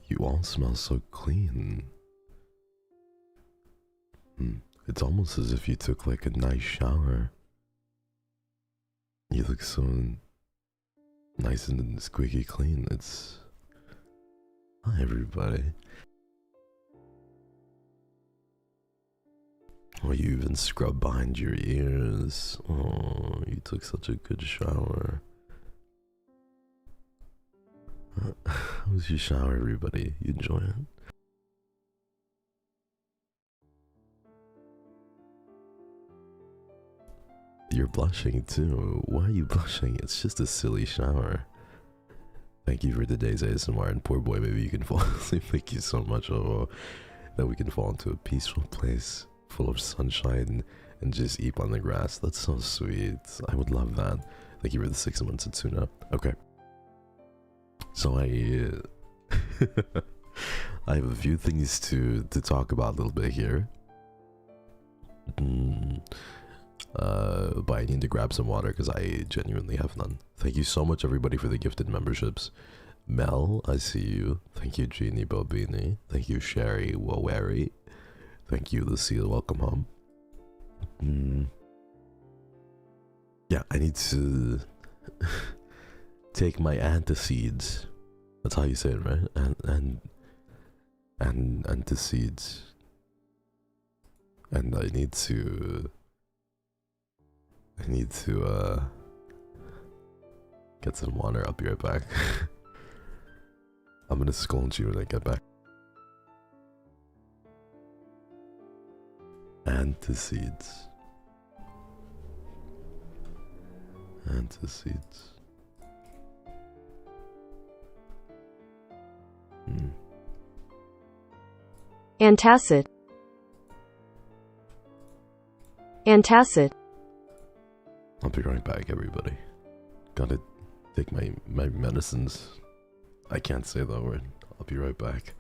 you all smell so clean. It's almost as if you took like a nice shower. You look so nice and squeaky clean. It's... Hi everybody. Oh, you even scrub behind your ears. Oh, you took such a good shower. How was your shower, everybody? You enjoy it? You're blushing too. Why are you blushing? It's just a silly shower. Thank you for today's ASMR, and poor boy, maybe you can fall asleep. Thank you so much. Oh, that we can fall into a peaceful place full of sunshine and just eat on the grass. That's so sweet. I would love that. Thank you for the 6 months of tuna. Okay. So I have a few things to talk about a little bit here. But I need to grab some water because I genuinely have none. Thank you so much, everybody, for the gifted memberships. Mel, I see you. Thank you, Jeannie Bobini. Thank you, Sherry Waweri. Thank you, Lucille. Welcome home. Yeah, I need to take my antacids. That's how you say it, right? And antacids. And I need to get some water. I'll be right back. I'm gonna scold you when I get back. Antacids. Antacids. Antacid. Antacid. I'll be right back, everybody. Gotta take my medicines. I can't say that word. I'll be right back.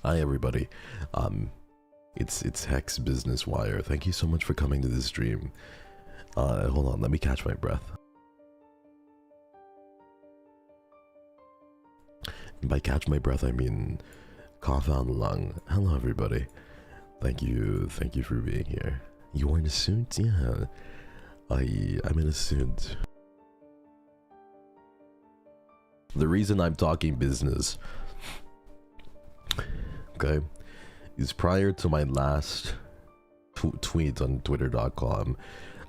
Hi everybody, it's Hex Business Wire. Thank you so much for coming to this stream. Hold on, let me catch my breath. And by catch my breath, I mean cough out lung. Hello everybody. Thank you for being here. You are in a suit? Yeah. I'm in a suit. The reason I'm talking business, okay, is prior to my last tweet on twitter.com,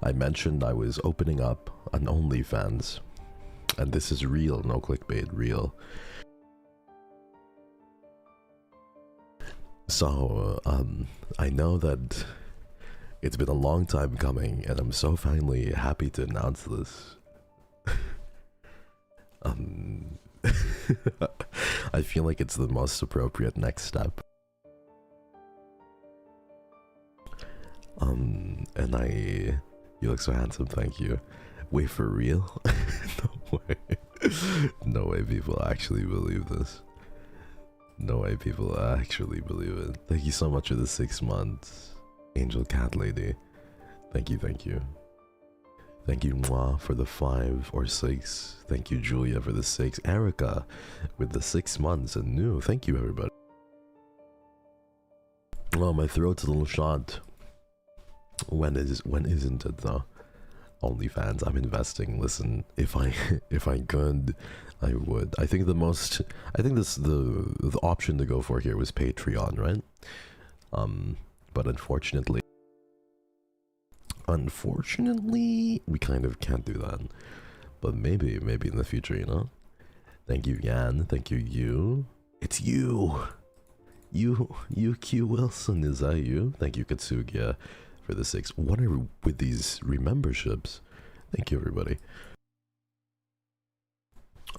I mentioned I was opening up an OnlyFans. And this is real, no clickbait, real. So, I know that it's been a long time coming, and I'm so finally happy to announce this. I feel like it's the most appropriate next step. And you look so handsome, thank you. Wait, for real? No way. No way people actually believe this. No way people actually believe it. Thank you so much for the 6 months. Angel Cat Lady. Thank you, thank you. Thank you, Moi, for the 5 or 6. Thank you, Julia, for the 6. Erica, with the 6 months and new. Thank you, everybody. Oh, my throat's a little shot. When isn't it though? OnlyFans, I'm investing. Listen, if I could, I would. I think the option to go for here was Patreon, right? But unfortunately, we kind of can't do that. But maybe in the future, you know. Thank you, Yan. Thank you, you. It's you. You Q Wilson, is that you? Thank you, Katsugia, for the 6. What are with these rememberships? Thank you, everybody.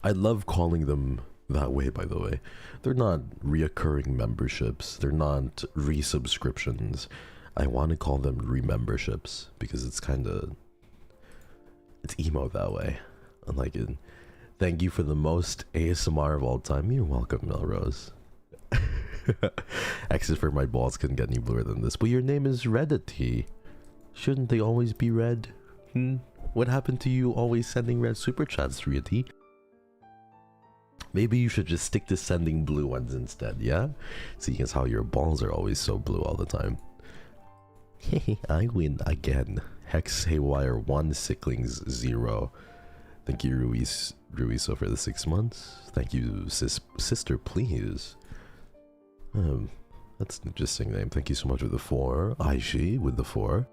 I love calling them that way, by the way. They're not reoccurring memberships. They're not resubscriptions. I want to call them rememberships because it's emo that way. I like it. Thank you for the most ASMR of all time. You're welcome, Melrose. Except for my balls couldn't get any bluer than this. But your name is Reddity. Shouldn't they always be red? What happened to you always sending red super chats, Reddity? Maybe you should just stick to sending blue ones instead, yeah? Seeing as how your balls are always so blue all the time. Hey, I win again. Hex Haywire 1, Sicklings 0. Thank you, Ruiso, for the 6 months. Thank you, sister, please. That's an interesting name. Thank you so much for the 4. Aishi with the 4.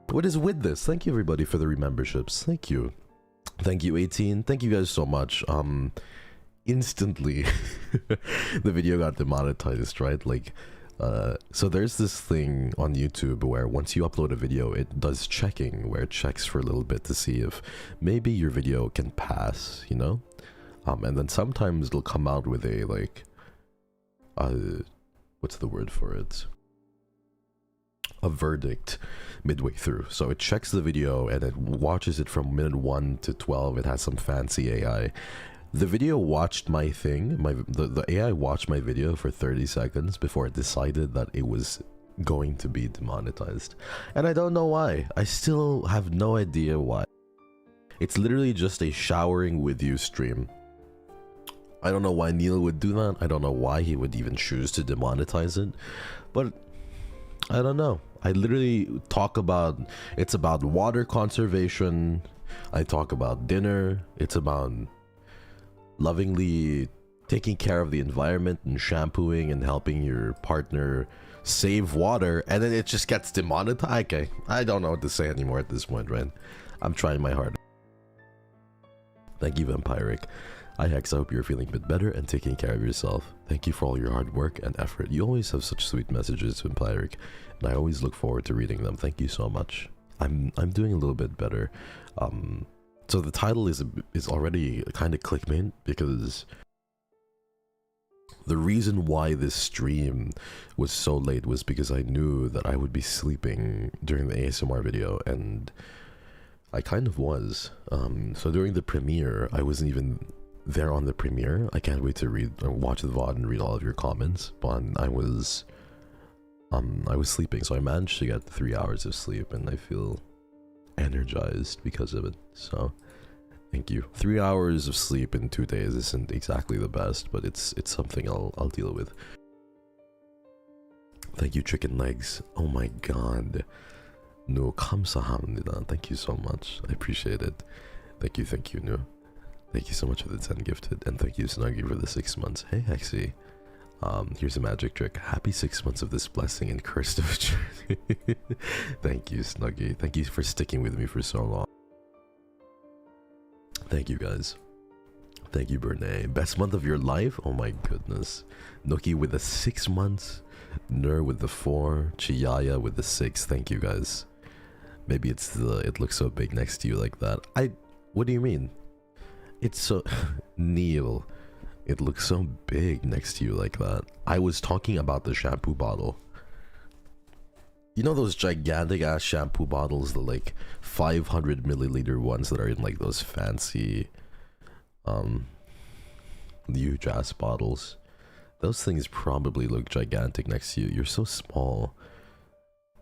What is with this? Thank you, everybody, for the rememberships. Thank you. Thank you, 18. Thank you guys so much. Instantly, the video got demonetized, right? Like, so there's this thing on YouTube where once you upload a video, it does checking, where it checks for a little bit to see if maybe your video can pass, you know? And then sometimes it'll come out with a, like, what's the word for it? A verdict midway through. So it checks the video and it watches it from minute 1 to 12. It has some fancy AI. The video watched my thing. The AI watched my video for 30 seconds before it decided that it was going to be demonetized. And I don't know why. I still have no idea why. It's literally just a showering with you stream. I don't know why Neil would do that. I don't know why he would even choose to demonetize it. But I don't know. I literally talk about, it's about water conservation. I talk about dinner. It's about lovingly taking care of the environment and shampooing and helping your partner save water. And then it just gets demonetized. Okay, I don't know what to say anymore at this point, right? I'm trying my hardest. Thank you, Vampiric. Hi Hex, I hope you're feeling a bit better and taking care of yourself. Thank you for all your hard work and effort. You always have such sweet messages, Vampiric, and I always look forward to reading them. Thank you so much. I'm doing a little bit better. So the title is already kind of clickbait because the reason why this stream was so late was because I knew that I would be sleeping during the ASMR video, and I kind of was. So during the premiere, I wasn't even there on the premiere. I can't wait to watch the VOD and read all of your comments, but I was sleeping, so I managed to get 3 hours of sleep, and I feel energized because of it. So thank you. 3 hours of sleep in 2 days isn't exactly the best, but it's something I'll deal with. Thank you, chicken legs. Oh my god. No, 감사합니다. Thank you so much. I appreciate it. Thank you, no. Thank you so much for the 10 gifted, and thank you, Snuggy, for the 6 months. Hey, Hexy. Here's a magic trick. Happy 6 months of this blessing and cursed of journey. Thank you, Snuggy. Thank you for sticking with me for so long. Thank you, guys. Thank you, Bernay. Best month of your life? Oh my goodness. Nookie with the 6 months. Nur with the 4. Chiyaya with the 6. Thank you, guys. Maybe it's it looks so big next to you like that. What do you mean? It's so... Neil. It looks so big next to you like that. I was talking about the shampoo bottle. You know those gigantic ass shampoo bottles, the like 500 milliliter ones that are in like those fancy huge ass bottles? Those things probably look gigantic next to you. You're so small.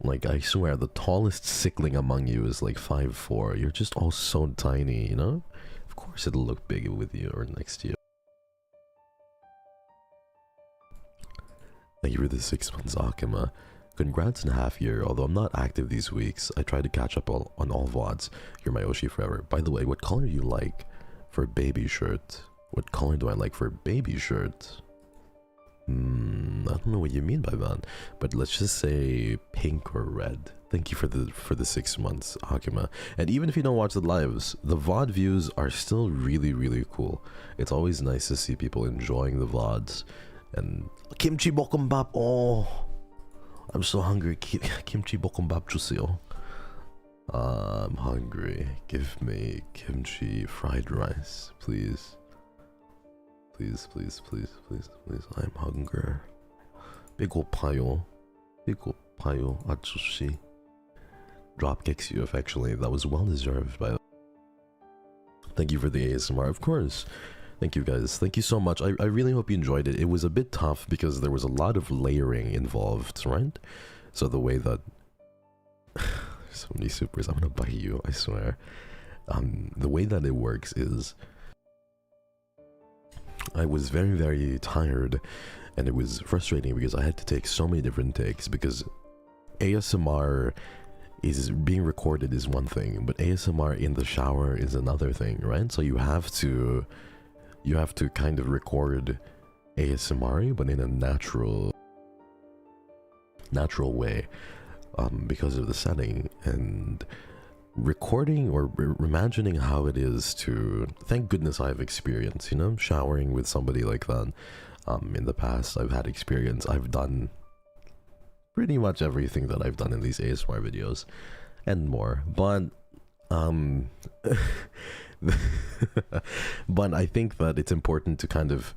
Like, I swear, the tallest sickling among you is like 5'4". You're just all so tiny, you know? Of course it'll look big with you or next to you. Thank you for the 6 months, Akima. Congrats in a half year. Although I'm not active these weeks, I try to catch up on all VODs. You're my OSHI forever. By the way, what color do you like for baby shirt? What color do I like for baby shirt? I don't know what you mean by that, but let's just say pink or red. Thank you for the 6 months, Akima. And even if you don't watch the lives, the VOD views are still really cool. It's always nice to see people enjoying the VODs. And kimchi bokkeumbap. Oh, I'm so hungry. Kimchi bokkeumbap 주세요. I'm hungry. Give me kimchi fried rice, please. Please. I'm hungry. 배고파요. 아저씨. Drop kicks you affectionately. That was well deserved, by the way. Thank you for the ASMR, of course. Thank you, guys. Thank you so much. I really hope you enjoyed it. It was a bit tough because there was a lot of layering involved, right? So the way that... so many supers. I'm gonna bite you, I swear. The way that it works is... I was very tired, and it was frustrating because I had to take so many different takes, because ASMR is being recorded is one thing, but ASMR in the shower is another thing, right? So you have to kind of record ASMR, but in a natural way, because of the setting. And recording or imagining how it is to, thank goodness I have experience, you know, showering with somebody like that. In the past, I've had experience. I've done pretty much everything that I've done in these ASMR videos and more, but but I think that it's important to kind of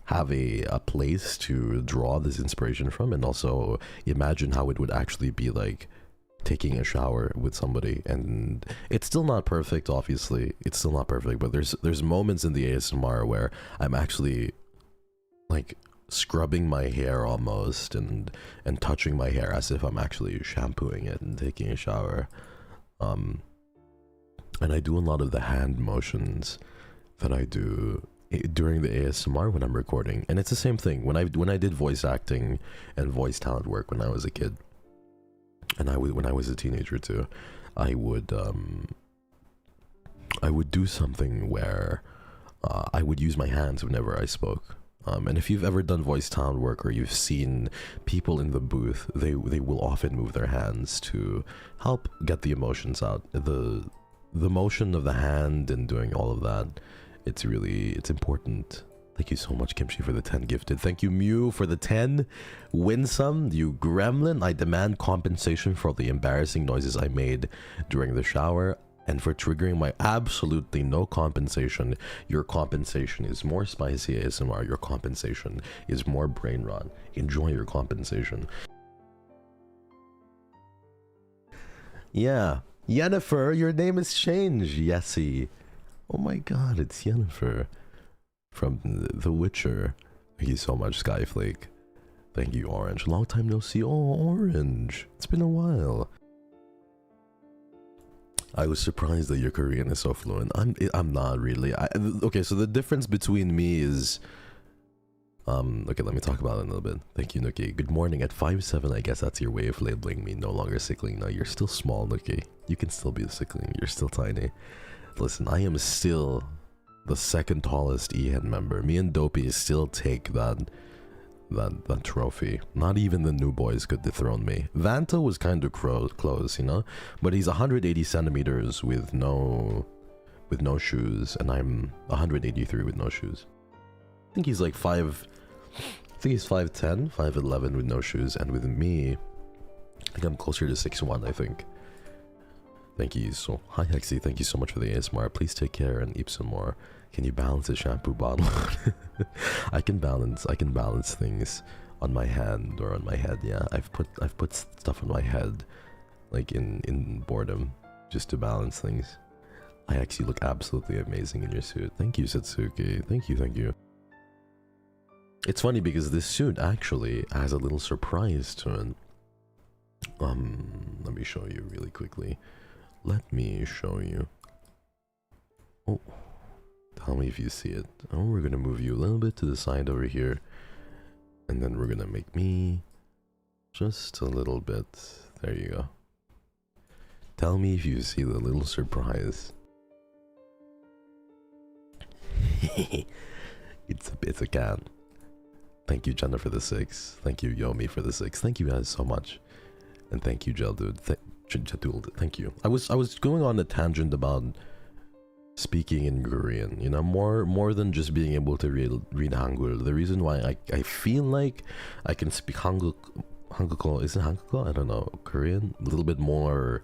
have a place to draw this inspiration from, and also imagine how it would actually be like taking a shower with somebody. And it's still not perfect, obviously. It's still not perfect, but there's moments in the ASMR where I'm actually like scrubbing my hair almost, and touching my hair as if I'm actually shampooing it and taking a shower. And I do a lot of the hand motions that I do during the ASMR when I'm recording. And it's the same thing when I did voice acting and voice talent work when I was a kid, and when I was a teenager too. I would do something where I would use my hands whenever I spoke. And if you've ever done voice talent work, or you've seen people in the booth, they will often move their hands to help get the emotions out. The motion of the hand and doing all of that, it's important. Thank you so much, Kimchi, for the 10 gifted. Thank you, Mew, for the 10. Winsome, you gremlin. I demand compensation for the embarrassing noises I made during the shower, and for triggering my absolutely no compensation. Your compensation is more spicy ASMR. Your compensation is more brain rot. Enjoy your compensation. Yeah. Yennefer, your name has changed, Yessie. Oh my god, it's Yennefer from The Witcher. Thank you so much, Skyflake. Thank you, Orange. Long time no see. Oh, Orange. It's been a while. I was surprised that your Korean is so fluent. I'm not really. Okay, so the difference between me is Okay, let me talk about it a little bit. Thank you, Nookie. Good morning. At 5'7", I guess that's your way of labeling me. No longer Sickling. No, you're still small, Nookie. You can still be a Sickling. You're still tiny. Listen, I am still the second tallest E-Head member. Me and Doppio still take that trophy. Not even the new boys could dethrone me. Vanta was kind of close, you know? But he's 180 centimeters with no shoes, and I'm 183 with no shoes. I think he's like 5... I think he's 5'10", 5'11" with no shoes, and with me, I think I'm closer to 6'1", I think. Thank you so... Hi, Hexy, thank you so much for the ASMR. Please take care and eat some more. Can you balance a shampoo bottle? I can balance things on my hand or on my head, yeah. I've put stuff on my head, like in boredom, just to balance things. I actually look absolutely amazing in your suit. Thank you, Satsuki. Thank you. It's funny because this suit actually has a little surprise to it. Let me show you really quickly. Let me show you. Oh, tell me if you see it. Oh, we're gonna move you a little bit to the side over here. And then we're gonna make me just a little bit. There you go. Tell me if you see the little surprise. It's a cat. Thank you, Jenna, for the 6. Thank you, Yomi, for the 6. Thank you guys so much. And thank you, Geldude. Thank you. I was going on a tangent about speaking in Korean, you know, more than just being able to read Hangul. The reason why I feel like I can speak Hangul, is it Hangul? I don't know, Korean? A little bit more.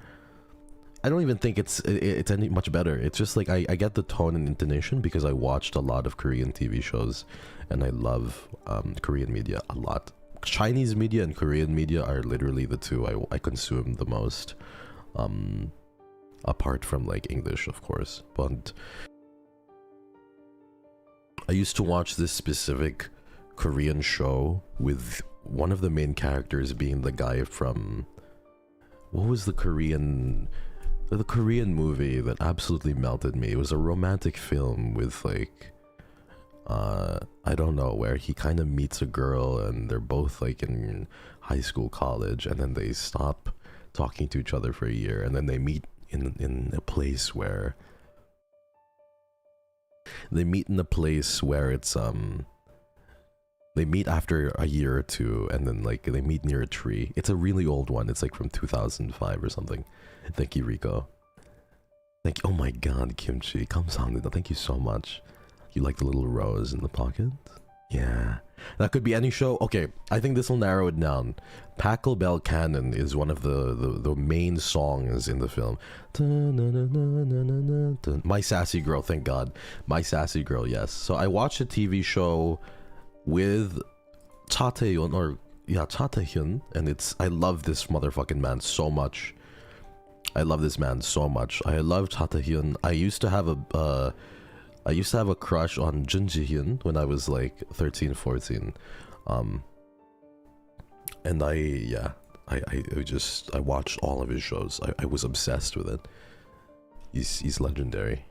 I don't even think it's any much better. It's just like I get the tone and intonation because I watched a lot of Korean TV shows, and I love Korean media a lot. Chinese media and Korean media are literally the two I consume the most, apart from like English, of course. But I used to watch this specific Korean show with one of the main characters being the guy from, what was the Korean movie that absolutely melted me? It was a romantic film with like, I don't know, where he kind of meets a girl and they're both like in high school, college, and then they stop talking to each other for a year, and then they meet in a place where it's they meet after a year or two, and then like they meet near a tree. It's a really old one. It's like from 2005 or something. Thank you, Rico. Thank you. Oh my god, Kimchi. Kamsahamnida. Thank you so much. You like the little rose in the pocket? Yeah. That could be any show. Okay, I think this will narrow it down. Packle Bell Cannon is one of the main songs in the film. My Sassy Girl, thank god. My Sassy Girl, yes. So I watched a TV show with Cha Tae-hyun, and I love this motherfucking man so much. I love this man so much. I love Cha Tae-hyun. I used to have a crush on Jun Ji-hyun when I was like 13, 14. And I watched all of his shows. I was obsessed with it. He's legendary.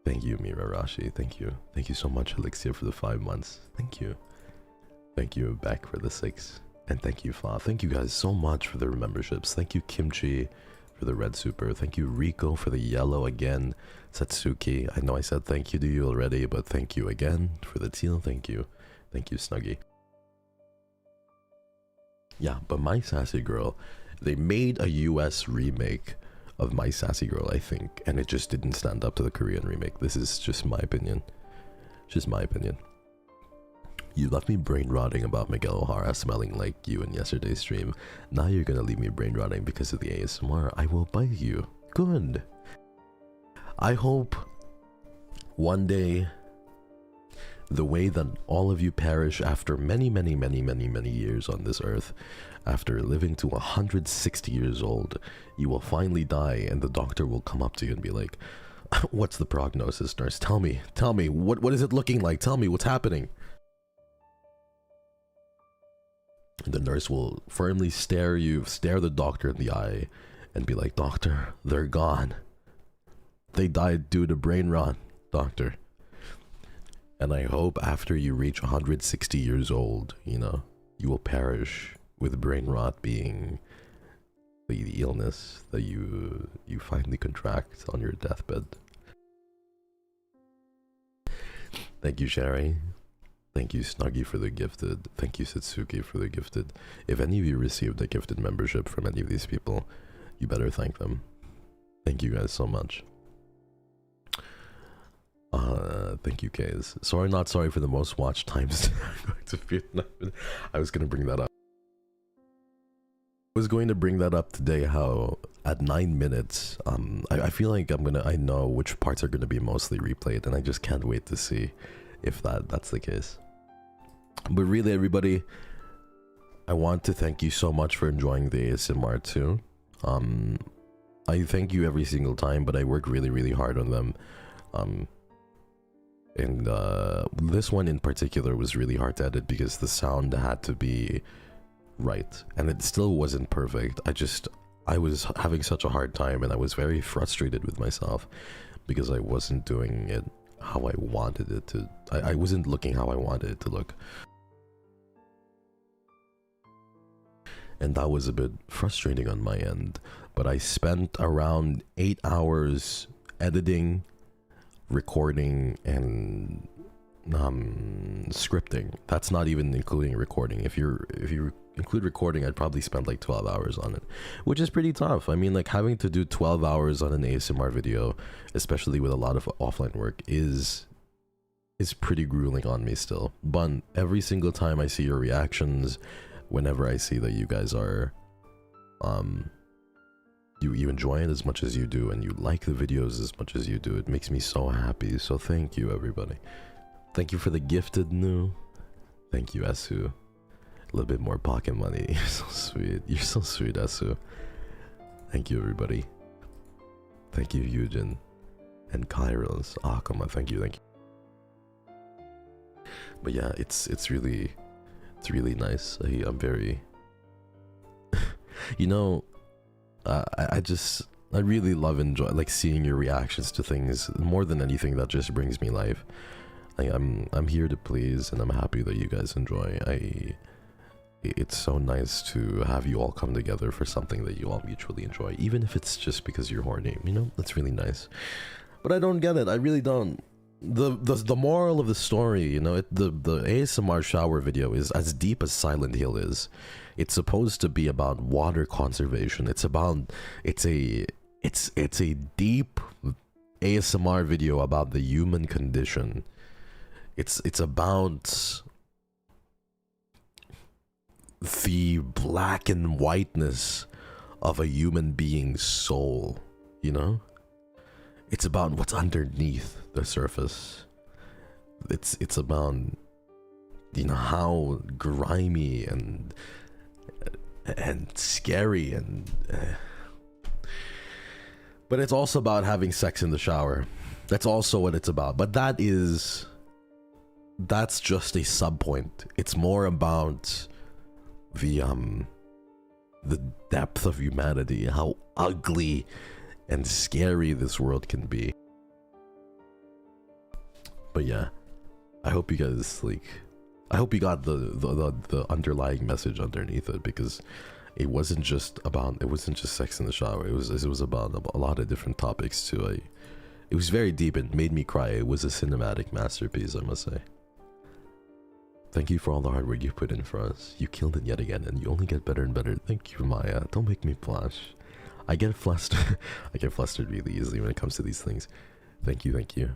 Thank you, Mirarashi. Thank you. Thank you so much, Elixir, for the 5 months. Thank you. Thank you, Beck, for the 6. And thank you, Fa. Thank you guys so much for the memberships. Thank you, Kimchi, for the red super. Thank you, Rico, for the yellow again. Satsuki, I know I said thank you to you already, but thank you again for the teal. Thank you. Thank you, Snuggie. Yeah, but My Sassy Girl, they made a US remake of My Sassy Girl, I think, and it just didn't stand up to the Korean remake. This is just my opinion. Just my opinion. You left me brain rotting about Miguel O'Hara smelling like you in yesterday's stream. Now you're gonna leave me brain rotting because of the ASMR. I will bite you. Good. I hope one day the way that all of you perish after many years on this earth, after living to 160 years old, you will finally die and the doctor will come up to you and be like, what's the prognosis, nurse? Tell me, what is it looking like? Tell me what's happening. The nurse will firmly stare the doctor in the eye and be like, doctor, they're gone. They died due to brain rot, doctor. And I hope after you reach 160 years old, you know, you will perish with brain rot being the illness that you finally contract on your deathbed. Thank you, Sherry. Thank you, Snuggy, for the gifted. Thank you, Satsuki, for the gifted. If any of you received a gifted membership from any of these people, you better thank them. Thank you guys so much. Thank you, Kays. Sorry, not sorry for the most watch times. I'm going to Vietnam. I was going to bring that up. I was going to bring that up today, how at 9 minutes, I feel like I know which parts are going to be mostly replayed, and I just can't wait to see if that's the case. But really, everybody, I want to thank you so much for enjoying the ASMR too. I thank you every single time, but I work really, really hard on them. And this one in particular was really hard to edit because the sound had to be right, and it still wasn't perfect. I was having such a hard time, and I was very frustrated with myself because I wasn't doing it how I wanted it to. I wasn't looking how I wanted it to look, and that was a bit frustrating on my end. But I spent around 8 hours editing, recording, and scripting. That's not even including recording. If you include recording, I'd probably spend like 12 hours on it, which is pretty tough. I mean, like, having to do 12 hours on an ASMR video, especially with a lot of offline work, is pretty grueling on me still. But every single time I see your reactions, whenever I see that you guys are you enjoy it as much as you do, and you like the videos as much as you do, it makes me so happy. So thank you, everybody. Thank you for the gifted new. Thank you, Esu. A little bit more pocket money. You're so sweet. You're so sweet, Esu. Thank you, everybody. Thank you, Eugen. And Kairos. Akama, thank you, thank you. But yeah, it's really nice. I'm very you know, I really love like seeing your reactions to things. More than anything, that just brings me life. I'm here to please, and I'm happy that you guys enjoy. It's so nice to have you all come together for something that you all mutually enjoy, even if it's just because you're horny, you know? That's really nice. But I don't get it. I really don't. The moral of the story, you know, the ASMR shower video is as deep as Silent Hill is. It's supposed to be about water conservation. It's a deep ASMR video about the human condition. It's about the black and whiteness of a human being's soul, you know? It's about what's underneath the surface. It's about, you know, how grimy and scary but it's also about having sex in the shower. That's also what it's about. But that's just a sub point. It's more about the depth of humanity, how ugly and scary this world can be. But yeah, I hope you guys I hope you got the underlying message underneath it, because it wasn't just sex in the shower. It was about a lot of different topics too. It was very deep and made me cry. It was a cinematic masterpiece, I must say. Thank you for all the hard work you put in for us. You killed it yet again, and you only get better and better. Thank you, Maya. Don't make me blush. I get flustered. I get flustered really easily when it comes to these things. Thank you, thank you.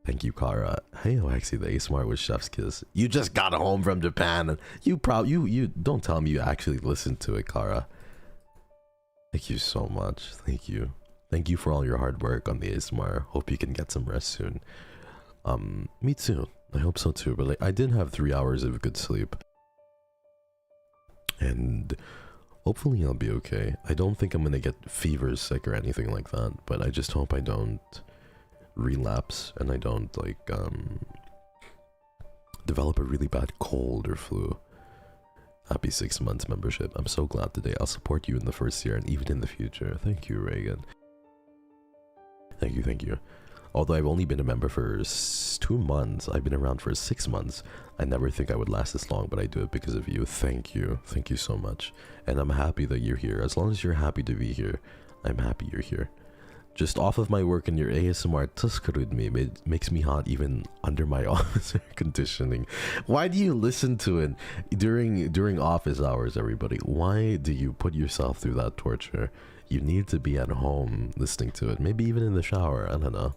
Thank you, Kara. Hey, Alexi, the ASMR was chef's kiss. You just got home from Japan, and you don't tell me you actually listened to it, Kara. Thank you so much. Thank you. Thank you for all your hard work on the ASMR. Hope you can get some rest soon. Me too. I hope so too. But like, I did have 3 hours of good sleep, and hopefully I'll be okay. I don't think I'm gonna get fever, sick, or anything like that. But I just hope I don't relapse and I don't develop a really bad cold or flu. Happy 6 months membership. I'm so glad today. I'll support you in the first year and even in the future. Thank you, Reagan. Thank you, thank you. Although I've only been a member for 2 months, I've been around for 6 months. I never think I would last this long, but I do it because of you. Thank you. Thank you so much. And I'm happy that you're here. As long as you're happy to be here, I'm happy you're here. Just off of my work and your ASMR tuskarud me, it makes me hot even under my office air conditioning. Why do you listen to it during office hours, everybody? Why do you put yourself through that torture? You need to be at home listening to it. Maybe even in the shower. I don't know.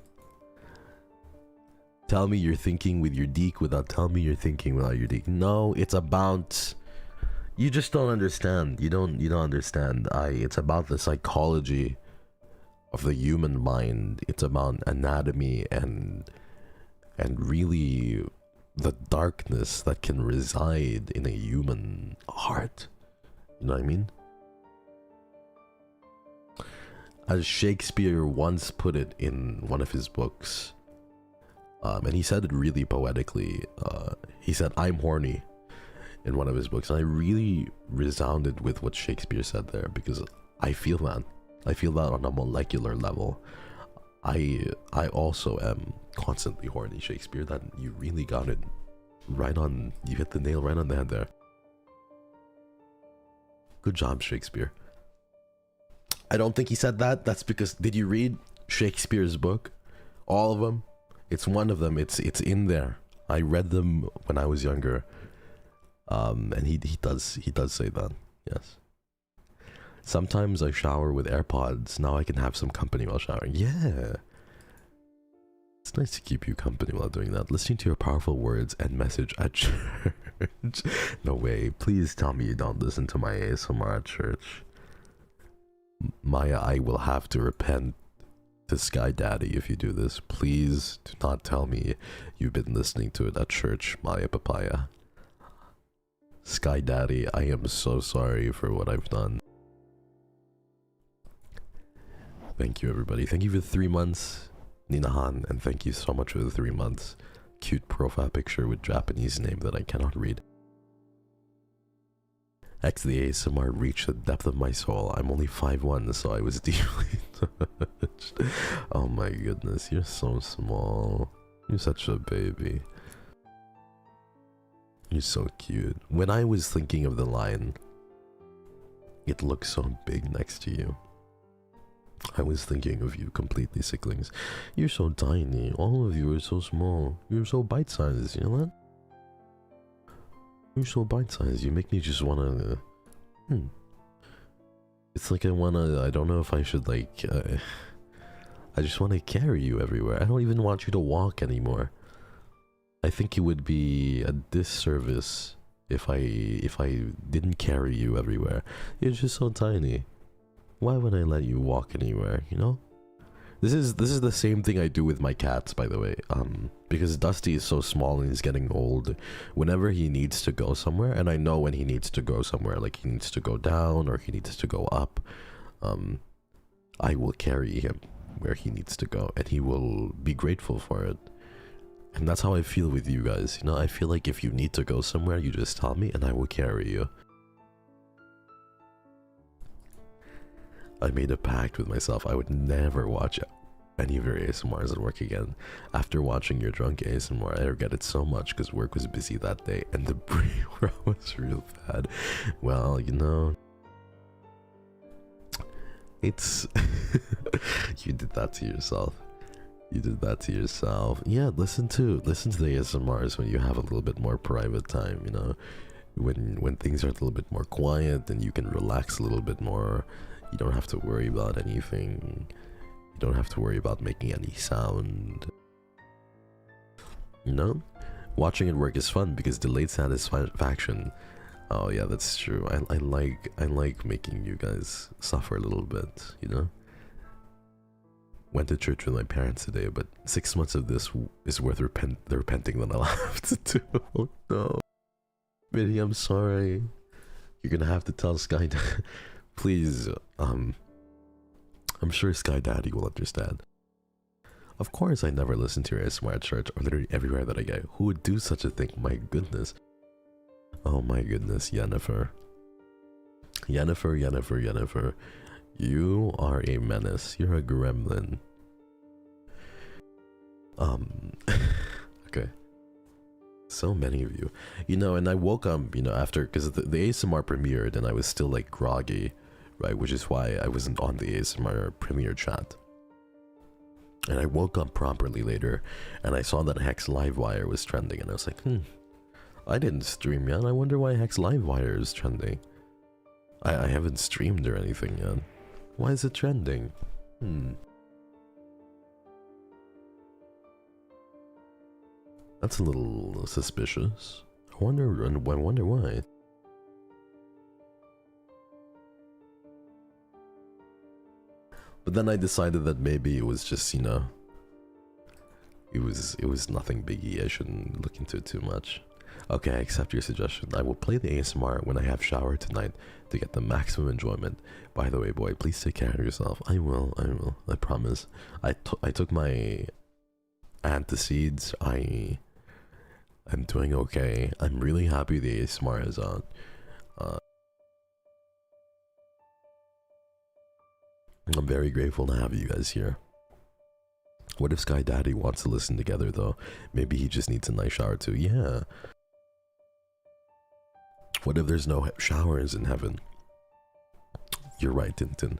Tell me you're thinking with your deek without telling me you're thinking without your deek. No, it's about... You just don't understand. You don't understand. It's about the psychology of the human mind. It's about anatomy and really the darkness that can reside in a human heart. You know what I mean? As Shakespeare once put it in one of his books, and he said it really poetically. He said, "I'm horny," in one of his books, and I really resounded with what Shakespeare said there, because I feel that. I feel that on a molecular level. I also am constantly horny, Shakespeare. That you really got it right on. You hit the nail right on the head there. Good job, Shakespeare. I don't think he said that. That's because, did you read Shakespeare's book? All of them? It's one of them. It's in there. I read them when I was younger. And he does say that. Yes. Sometimes I shower with AirPods. Now I can have some company while showering. Yeah. It's nice to keep you company while doing that. Listening to your powerful words and message at church. No way. Please tell me you don't listen to my ASMR at church. Maya, I will have to repent to Sky Daddy if you do this. Please do not tell me you've been listening to it at church, Maya Papaya. Sky Daddy, I am so sorry for what I've done. Thank you, everybody. Thank you for the 3 months, Ninahan, and thank you so much for the 3 months. Cute profile picture with Japanese name that I cannot read. X the ASMR reached the depth of my soul. I'm only 5'1", so I was deeply touched. Oh my goodness, you're so small. You're such a baby. You're so cute. When I was thinking of the line, it looks so big next to you. I was thinking of you completely, Sicklings. You're so tiny. All of you are so small. You're so bite-sized, you know that? You're so bite-sized. You make me just wanna... It's like I don't know if I should, like... I just want to carry you everywhere. I don't even want you to walk anymore. I think it would be a disservice if I didn't carry you everywhere. You're just so tiny. Why would I let you walk anywhere, you know? This is the same thing I do with my cats, by the way. Because Dusty is so small and he's getting old. Whenever he needs to go somewhere, and I know when he needs to go somewhere, like he needs to go down or he needs to go up, I will carry him where he needs to go, and he will be grateful for it. And that's how I feel with you guys, you know? I feel like if you need to go somewhere, you just tell me and I will carry you. I made a pact with myself. I would never watch any of your ASMRs at work again. After watching your drunk ASMR, I regret it so much because work was busy that day and the pre-work was real bad. Well, you know, it's... You did that to yourself. You did that to yourself. Yeah, listen to the ASMRs when you have a little bit more private time, you know? When things are a little bit more quiet and you can relax a little bit more. You don't have to worry about anything. You don't have to worry about making any sound. You know? Watching it work is fun because delayed satisfaction. Oh yeah, that's true. I like making you guys suffer a little bit, you know? Went to church with my parents today, but 6 months of this is worth the repenting that I'll have to do. Oh no. Biddy, I'm sorry. You're gonna have to tell Sky Daddy. Please, I'm sure Sky Daddy will understand. Of course I never listen to your ASMR at church or literally everywhere that I go. Who would do such a thing? My goodness. Oh my goodness, Yennefer. Yennefer. You are a menace. You're a gremlin. Okay. So many of you. You know, and I woke up, you know, after, because the ASMR premiered and I was still like groggy, right? Which is why I wasn't on the ASMR premiere chat. And I woke up properly later and I saw that Hex Livewire was trending and I was like, I didn't stream yet. I wonder why Hex Livewire is trending. I haven't streamed or anything yet. Why is it trending? That's a little suspicious. I wonder why. But then I decided that maybe it was just, you know, it was nothing biggie. I shouldn't look into it too much. Okay, I accept your suggestion. I will play the ASMR when I have shower tonight to get the maximum enjoyment. By the way, boy, please take care of yourself. I will, I promise. I took my antacids. I'm doing okay. I'm really happy the ASMR is on. I'm very grateful to have you guys here. What if Sky Daddy wants to listen together though? Maybe he just needs a nice shower too. Yeah. What if there's no showers in heaven? You're right, Tintin.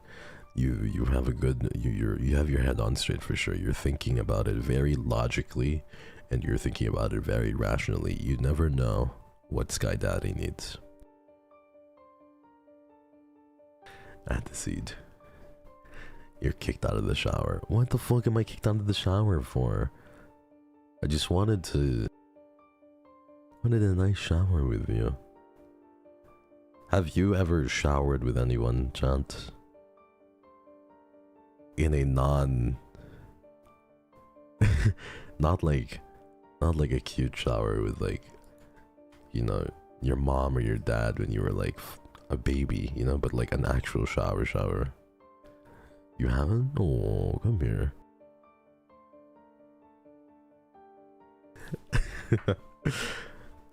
You have a good you have your head on straight for sure. You're thinking about it very logically and you're thinking about it very rationally. You never know what Sky Daddy needs. Antaseed. You're kicked out of the shower. What the fuck am I kicked out of the shower for? I just wanted a nice shower with you. Have you ever showered with anyone, chat? In a not like a cute shower with like, you know, your mom or your dad when you were like a baby, you know, but like an actual shower. You haven't? Oh, come here.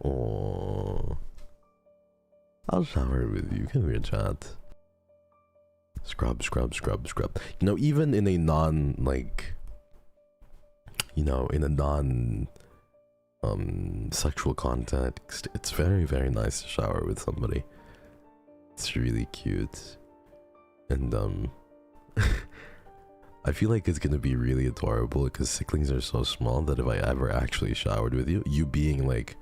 Oh, I'll shower with you. Come here, chat. Scrub. You know, even in a sexual context, it's very, very nice to shower with somebody. It's really cute. And I feel like it's gonna be really adorable because Sicklings are so small that if I ever actually showered with you, you being like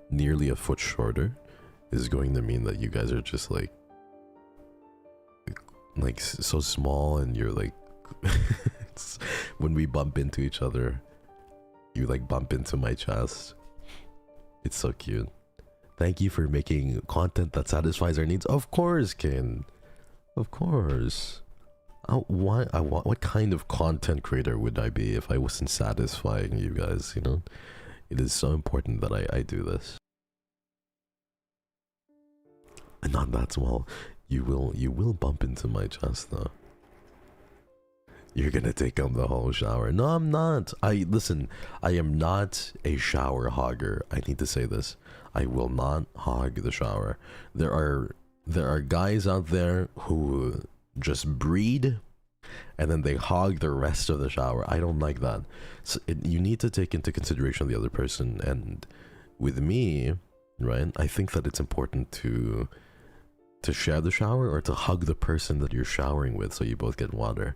nearly a foot shorter is going to mean that you guys are just like so small, and you're like when we bump into each other, you like bump into my chest. It's so cute. Thank you for making content that satisfies our needs. Of course, Ken. Of course. What kind of content creator would I be if I wasn't satisfying you guys, you know? It is so important that I do this. And not that small. You will bump into my chest though. You're gonna take up the whole shower. No, I'm not. Listen, I am not a shower hogger. I need to say this. I will not hog the shower. There are guys out there who just breed and then they hog the rest of the shower. I don't like that. So you need to take into consideration the other person, and with me, right, I think that it's important to share the shower or to hug the person that you're showering with so you both get water,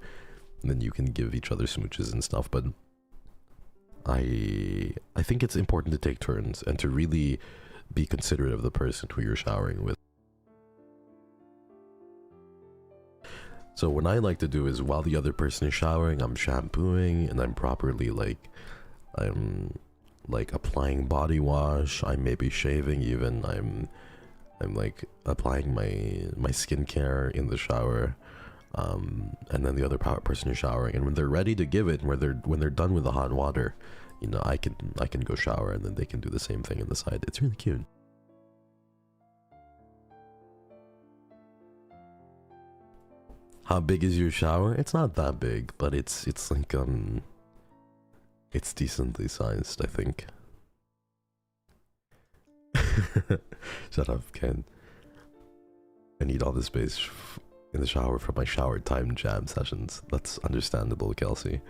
and then you can give each other smooches and stuff. But I think it's important to take turns and to really be considerate of the person who you're showering with. So what I like to do is while the other person is showering, I'm shampooing and I'm properly I'm applying body wash. I may be shaving even. I'm like applying my skincare in the shower, and then the other person is showering. And when they're ready to give it, when they're done with the hot water, you know, I can go shower and then they can do the same thing on the side. It's really cute. How big is your shower? It's not that big, but it's like it's decently sized, I think. Shut up, Ken. I need all the space in the shower for my shower time jam sessions. That's understandable, Kelsey.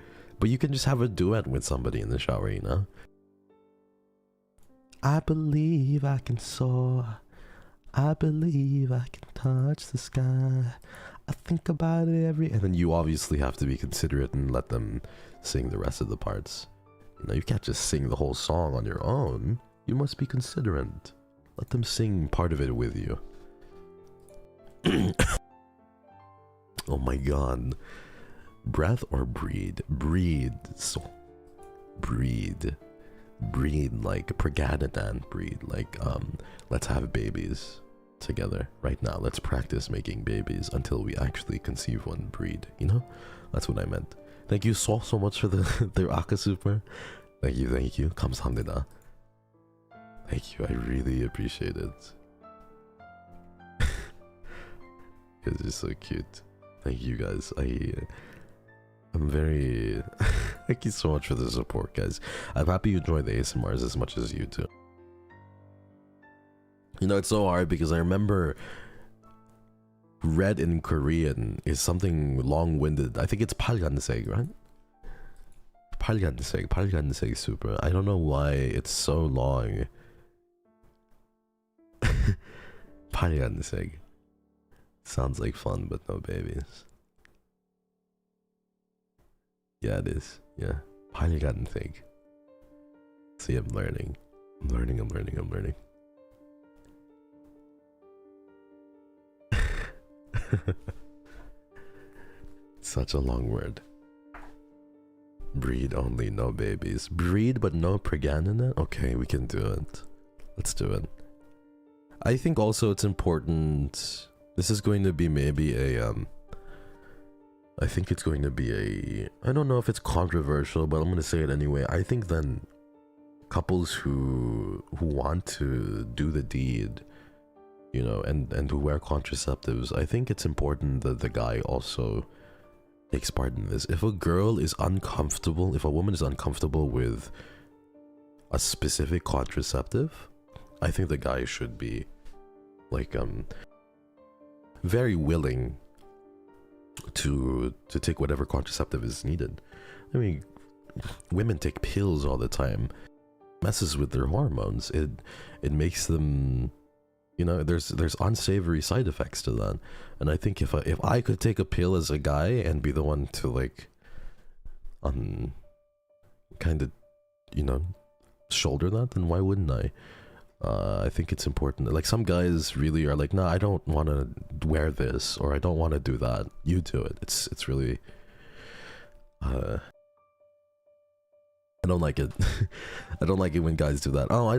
But you can just have a duet with somebody in the shower, you know? I believe I can soar. I believe I can touch the sky. I think about it every... And then you obviously have to be considerate and let them sing the rest of the parts. You know, you can't just sing the whole song on your own. You must be considerate. Let them sing part of it with you. Oh my god. Breath or breed? Breed. So, breed. Breed like Pragadadan breed. Like, let's have babies together right now. Let's practice making babies until we actually conceive one breed. You know? That's what I meant. Thank you so much for the Aka Super. Thank you, thank you. 감사합니다. Thank you, I really appreciate it. You guys are so cute. Thank you guys. I'm very... Thank you so much for the support, guys. I'm happy you enjoy the ASMRs as much as you do. You know, it's so hard because I remember red in Korean is something long-winded. I think it's 빨간색, right? 빨간색 super. I don't know why it's so long. 빨간색. Sounds like fun, but no babies. Yeah, it is. Yeah. 빨간색. See, I'm learning. I'm learning. Such a long word. Breed only, no babies. Breed but no pregnant? Okay, we can do it. Let's do it. I think also it's important. This is going to be maybe a I think it's going to be a, I don't know if it's controversial, but I'm going to say it anyway. I think then couples who want to do the deed, you know, and who wear contraceptives, I think it's important that the guy also takes part in this. If a girl is uncomfortable, if a woman is uncomfortable with a specific contraceptive, I think the guy should be like very willing to take whatever contraceptive is needed. I mean, women take pills all the time. Messes with their hormones. It makes them, you know, there's unsavory side effects to that. And I think if I could take a pill as a guy and be the one to like kind of, you know, shoulder that, then why wouldn't I? I think it's important. Like, some guys really are like, nah, I don't want to wear this, or I don't want to do that. You do it. It's really I don't like it. I don't like it when guys do that. Oh, I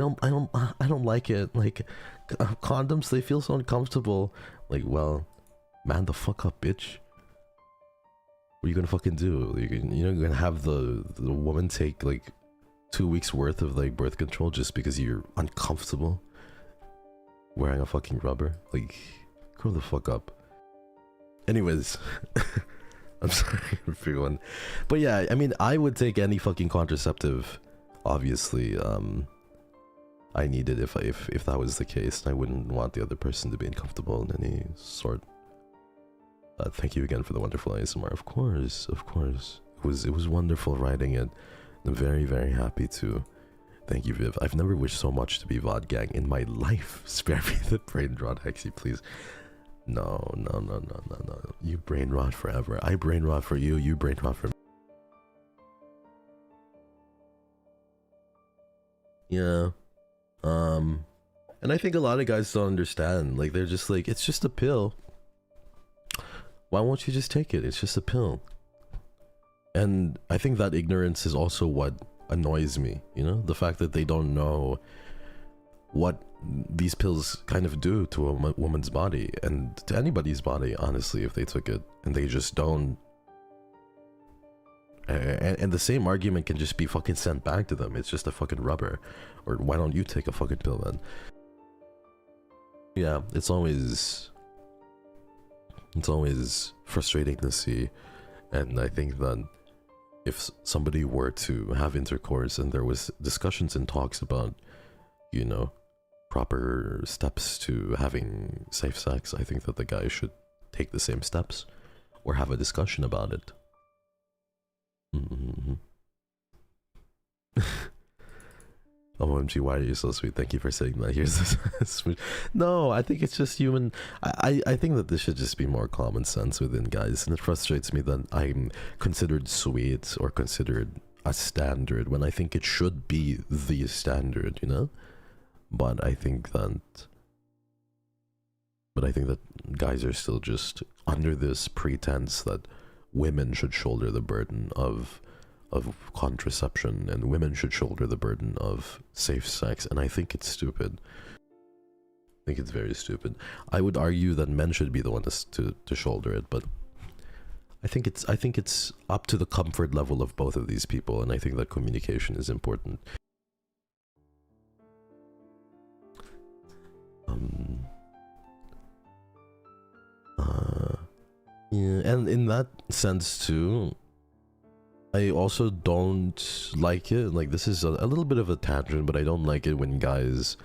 don't like it. Like, condoms, they feel so uncomfortable. Like, well, man the fuck up, bitch. What are you gonna fucking do? You're gonna have the woman take like 2 weeks worth of like birth control just because you're uncomfortable wearing a fucking rubber? Like, grow the fuck up. Anyways, I'm sorry everyone, but yeah, I mean, I would take any fucking contraceptive. Obviously, I need it if that was the case. I wouldn't want the other person to be uncomfortable in any sort. Thank you again for the wonderful ASMR. Of course. It was wonderful writing it. I'm very, very happy to. Thank you, Viv. I've never wished so much to be VOD gang in my life. Spare me the brain rot, Hexy, please. No. You brain rot forever. I brain rot for you. You brain rot for me. Yeah. And I think a lot of guys don't understand. Like, they're just like, it's just a pill. Why won't you just take it? It's just a pill. And I think that ignorance is also what annoys me, you know? The fact that they don't know what these pills kind of do to a woman's body, and to anybody's body, honestly, if they took it, and they just don't. And the same argument can just be fucking sent back to them. It's just a fucking rubber. Or why don't you take a fucking pill then? Yeah, it's always frustrating to see. And I think that if somebody were to have intercourse and there was discussions and talks about, you know, proper steps to having safe sex, I think that the guy should take the same steps or have a discussion about it. OMG, why are you so sweet? Thank you for saying that. Here's this. No, I think it's just human. I think that this should just be more common sense within guys. And it frustrates me that I'm considered sweet or considered a standard when I think it should be the standard, you know? But I think that guys are still just under this pretense that women should shoulder the burden of contraception and women should shoulder the burden of safe sex, and I think it's stupid. I think it's very stupid. I would argue that men should be the ones to shoulder it, but I think it's up to the comfort level of both of these people, and I think that communication is important. Yeah, and in that sense too, I also don't like it. Like, this is a little bit of a tangent, but I don't like it when guys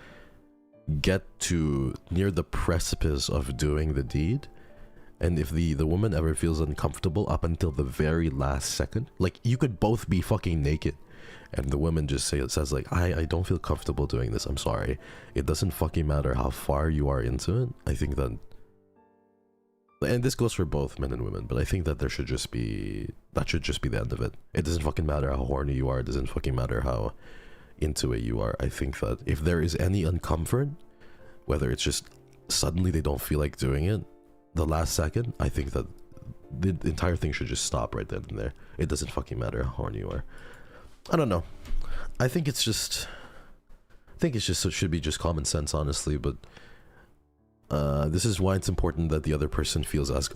get to near the precipice of doing the deed, and if the woman ever feels uncomfortable up until the very last second, like, you could both be fucking naked and the woman just says like, I don't feel comfortable doing this, I'm sorry. It doesn't fucking matter how far you are into it. I think that, and this goes for both men and women, but I think that that should just be the end of it. It doesn't fucking matter how horny you are, it doesn't fucking matter how into it you are. I think that if there is any uncomfort, whether it's just suddenly they don't feel like doing it the last second, I think that the entire thing should just stop right then and there. It doesn't fucking matter how horny you are. I don't know. I think it should be just common sense, honestly, but this is why it's important that the other person feels as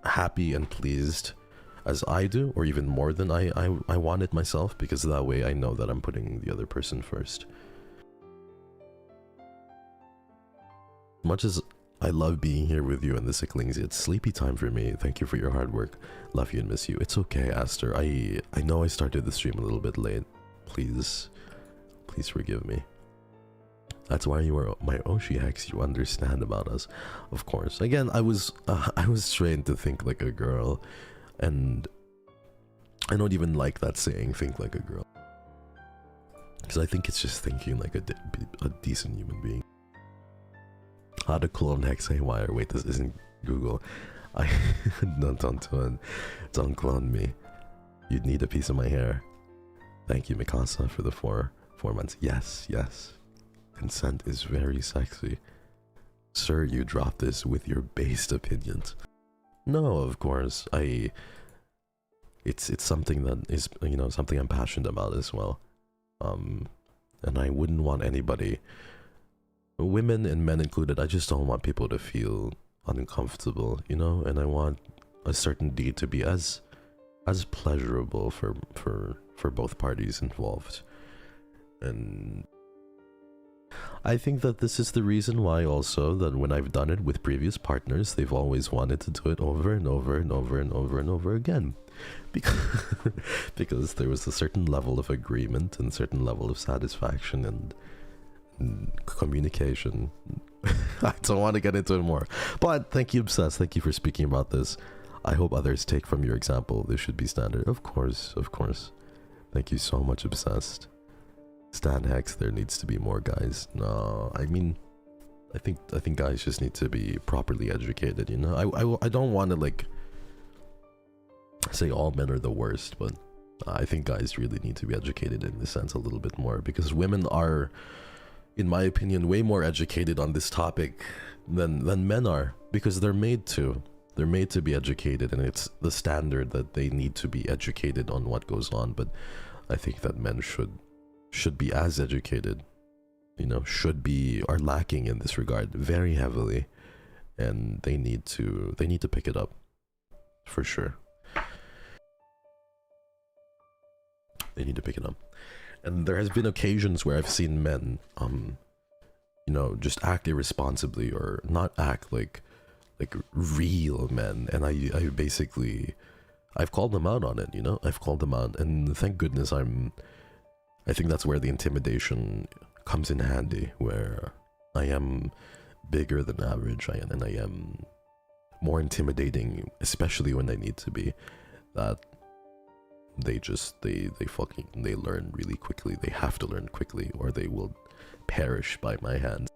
happy and pleased as I do, or even more than I want it myself, because that way I know that I'm putting the other person first. Much as I love being here with you and the Sicklings, it's sleepy time for me. Thank you for your hard work. Love you and miss you. It's okay, Aster. I know I started the stream a little bit late. Please forgive me. That's why you are my OSHI Hex. You understand about us, of course. Again, I was trained to think like a girl, and I don't even like that saying, think like a girl, because I think it's just thinking like a decent human being. How to clone Hex Haywire? Wait, this isn't Google. Don't do it. Don't clone me. You'd need a piece of my hair. Thank you, Mikasa, for the four months. Yes. Consent is very sexy. Sir, you dropped this with your based opinions. No, of course. It's something that is, you know, something I'm passionate about as well. And I wouldn't want anybody, women and men included, I just don't want people to feel uncomfortable, you know, and I want a certain deed to be as pleasurable for both parties involved. And I think that this is the reason why also that when I've done it with previous partners, they've always wanted to do it over and over and over and over and over again, because there was a certain level of agreement and certain level of satisfaction and communication. I don't want to get into it more, but thank you, Obsessed. Thank you for speaking about this. I hope others take from your example. This should be standard. Of course. Thank you so much, Obsessed. Stan Hex, there needs to be more guys. No, I mean, I think guys just need to be properly educated, you know. I don't want to like say all men are the worst, but I think guys really need to be educated in this sense a little bit more, because women are, in my opinion, way more educated on this topic than men are, because they're made to be educated, and it's the standard that they need to be educated on what goes on. But I think that men should be as educated, you know, are lacking in this regard very heavily, and they need to pick it up for sure. They need to pick it up. And there has been occasions where I've seen men, you know, just act irresponsibly, or not act like real men, and I've called them out on it, you know. I've called them out, and thank goodness I think that's where the intimidation comes in handy, where I am bigger than average, and I am more intimidating, especially when I need to be. That they learn really quickly. They have to learn quickly or they will perish by my hands.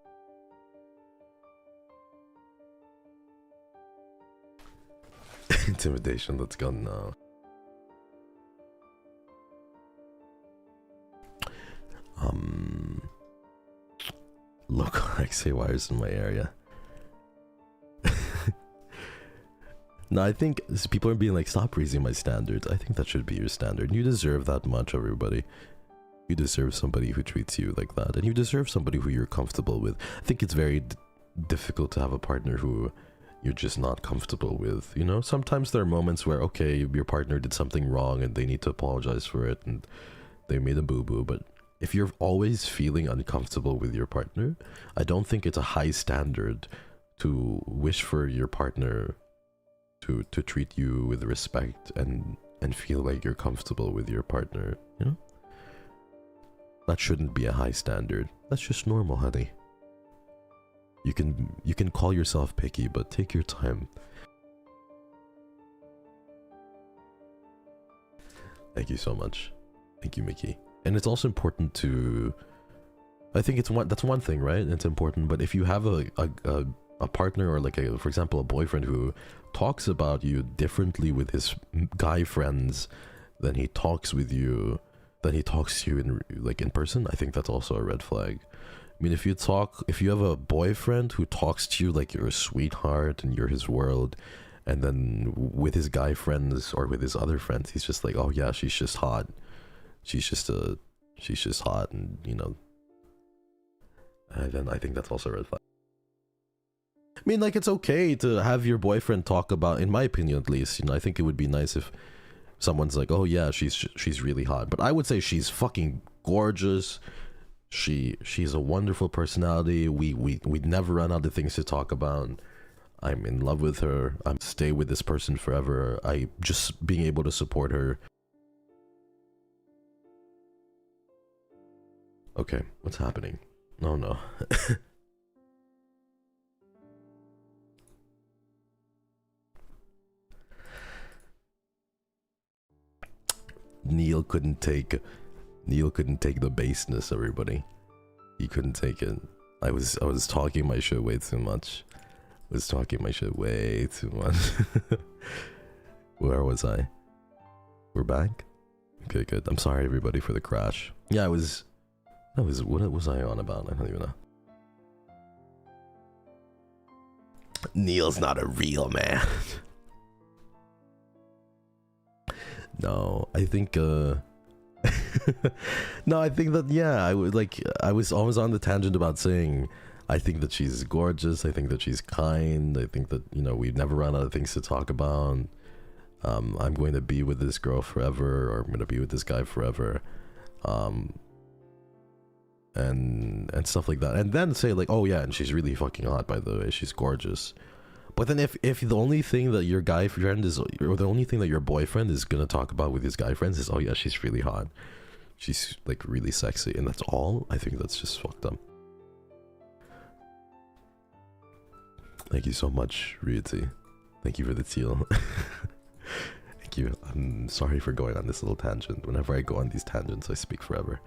Intimidation, let's go now. Local Hex Haywires in my area. No, I think people are being like, stop raising my standards. I think that should be your standard. You deserve that much, everybody. You deserve somebody who treats you like that. And you deserve somebody who you're comfortable with. I think it's very difficult to have a partner who you're just not comfortable with. You know, sometimes there are moments where, okay, your partner did something wrong and they need to apologize for it and they made a boo-boo. But if you're always feeling uncomfortable with your partner, I don't think it's a high standard to wish for your partner to treat you with respect and feel like you're comfortable with your partner, you know? That shouldn't be a high standard. That's just normal, honey. You can call yourself picky, but take your time. Thank you so much. Thank you, Mickey. And it's also important to, I think that's one thing, right? It's important, but if you have a partner or like for example, a boyfriend who talks about you differently with his guy friends than he talks with you, than he talks to you in person, I think that's also a red flag. I mean, if you have a boyfriend who talks to you like you're a sweetheart and you're his world, and then with his guy friends or with his other friends, he's just like, oh yeah, she's just hot. She's just hot, and you know, and then I think that's also a red flag. I mean, like, it's okay to have your boyfriend talk about, in my opinion at least, you know, I think it would be nice if someone's like, oh yeah, she's really hot. But I would say she's fucking gorgeous. She's a wonderful personality. We'd never run out of things to talk about. I'm in love with her. I'm stay with this person forever. I just being able to support her. Okay, what's happening? Oh no. Neil couldn't take the baseness, everybody. He couldn't take it. I was talking my shit way too much. Where was I? We're back? Okay, good. I'm sorry everybody for the crash. Yeah, what was I on about? I don't even know. Neil's not a real man. No, I think no, I think that, yeah, I was always on the tangent about saying I think that she's gorgeous, I think that she's kind, I think that, you know, we've never run out of things to talk about. I'm going to be with this girl forever, or I'm going to be with this guy forever. And stuff like that. And then say like, oh yeah, and she's really fucking hot, by the way, she's gorgeous. But then if the only thing that your guy friend is, or the only thing that your boyfriend is gonna talk about with his guy friends is, oh yeah, she's really hot, she's like really sexy, and that's all, I think that's just fucked up. Thank you so much, Ryuti. Thank you for the teal. Thank you. I'm sorry for going on this little tangent. Whenever I go on these tangents, I speak forever.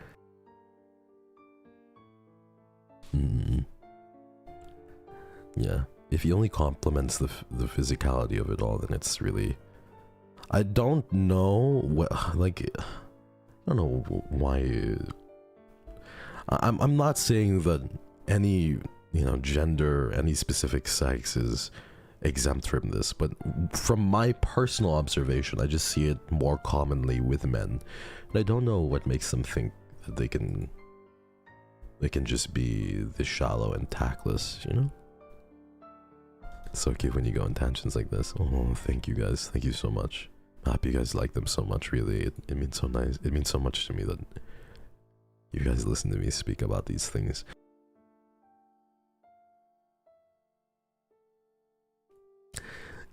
Yeah. If he only complements the physicality of it all, then it's really... I don't know what, like, I don't know why... I'm not saying that any, you know, gender, any specific sex is exempt from this, but from my personal observation, I just see it more commonly with men. And I don't know what makes them think that they can just be this shallow and tactless, you know? It's so cute when you go on tangents like this. Oh, thank you guys. Thank you so much. I hope you guys like them so much, really. It means so nice. It means so much to me that you guys listen to me speak about these things.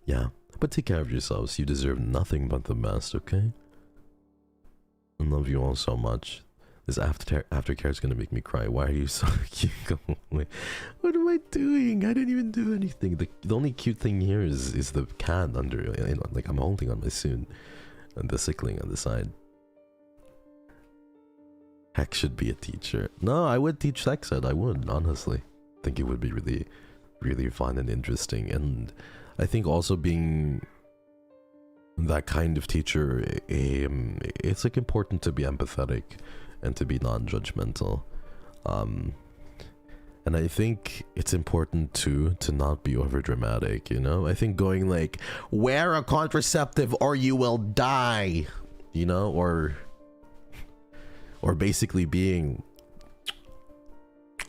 Yeah, but take care of yourselves. You deserve nothing but the best, okay? I love you all so much. This aftercare is gonna make me cry. Why are you so cute? What am I doing? I didn't even do anything. The only cute thing here is the cat under, you know, like I'm holding on my suit. and the Sickling on the side. Hex should be a teacher. No, I would teach Hex Ed. I would, honestly. I think it would be really, really fun and interesting. And I think also being that kind of teacher, it's like important to be empathetic and to be non-judgmental. And I think it's important too to not be over dramatic, you know? I think going like, wear a contraceptive or you will die, you know, or basically being,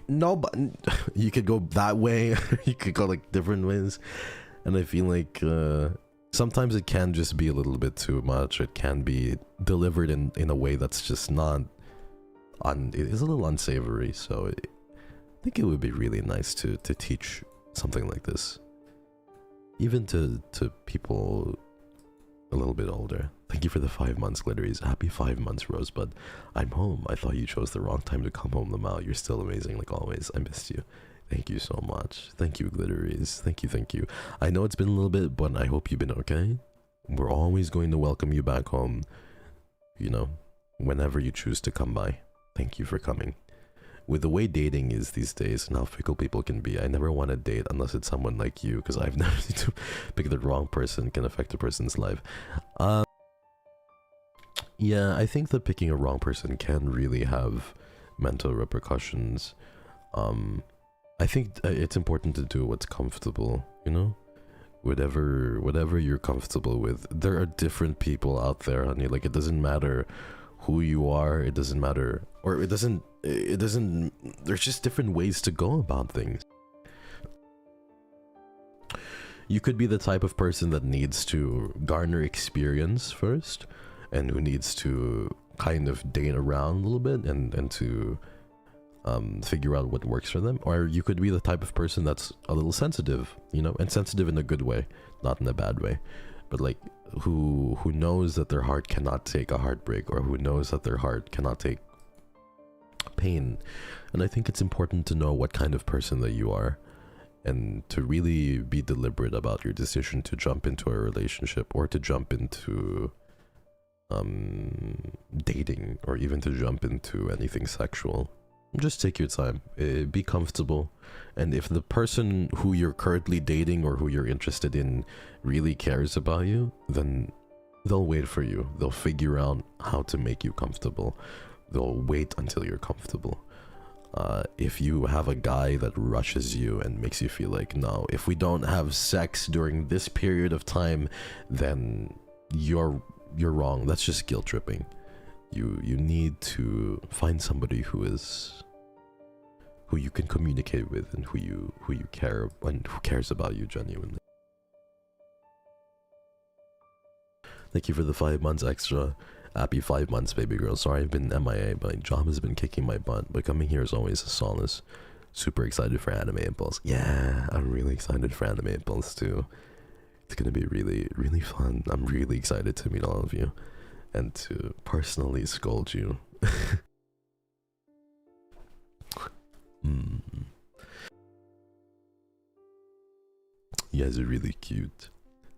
no, but you could go that way, you could go like different ways. And I feel like sometimes it can just be a little bit too much. It can be delivered in a way that's just not, it is a little unsavory. So I think it would be really nice to teach something like this, even to people a little bit older. Thank you for the 5 months, Glitteries. Happy 5 months, Rosebud. I'm home. I thought you chose the wrong time to come home, Lamau. You're still amazing, like always. I missed you. Thank you so much. Thank you, Glitteries. Thank you, thank you. I know it's been a little bit, but I hope you've been okay. We're always going to welcome you back home, you know, whenever you choose to come by. Thank you for coming. With the way dating is these days and how fickle people can be, I never want to date unless it's someone like you, because I've never seen to pick the wrong person can affect a person's life. Yeah, I think that picking a wrong person can really have mental repercussions. I think it's important to do what's comfortable, you know? Whatever you're comfortable with. There are different people out there, honey. Like, it doesn't matter who you are, it doesn't matter, or it doesn't, there's just different ways to go about things. You could be the type of person that needs to garner experience first, and who needs to kind of date around a little bit and to figure out what works for them. Or you could be the type of person that's a little sensitive, you know, and sensitive in a good way, not in a bad way, but like who knows that their heart cannot take a heartbreak, or who knows that their heart cannot take pain. And I think it's important to know what kind of person that you are, and to really be deliberate about your decision to jump into a relationship, or to jump into dating, or even to jump into anything sexual. Just take your time, be comfortable, and if the person who you're currently dating or who you're interested in really cares about you, then they'll wait for you. They'll figure out how to make you comfortable. They'll wait until you're comfortable. If you have a guy that rushes you and makes you feel like, no, if we don't have sex during this period of time, then you're wrong. That's just guilt tripping. You need to find somebody who you can communicate with, and who you care, and who cares about you genuinely. Thank you for the 5 months extra. Happy 5 months, baby girl. Sorry I've been MIA, but my job has been kicking my butt, but coming here is always a solace. Super excited for Anime Impulse. Yeah, I'm really excited for Anime Impulse too. It's gonna be really, really fun. I'm really excited to meet all of you and to personally scold you. You guys are really cute.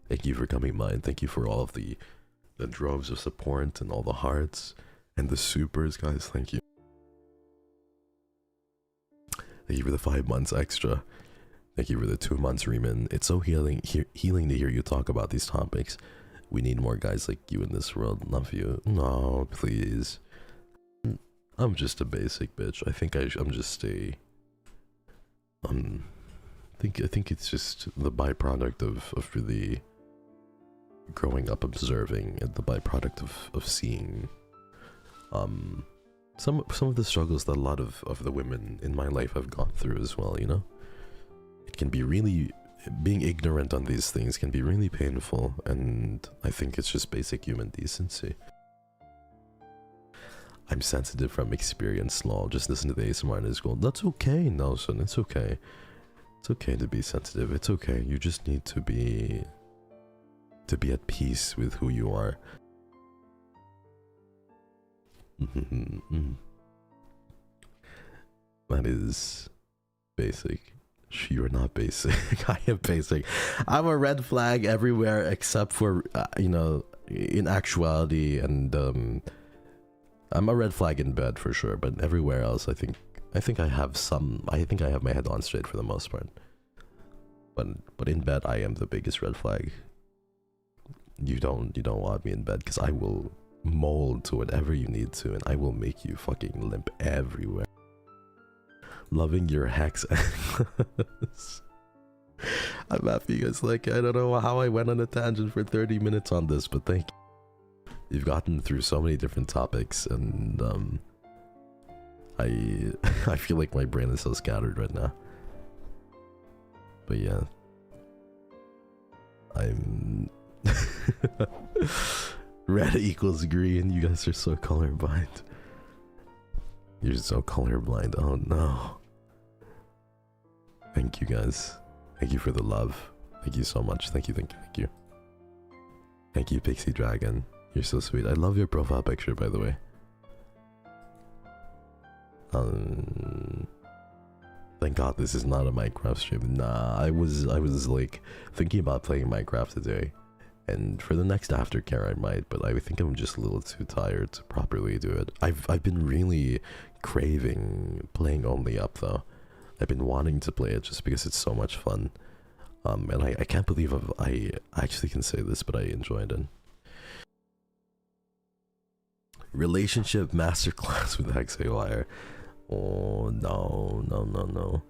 Thank you for coming by, and thank you for all of the droves of support and all the hearts and the supers, guys. Thank you. Thank you for the 5 months extra. Thank you for the 2 months, Riemann. It's so healing to hear you talk about these topics. We need more guys like you in this world. Love you. No, please. I'm just a basic bitch. I think I'm just a I think it's just the byproduct of really growing up observing, and the byproduct of seeing some of the struggles that a lot of the women in my life have gone through as well, you know? It can be really, being ignorant on these things can be really painful, and I think it's just basic human decency. I'm sensitive from experience, lol. Just listen to the ASMR in his school. That's okay, Nelson. It's okay. It's okay to be sensitive. It's okay. You just need to be at peace with who you are. That is basic. You're not basic. I am basic. I'm a red flag everywhere except for, you know, in actuality, and I'm a red flag in bed for sure, but everywhere else, I think I have my head on straight for the most part. But in bed, I am the biggest red flag. You don't want me in bed, because I will mold to whatever you need to, and I will make you fucking limp everywhere. Loving your hex. I'm happy you guys like it. I don't know how I went on a tangent for 30 minutes on this, but thank you. You've gotten through so many different topics, and I feel like my brain is so scattered right now. But yeah, I'm red equals green. You guys are so colorblind. You're so colorblind. Oh no. Thank you guys. Thank you for the love. Thank you so much. Thank you, thank you, thank you. Thank you, Pixie Dragon. You're so sweet. I love your profile picture, by the way. Thank God this is not a Minecraft stream. Nah, I was like thinking about playing Minecraft today, and for the next aftercare I might, but I think I'm just a little too tired to properly do it. I've been really craving playing Only Up though. I've been wanting to play it just because it's so much fun. And I can't believe I actually can say this, but I enjoyed it. Relationship masterclass with Hex Haywire. Oh no.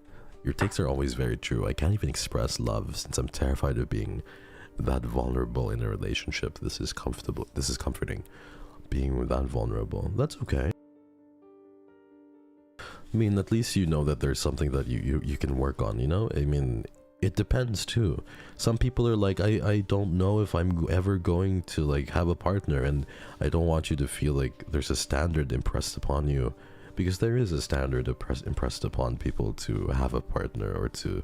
Your takes are always very true. I can't even express love since I'm terrified of being that vulnerable in a relationship. This is comfortable. This is comforting. Being that vulnerable. That's okay. I mean, at least you know that there's something that you can work on, you know? I mean, it depends too. Some people are like, I don't know if I'm ever going to like have a partner, and I don't want you to feel like there's a standard impressed upon you, because there is a standard impressed upon people to have a partner, or to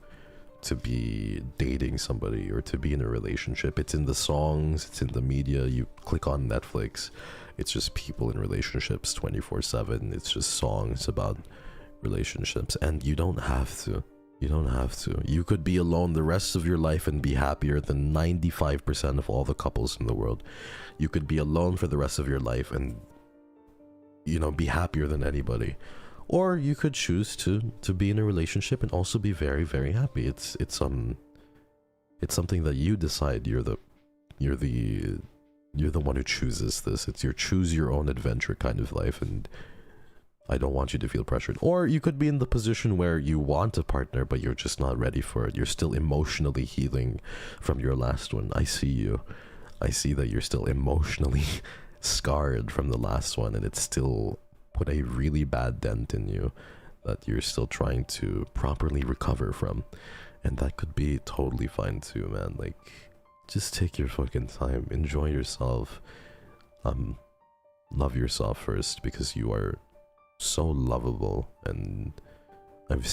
be dating somebody, or to be in a relationship. It's in the songs, it's in the media. You click on Netflix, it's just people in relationships 24/7. It's just songs about relationships, and you don't have to. You don't have to. You could be alone the rest of your life and be happier than 95% of all the couples in the world. You could be alone for the rest of your life and, you know, be happier than anybody. Or you could choose to be in a relationship and also be very, very happy. It's something that you decide. You're the one who chooses this. It's your choose your own adventure kind of life, and I don't want you to feel pressured. Or you could be in the position where you want a partner, but you're just not ready for it. You're still emotionally healing from your last one. I see you. I see that you're still emotionally scarred from the last one, and it's still put a really bad dent in you that you're still trying to properly recover from. And that could be totally fine too, man. Like, just take your fucking time. Enjoy yourself. Love yourself first, because you are so lovable, and I've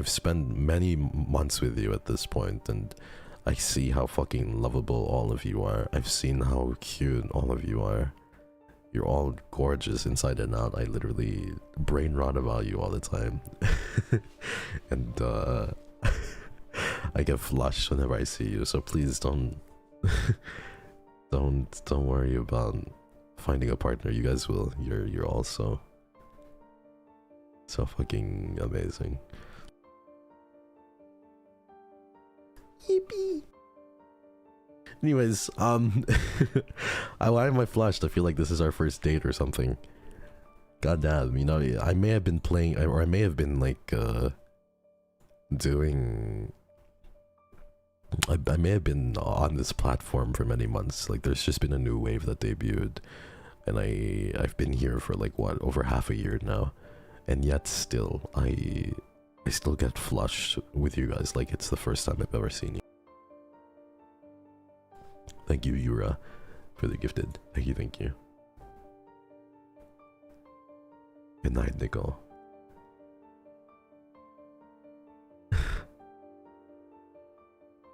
spent many months with you at this point, and I see how fucking lovable all of you are. I've seen how cute all of you are. You're all gorgeous inside and out. I literally brain rot about you all the time. And I get flushed whenever I see you, so please don't don't worry about finding a partner. You guys will. You're also so fucking amazing. Yippee. Anyways, why am I flushed? I feel like this is our first date or something. God damn, you know, I may have been playing, or I may have been like doing. I may have been on this platform for many months. Like, there's just been a new wave that debuted, and I've been here for like what, over half a year now. And yet still, I still get flushed with you guys like it's the first time I've ever seen you. Thank you, Yura, for the gifted. Thank you, thank you. Good night, Nicole.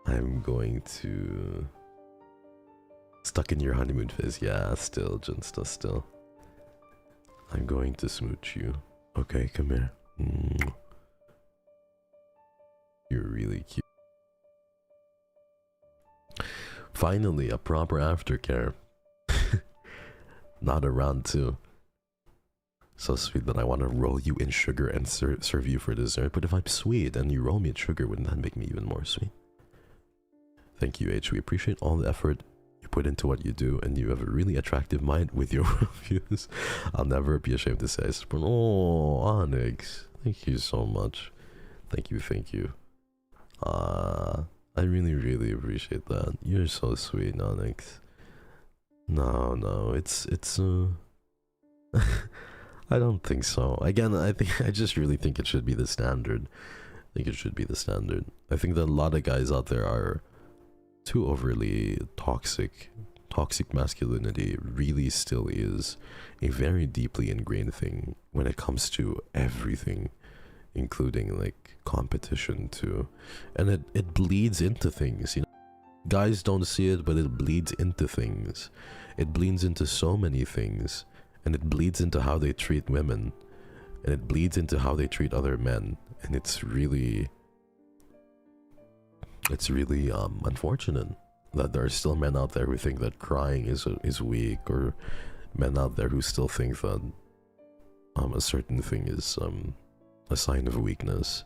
I'm going to... Stuck in your honeymoon phase. Yeah, still, Jinsta, still. I'm going to smooch you. Okay, come here. You're really cute. Finally, a proper aftercare. Not around too. So sweet that I want to roll you in sugar and serve you for dessert. But if I'm sweet and you roll me in sugar, wouldn't that make me even more sweet? Thank you, H. We appreciate all the effort you put into what you do, and you have a really attractive mind with your reviews. I'll never be ashamed to say it. Oh, Onyx. Thank you so much. Thank you, thank you. I really, really appreciate that. You're so sweet, Onyx. No, it's I don't think so. Again, I just really think it should be the standard. I think it should be the standard. I think that a lot of guys out there are too overly toxic. Toxic masculinity really still is a very deeply ingrained thing when it comes to everything, including like competition too. And it bleeds into things, you know. Guys don't see it, but it bleeds into things. It bleeds into so many things. And it bleeds into how they treat women. And it bleeds into how they treat other men. And it's really unfortunate that there are still men out there who think that crying is weak, or men out there who still think that a certain thing is a sign of weakness.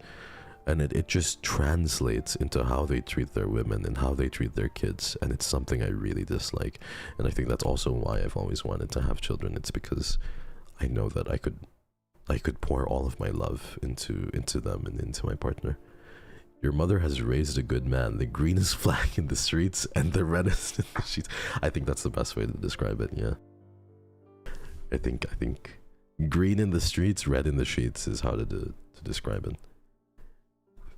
And it just translates into how they treat their women and how they treat their kids, and it's something I really dislike. And I think that's also why I've always wanted to have children. It's because I know that I could pour all of my love into them and into my partner. Your mother has raised a good man, the greenest flag in the streets and the reddest in the sheets. I think that's the best way to describe it, yeah. I think green in the streets, red in the sheets is how to describe it.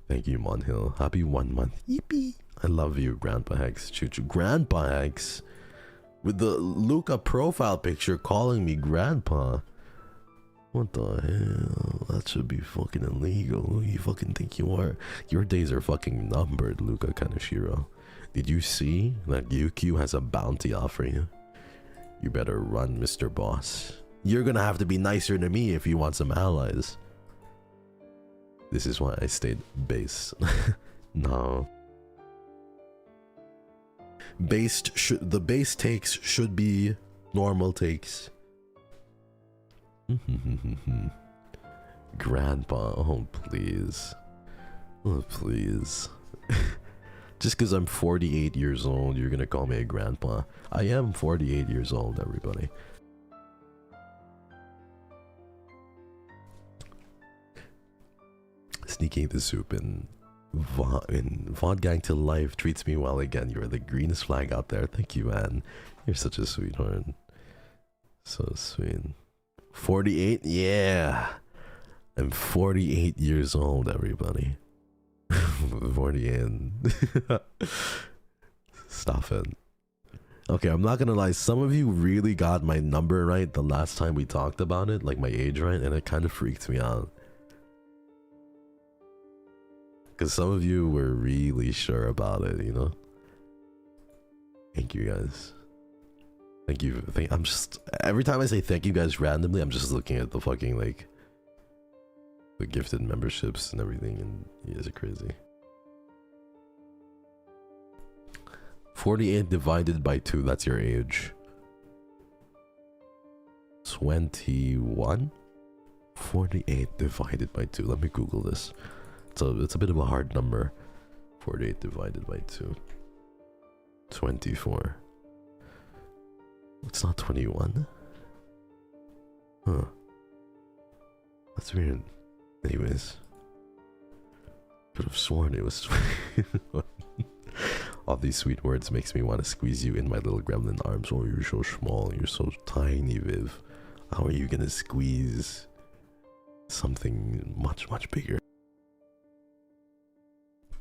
Thank you, Monhill. Happy 1 month. Yippee! I love you, Grandpa Hex. Choo-choo. Grandpa Hex? With the Luca profile picture calling me Grandpa. What the hell? That should be fucking illegal. Who you fucking think you are? Your days are fucking numbered, Luca Kaneshiro. Did you see that UQ has a bounty offer you? You better run, Mr. Boss. You're gonna have to be nicer to me if you want some allies. This is why I stayed base. No. The base takes should be normal takes. Grandpa, oh please. Oh please. Just because I'm 48 years old, you're gonna call me a grandpa. I am 48 years old, everybody. Sneaking the soup in Vaughn Gang to life treats me well again. You're the greenest flag out there. Thank you, Anne. You're such a sweetheart. So sweet. 48? Yeah. I'm 48 years old, everybody. 48. Stop it. Okay, I'm not gonna lie. Some of you really got my number right the last time we talked about it, like my age right, and it kind of freaked me out. Because some of you were really sure about it, you know? Thank you, guys. Thank you. I'm just... Every time I say thank you guys randomly, I'm just looking at the fucking, like... the gifted memberships and everything, and you guys are crazy. 48 divided by 2, that's your age. 21? 48 divided by 2. Let me Google this. It's a bit of a hard number. 48 divided by 2. 24. It's not 21? Huh. That's weird. Anyways. Could have sworn it was 21. All these sweet words makes me want to squeeze you in my little gremlin arms. Oh, you're so small. You're so tiny, Viv. How are you gonna squeeze something much, much bigger?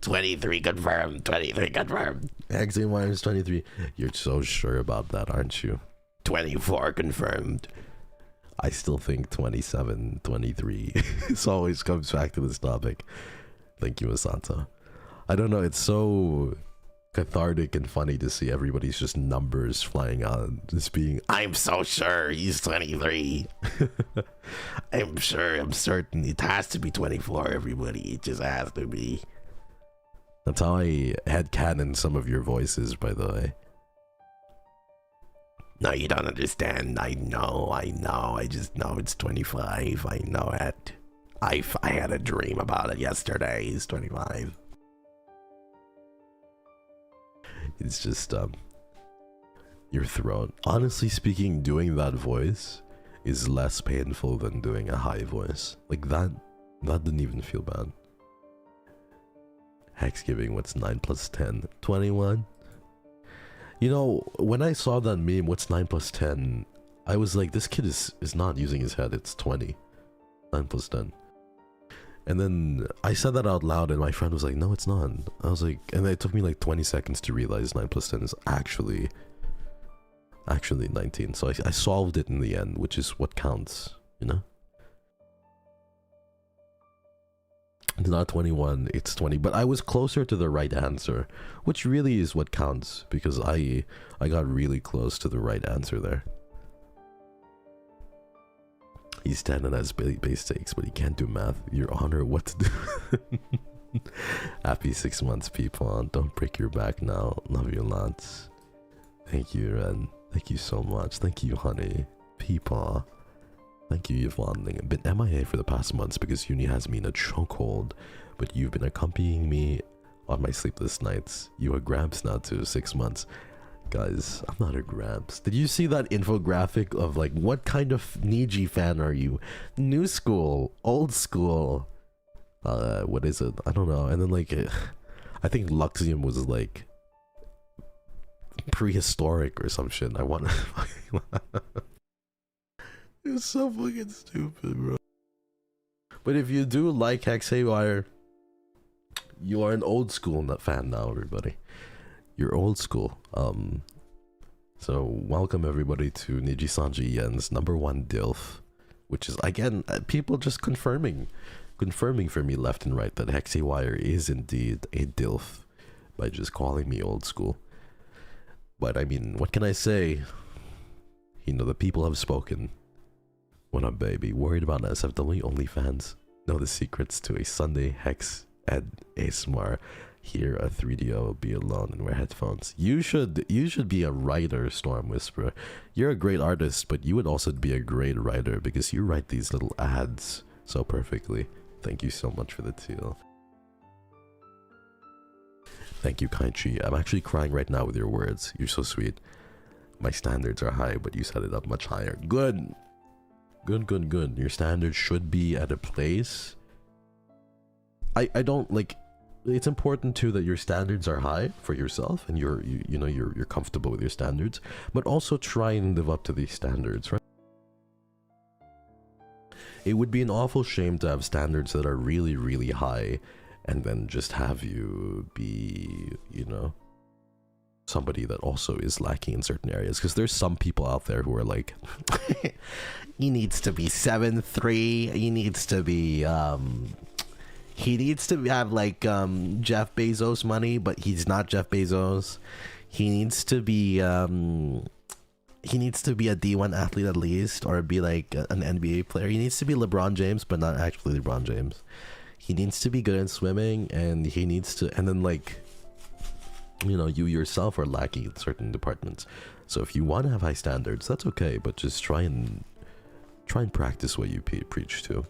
23 confirmed. 23 confirmed. Hex Haywire is 23. You're so sure about that, aren't you? 24 confirmed. I still think 27, 23. This always comes back to this topic. Thank you, Asanta. I don't know, it's so cathartic and funny to see everybody's just numbers flying out. Just being, I'm so sure he's 23. I'm sure, I'm certain. It has to be 24, everybody. It just has to be. That's how I headcanon some of your voices, by the way. No, you don't understand. I know. I just know it's 25. I know it. I had a dream about it yesterday. He's 25. It's just, your throat. Honestly speaking, doing that voice is less painful than doing a high voice. Like, that didn't even feel bad. Hex giving, what's 9 plus 10? 21? You know, when I saw that meme, what's 9 plus 10? I was like, this kid is not using his head, it's 20. 9 plus 10. And then I said that out loud and my friend was like, no, it's not. I was like, and it took me like 20 seconds to realize 9 plus 10 is actually 19. So I solved it in the end, which is what counts, you know? It's not 21, it's 20, but I was closer to the right answer, which really is what counts, because I got really close to the right answer there. He's 10 and has base stakes, but he can't do math. Your Honor, what to do? Happy 6 months, people. Don't break your back now. Love you lots. Thank you, Ren. Thank you so much. Thank you, honey. People. Thank you, Yvonne. I've been MIA for the past months because uni has me in a chokehold, but you've been accompanying me on my sleepless nights. You are Gramps now too, 6 months. Guys, I'm not a Gramps. Did you see that infographic of like, what kind of Niji fan are you? New school, old school, what is it? I don't know. And then like, I think Luxium was like prehistoric or some shit. I want to it's so fucking stupid, bro. But if you do like Hex Haywire, you are an old school fan now, everybody. You're old school. So welcome everybody to NIJISANJI Yen's #1 DILF, which is again people just confirming for me left and right that Hex Haywire is indeed a DILF by just calling me old school. But I mean, what can I say? You know, the people have spoken. What up, baby? Worried about NSFW OnlyFans? Know the secrets to a Sunday Hex Ed ASMR. Hear a 3DO, be alone, and wear headphones. You should be a writer, Storm Whisperer. You're a great artist, but you would also be a great writer because you write these little ads so perfectly. Thank you so much for the teal. Thank you, Kaichi. I'm actually crying right now with your words. You're so sweet. My standards are high, but you set it up much higher. Good. Good. Your standards should be at a place. I don't like. It's important too that your standards are high for yourself and you're comfortable with your standards, but also try and live up to these standards, right? It would be an awful shame to have standards that are really, really high and then just have you be, you know, somebody that also is lacking in certain areas, because there's some people out there who are like he needs to be 7'3", he needs to be he needs to have like Jeff Bezos money, but he's not Jeff Bezos. He needs to be a D1 athlete at least, or be like an NBA player. He needs to be LeBron James, but not actually LeBron James. He needs to be good in swimming, and he needs to, and then like, you know, you yourself are lacking in certain departments. So if you want to have high standards, that's okay, but just try and practice what you preach to.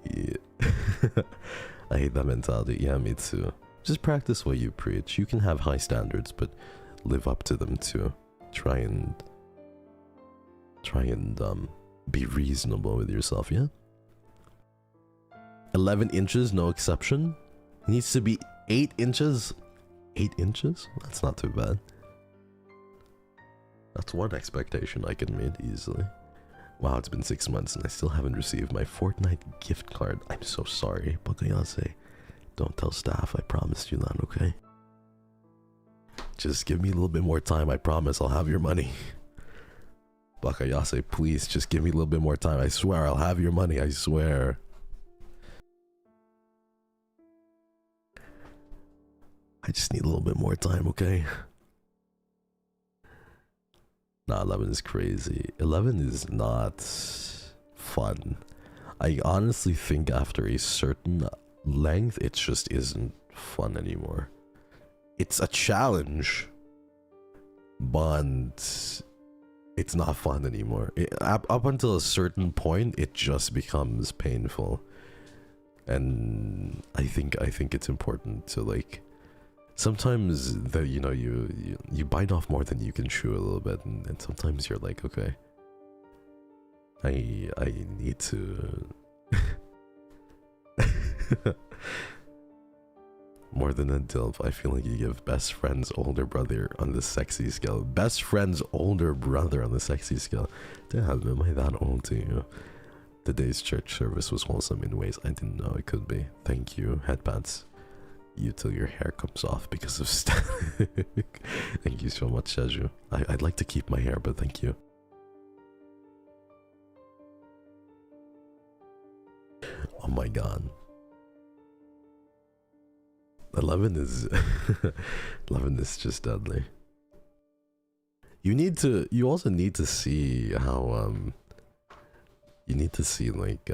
Yeah. I hate that mentality. Yeah, me too. Just practice what you preach. You can have high standards, but live up to them too. Try and be reasonable with yourself, yeah? 11 inches, no exception. It needs to be 8 inches. 8 inches? That's not too bad. That's one expectation I can meet easily. Wow, it's been 6 months and I still haven't received my Fortnite gift card. I'm so sorry, Bakayase. Don't tell staff, I promised you that, okay? Just give me a little bit more time, I promise I'll have your money. Bakayase, please, just give me a little bit more time. I swear I'll have your money, I swear. I just need a little bit more time, okay? Nah, 11 is crazy. 11 is not fun. I honestly think after a certain length, it just isn't fun anymore. It's a challenge, but it's not fun anymore. Up until a certain point, it just becomes painful. And I think it's important to, like, sometimes that, you know, you bite off more than you can chew a little bit, and sometimes you're like, okay, I need to more than a DILF. I feel like you give best friend's older brother on the sexy scale. Best friend's older brother on the sexy scale. Damn, am I that old to you? Today's church service was wholesome in ways I didn't know it could be. Thank you, headbands. You till your hair comes off because of static. Thank you so much, Seju. I'd like to keep my hair, but thank you. Oh my god. 11 is 11 is just deadly. You also need to see how you need to see like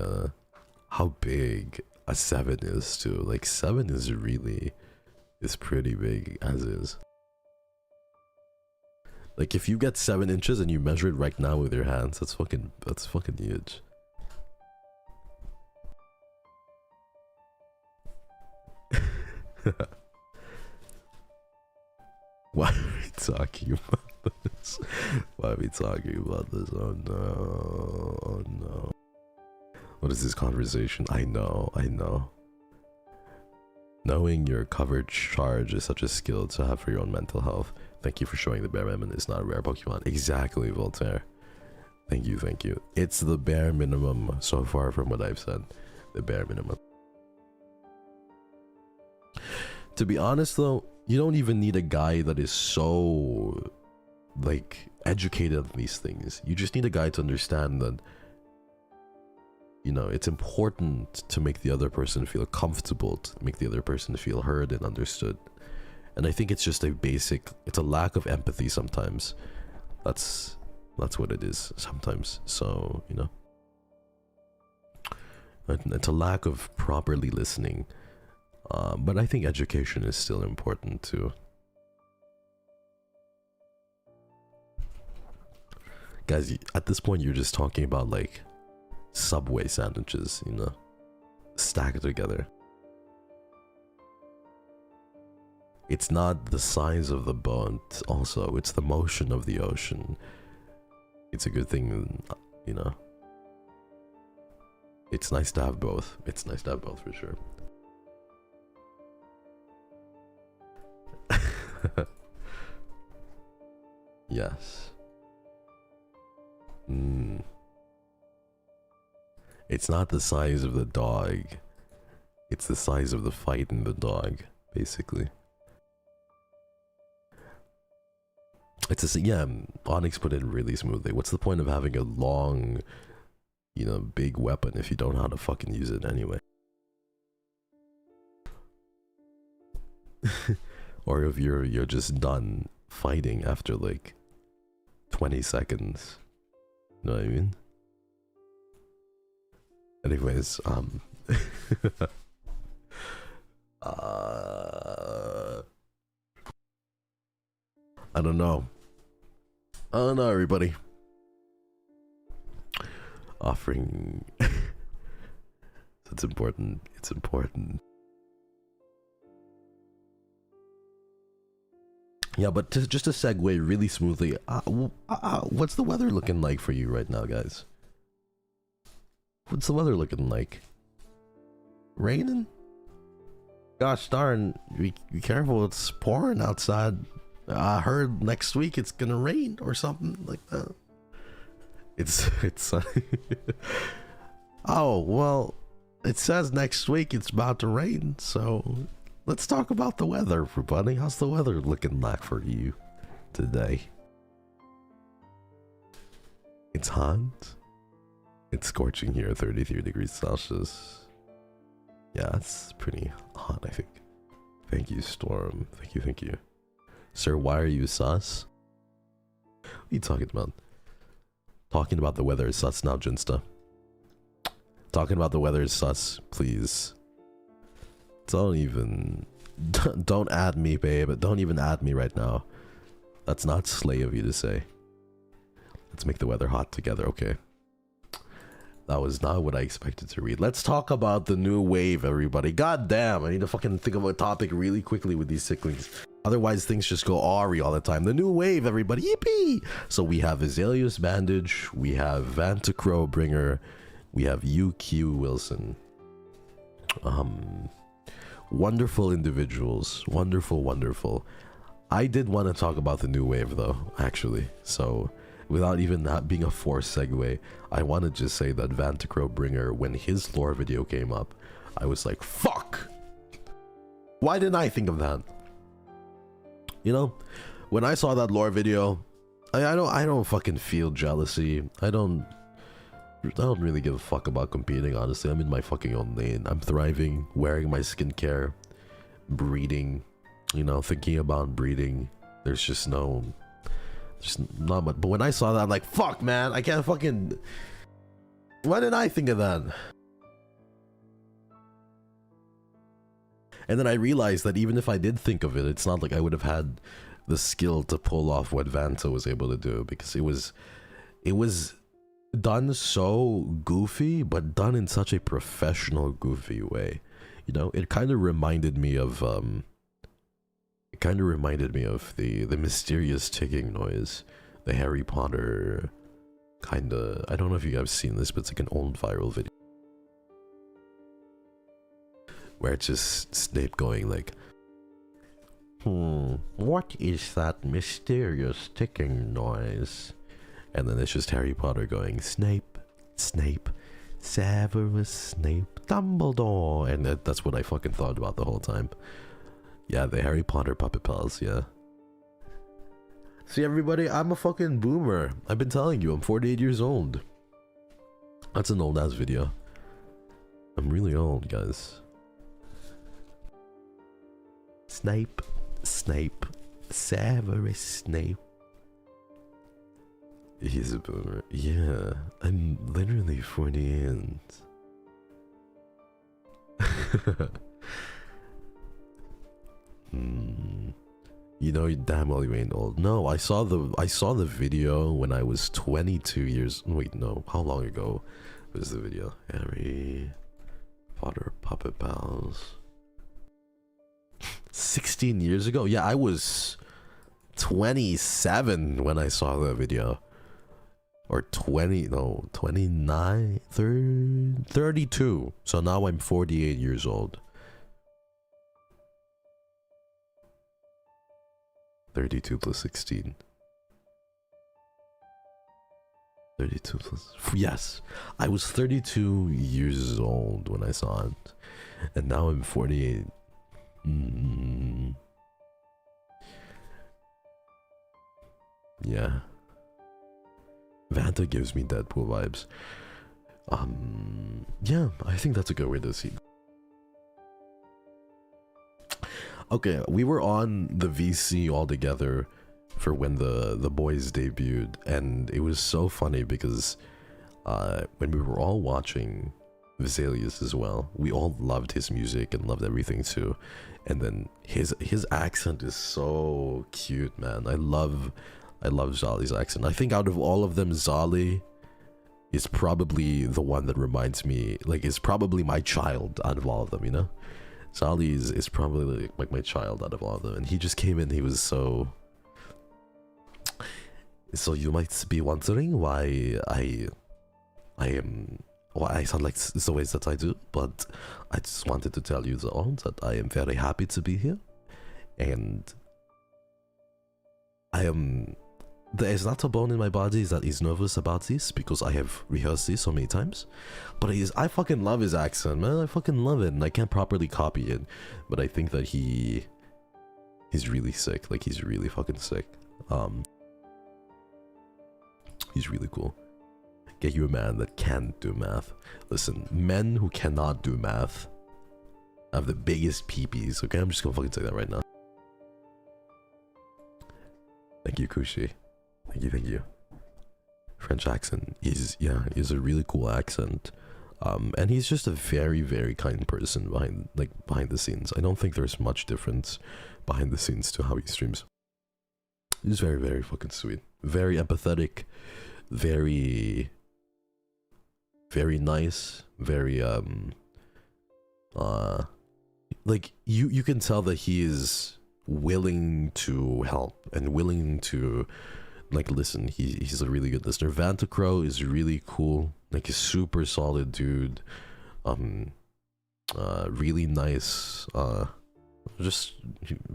how big a 7 is too. Like 7 is pretty big as is. Like if you get 7 inches and you measure it right now with your hands, that's fucking huge. Why are we talking about this? Why are we talking about this? Oh no, oh no. What is this conversation? I know. Knowing your coverage charge is such a skill to have for your own mental health. Thank you for showing the bare minimum is not a rare Pokemon. Exactly, Voltaire. Thank you. It's the bare minimum so far from what I've said. The bare minimum. To be honest though, you don't even need a guy that is so, like, educated on these things. You just need a guy to understand that, you know, it's important to make the other person feel comfortable, to make the other person feel heard and understood. And I think it's just it's a lack of empathy sometimes. That's what it is sometimes. So, you know, it's a lack of properly listening. But I think education is still important too. Guys, at this point you're just talking about like Subway sandwiches, you know, stacked together. It's not the size of the boat, also, it's the motion of the ocean. It's a good thing, you know. It's nice to have both. It's nice to have both for sure. Yes. It's not the size of the dog. It's the size of the fight in the dog, basically. Yeah, Onyx put it really smoothly. What's the point of having a long, you know, big weapon if you don't know how to fucking use it anyway? Or if you're just done fighting after like 20 seconds. You know what I mean? Anyways, I don't know, everybody. Offering it's important. Yeah, but just to segue really smoothly, what's the weather looking like for you right now, guys? What's the weather looking like? Raining? Gosh darn, be careful, it's pouring outside. I heard next week it's gonna rain or something like that. It's sunny. Oh, well, it says next week it's about to rain, so let's talk about the weather, everybody. How's the weather looking like for you today? It's hot. It's scorching here, 33 degrees Celsius. Yeah, it's pretty hot, I think. Thank you, Storm. Thank you. Sir, why are you sus? What are you talking about? Talking about the weather is sus now, Jinsta. Talking about the weather is sus, please. Don't add me, babe. Don't even add me right now. That's not slay of you to say. Let's make the weather hot together, okay? That was not what I expected to read. Let's talk about the new wave, everybody. God damn, I need to fucking think of a topic really quickly with these Sicklings. Otherwise, things just go Ari all the time. The new wave, everybody. Yippee! So we have Azalea's Bandage, we have Vantacrow Bringer, we have UQ Wilson. Wonderful individuals. Wonderful, wonderful. I did want to talk about the new wave, though, actually. So, without even that being a forced segue, I want to just say that Vantacrow Bringer, when his lore video came up, I was like, fuck! Why didn't I think of that? You know, when I saw that lore video, I don't fucking feel jealousy. I don't really give a fuck about competing, honestly. I'm in my fucking own lane. I'm thriving, wearing my skincare, breeding, you know, thinking about breeding. There's not much. But when I saw that, I'm like, fuck, man, I can't fucking... Why didn't I think of that? And then I realized that even if I did think of it, it's not like I would have had the skill to pull off what Vanta was able to do, because it was done so goofy, but done in such a professional goofy way. You know, it kind of reminded me of the mysterious ticking noise, the Harry Potter kind of... I don't know if you guys have seen this, but it's like an old viral video where it's just Snape going like, what is that mysterious ticking noise? And then it's just Harry Potter going, Snape, Snape, Severus Snape, Dumbledore. And that's what I fucking thought about the whole time. Yeah, the Harry Potter puppet pals, yeah. See, everybody, I'm a fucking boomer. I've been telling you, I'm 48 years old. That's an old ass video. I'm really old, guys. Snape, Snape, Severus Snape. He's a boomer. Yeah, I'm literally 48. You know, damn well you ain't old. No, I saw the video when I was 22 years. Wait, no. How long ago was the video? Harry Potter Puppet Pals. 16 years ago? Yeah, I was 27 when I saw the video. Or 20, no, 29, 30, 32. So now I'm 48 years old. 32 plus 16. 32 plus... Yes, I was 32 years old when I saw it. And now I'm 48. Yeah. Vanta gives me Deadpool vibes. Yeah, I think that's a good way to see. Okay, we were on the VC all together for when the boys debuted, and it was so funny because when we were all watching Vesalius as well, we all loved his music and loved everything too. And then his accent is so cute, man. I love Zali's accent. I think out of all of them, Zali is probably the one that reminds me, like, is probably my child out of all of them, you know? Zali is probably like my child out of all of them. And he just came in, he was so... So you might be wondering why I sound like the ways that I do, but I just wanted to tell you all that I am very happy to be here. And there is not a bone in my body that is nervous about this, because I have rehearsed this so many times. But I fucking love his accent, man. I fucking love it, and I can't properly copy it. But I think that he's really sick. Like, he's really fucking sick. He's really cool. Get you a man that can't do math. Listen, men who cannot do math have the biggest peepees. Okay, I'm just gonna fucking say that right now. Thank you, Kushi. Thank you. French accent is, yeah, is a really cool accent. And he's just a very, very kind person behind the scenes. I don't think there's much difference behind the scenes to how he streams. He's very, very fucking sweet. Very empathetic. Very, very nice. Very, like, you can tell that he is willing to help and willing to, like, listen. He's a really good listener. Vantacrow is really cool. Like, he's super solid dude. Really nice. Just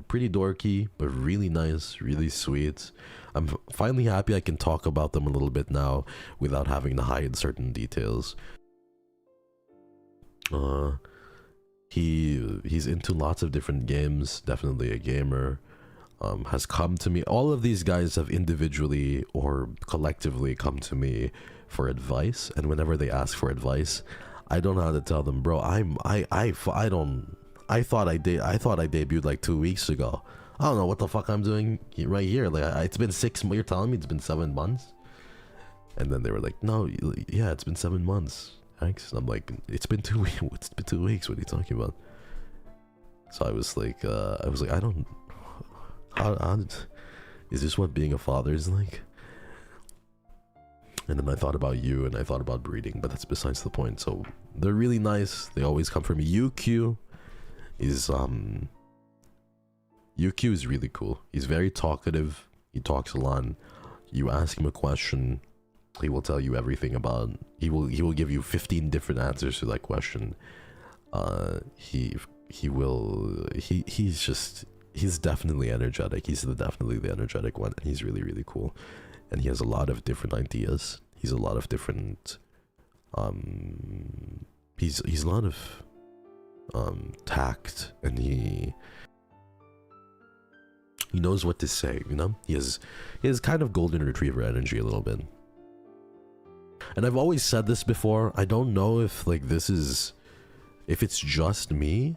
pretty dorky, but really nice, really sweet. I'm finally happy I can talk about them a little bit now without having to hide certain details. He's into lots of different games, definitely a gamer. Has come to me. All of these guys have individually or collectively come to me for advice, and whenever they ask for advice, I don't know how to tell them, bro. I thought I debuted like 2 weeks ago. I don't know what the fuck I'm doing right here. Like, it's been 6 months. You're telling me it's been 7 months? And then they were like, no, yeah, it's been 7 months. Thanks. I'm like, it's been 2 weeks. It's been 2 weeks. What are you talking about? So I was like, I don't. How is this what being a father is like? And then I thought about you, and I thought about breeding, but that's besides the point. So they're really nice. They always come for me. UQ is really cool. He's very talkative. He talks a lot. You ask him a question, he will tell you everything about. He will give you 15 different answers to that question. He's definitely energetic. He's definitely the energetic one. He's really, really cool. And he has a lot of different ideas. He's a lot of different he's a lot of tact, and he knows what to say, you know? He has kind of golden retriever energy a little bit. And I've always said this before. I don't know if like if it's just me.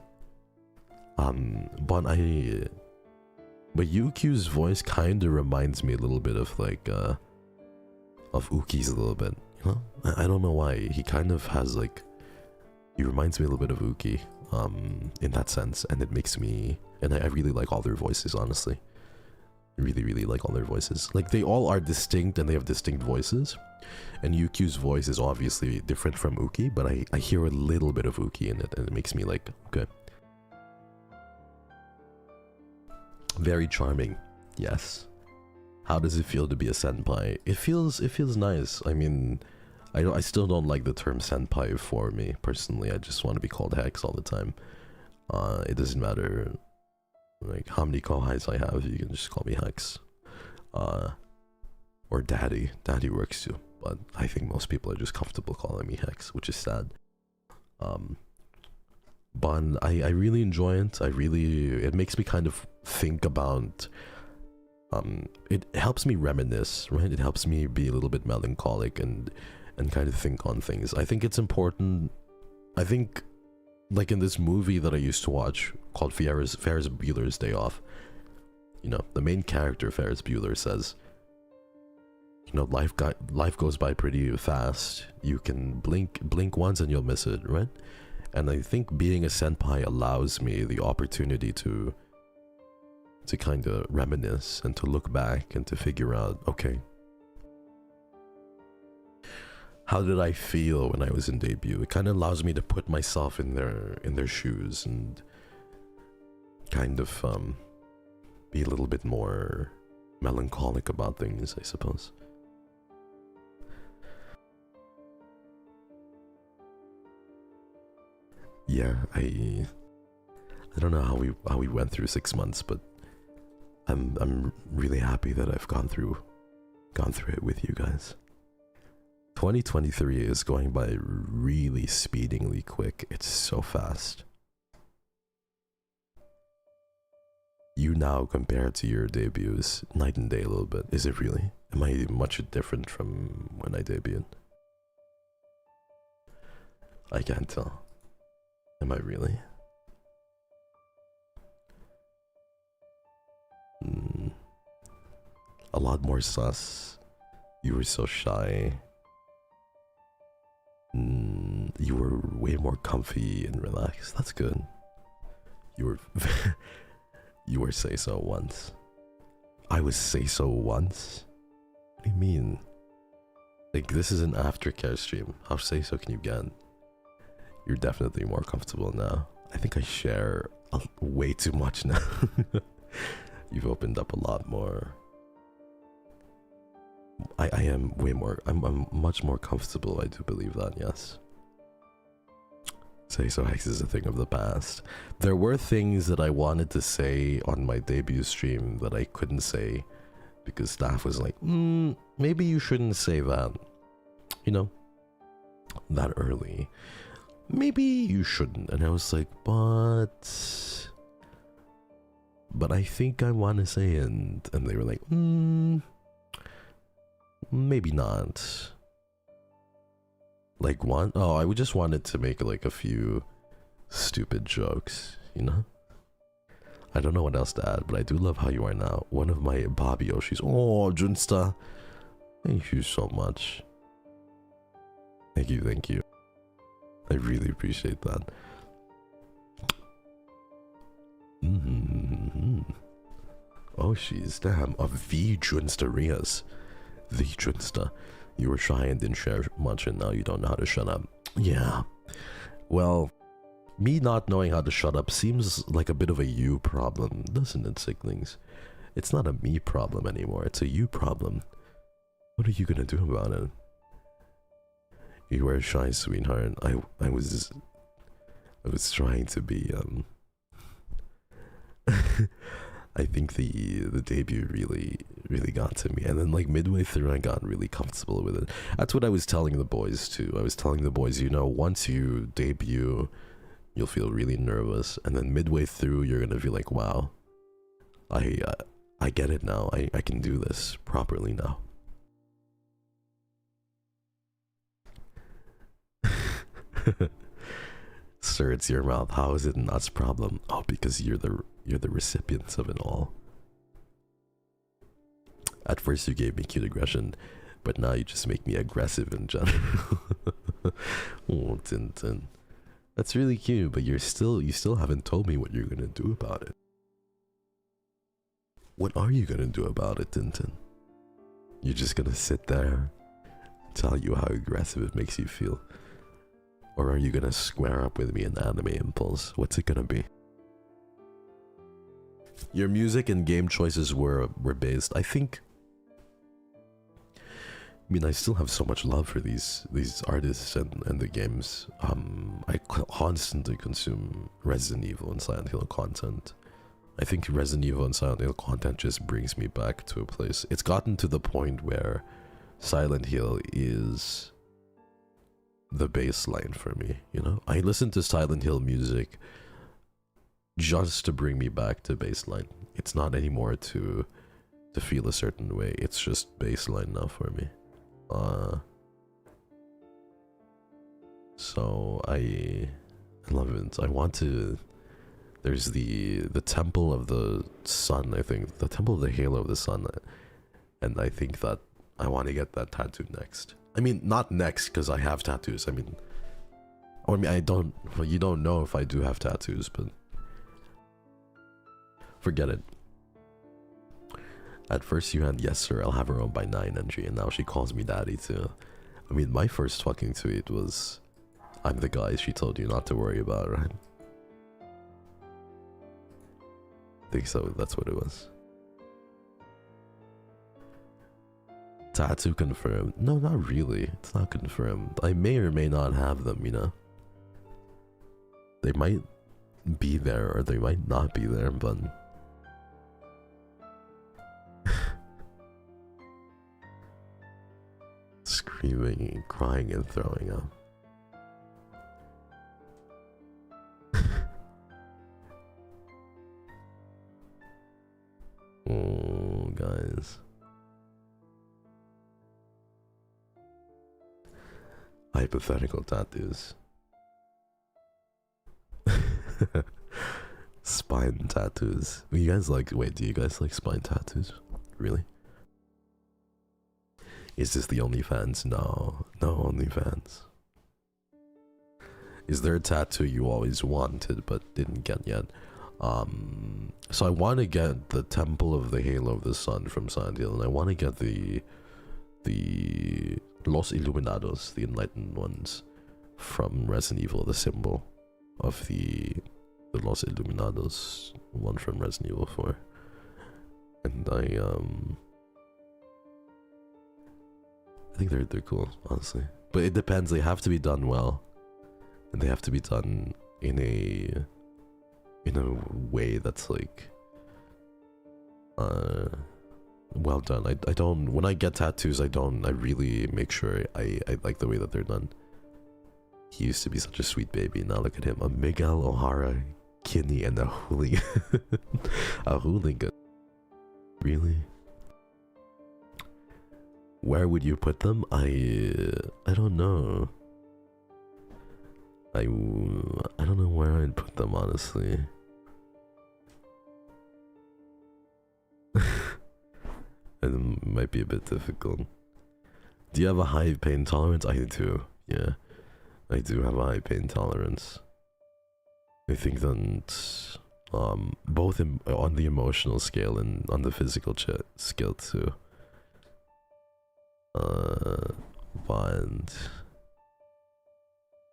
But UQ's voice kind of reminds me a little bit of like of Uki's a little bit, you know? I don't know why. He kind of has like, he reminds me a little bit of Uki in that sense, and it makes me, and I really like all their voices, honestly. I really, really like all their voices. Like, they all are distinct and they have distinct voices, and UQ's voice is obviously different from Uki, but I hear a little bit of Uki in it, and it makes me like, okay. Very charming, yes. How does it feel to be a senpai? It feels nice. I mean, I still don't like the term senpai for me personally. I just want to be called Hex all the time. It doesn't matter like how many kohais I have. You can just call me Hex, or Daddy. Daddy works too, but I think most people are just comfortable calling me Hex, which is sad. But I really enjoy it. It makes me kind of think about. It helps me reminisce, right? It helps me be a little bit melancholic and kind of think on things. I think it's important. I think, like in this movie that I used to watch called Ferris Bueller's Day Off, you know, the main character, Ferris Bueller, says, you know, life goes by pretty fast. You can blink once and you'll miss it, right? And I think being a senpai allows me the opportunity to kind of reminisce and to look back and to figure out, okay, how did I feel when I was in debut? It kind of allows me to put myself in their shoes and kind of be a little bit more melancholic about things, I suppose. Yeah, I don't know how we went through 6 months, but I'm really happy that I've gone through it with you guys. 2023 is going by really speedingly quick. It's so fast. You now compared to your debuts, night and day a little bit. Is it really? Am I much different from when I debuted? I can't tell. Am I really? A lot more sus. You were so shy. You were way more comfy and relaxed. That's good. You were you were say so once. I was say so once? What do you mean? Like, this is an aftercare stream. How say so can you get? You're definitely more comfortable now. I think I share way too much now. You've opened up a lot more. I am way more, I'm much more comfortable, I do believe that, yes. Say so Hex is a thing of the past. There were things that I wanted to say on my debut stream that I couldn't say because staff was like, maybe you shouldn't say that, you know, that early. Maybe you shouldn't. And I was like, but I think I want to say it. And they were like, maybe not. Like one? Oh, I just wanted to make like a few stupid jokes, you know? I don't know what else to add, but I do love how you are now. One of my Bobby Yoshis. Oh, Junsta. Thank you so much. Thank you, thank you. I really appreciate that. Oh, she's damn. A V Junsta Rias. The Junsta. You were shy and didn't share much, and now you don't know how to shut up. Yeah. Well, me not knowing how to shut up seems like a bit of a you problem, doesn't it, Sicklings? It's not a me problem anymore, it's a you problem. What are you gonna do about it? You were shy, sweetheart. I was trying to be, I think the debut really got to me, and then like midway through I got really comfortable with it. That's what I was telling the boys too. I was telling the boys, you know, once you debut, you'll feel really nervous, and then midway through you're gonna feel like, wow, I get it now. I can do this properly now. Sir, it's your mouth. How is it not a problem? Oh, because you're the recipients of it all. At first you gave me cute aggression, but now you just make me aggressive in general. Oh, Tintin. That's really cute, but you still haven't told me what you're gonna do about it. What are you gonna do about it, Tintin? You're just gonna sit there, tell you how aggressive it makes you feel? Or are you gonna square up with me in Anime Impulse? What's it gonna be? Your music and game choices were based, I think. I mean, I still have so much love for these artists and the games. I constantly consume Resident Evil and Silent Hill content. I think Resident Evil and Silent Hill content just brings me back to a place. It's gotten to the point where Silent Hill is the baseline for me, you know? I listen to Silent Hill music just to bring me back to baseline. It's not anymore to feel a certain way. It's just baseline now for me. So I love it. I want to. There's the Temple of the Sun, I think. The Temple of the Halo of the Sun. And I think that I want to get that tattoo next. I mean, not next, because I have tattoos. I mean, I don't. Well, you don't know if I do have tattoos, but forget it. At first you had, yes sir, I'll have her own by 9 NG, and now she calls me daddy too. I mean, my first fucking tweet was, I'm the guy she told you not to worry about, right? I think so, that's what it was. Tattoo confirmed. No, not really. It's not confirmed. I may or may not have them, you know? They might be there or they might not be there, but screaming and crying and throwing up. Oh, guys. Hypothetical tattoos. Spine tattoos. You guys like, wait, do you guys like spine tattoos? Really? Is this the OnlyFans? No, no OnlyFans. Is there a tattoo you always wanted but didn't get yet? So I want to get the Temple of the Halo of the Sun from Silent Hill, and I want to get the Los Iluminados, the Enlightened Ones, from Resident Evil, the symbol of the Los Iluminados one from Resident Evil 4. And I think they're cool, honestly. But it depends, they have to be done well. And they have to be done in a way that's like well done. I don't, when I get tattoos, I really make sure I like the way that they're done. He used to be such a sweet baby, now look at him. A Miguel O'Hara, Kinney, and a hooligan. A hooligan. Really? Where would you put them? I don't know. I don't know where I'd put them, honestly. It might be a bit difficult. Do you have a high pain tolerance? I do, yeah. I do have a high pain tolerance. I think that both on the emotional scale and on the physical scale too. And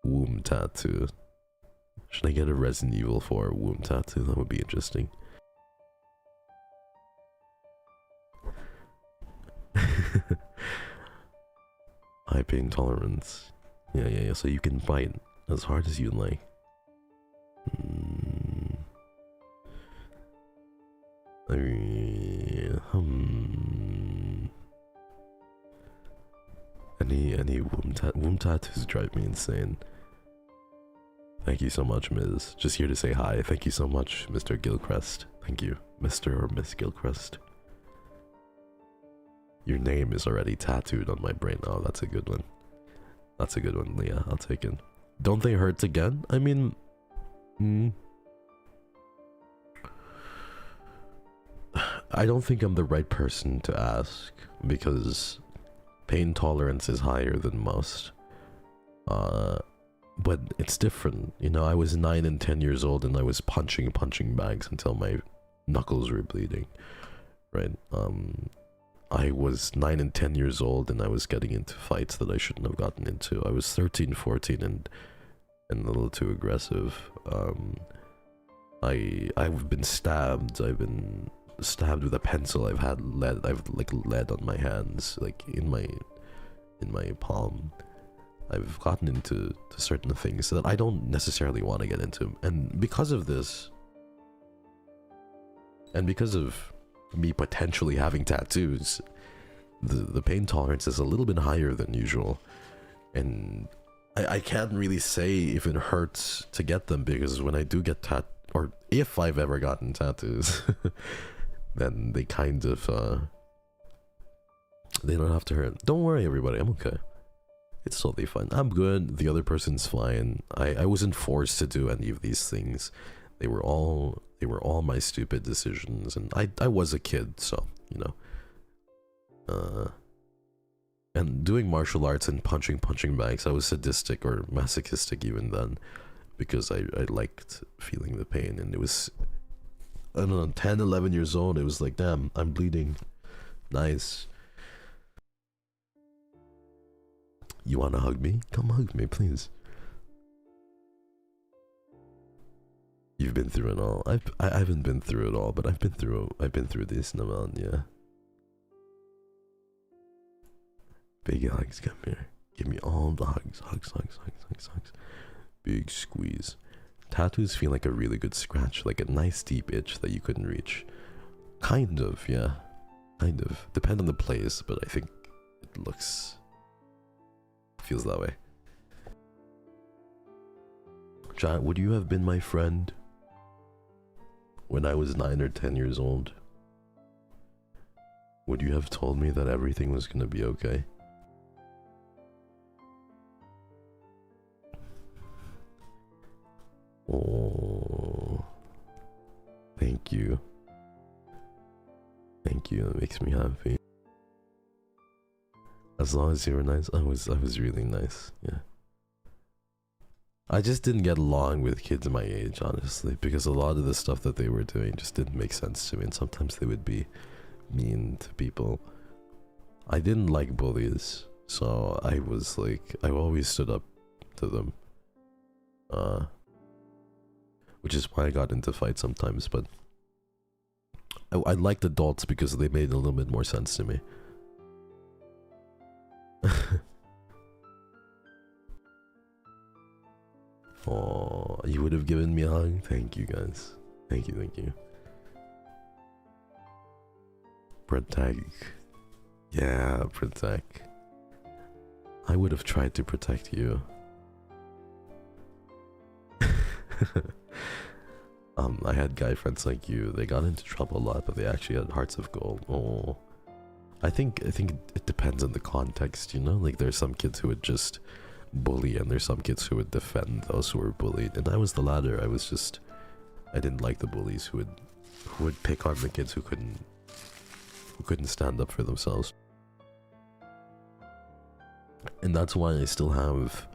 womb tattoo. Should I get a Resident Evil 4 womb tattoo? That would be interesting. High pain tolerance. Yeah. So you can bite as hard as you like. I mean, any womb tattoos drive me insane. Thank you so much, Ms. Just here to say hi. Thank you so much, Mr. Gilchrist. Thank you, Mr. or Miss Gilchrist. Your name is already tattooed on my brain. Oh, that's a good one. That's a good one, Leah. I'll take it. Don't they hurt again? I mean, I don't think I'm the right person to ask, because pain tolerance is higher than most. But it's different, you know. I was 9 and 10 years old and I was punching bags until my knuckles were bleeding, right? I was 9 and 10 years old and I was getting into fights that I shouldn't have gotten into. I was 13, 14 and a little too aggressive. I've been stabbed. I've been stabbed with a pencil. I've had lead. I've like lead on my hands, like in my palm. I've gotten into certain things that I don't necessarily want to get into, and because of this, and because of me potentially having tattoos, the pain tolerance is a little bit higher than usual, and I can't really say if it hurts to get them, because when I do get or if I've ever gotten tattoos, then they kind of they don't have to hurt. Don't worry, everybody, I'm okay. It's totally fine. I'm good. The other person's fine. I wasn't forced to do any of these things. They were all my stupid decisions, and I was a kid, so you know. And doing martial arts and punching bags, I was sadistic or masochistic even then, because I liked feeling the pain, and it was, I don't know, 10, 11 years old. It was like, damn, I'm bleeding. Nice. You wanna hug me? Come hug me, please. You've been through it all. I haven't been through it all, but I've been through a decent amount, yeah. Big hugs, come here. Give me all the hugs. Hugs. Big squeeze. Tattoos feel like a really good scratch, like a nice deep itch that you couldn't reach. Kind of, yeah. Kind of. Depend on the place, but I think it feels that way. Chat, would you have been my friend when I was 9 or 10 years old? Would you have told me that everything was gonna be okay? Oh, thank you. Thank you, that makes me happy. As long as you were nice, I was really nice, yeah. I just didn't get along with kids my age, honestly, because a lot of the stuff that they were doing just didn't make sense to me, and sometimes they would be mean to people. I didn't like bullies, so I was like, I always stood up to them. Which is why I got into fights sometimes, but I liked adults because they made a little bit more sense to me. Oh, you would have given me a hug? Thank you guys. Thank you, thank you. Protect. Yeah, protect. I would have tried to protect you. I had guy friends like you. They got into trouble a lot, but they actually had hearts of gold. Oh, I think it depends on the context, you know. Like there's some kids who would just bully, and there's some kids who would defend those who were bullied. And I was the latter. I didn't like the bullies who would pick on the kids who couldn't stand up for themselves. And that's why I still have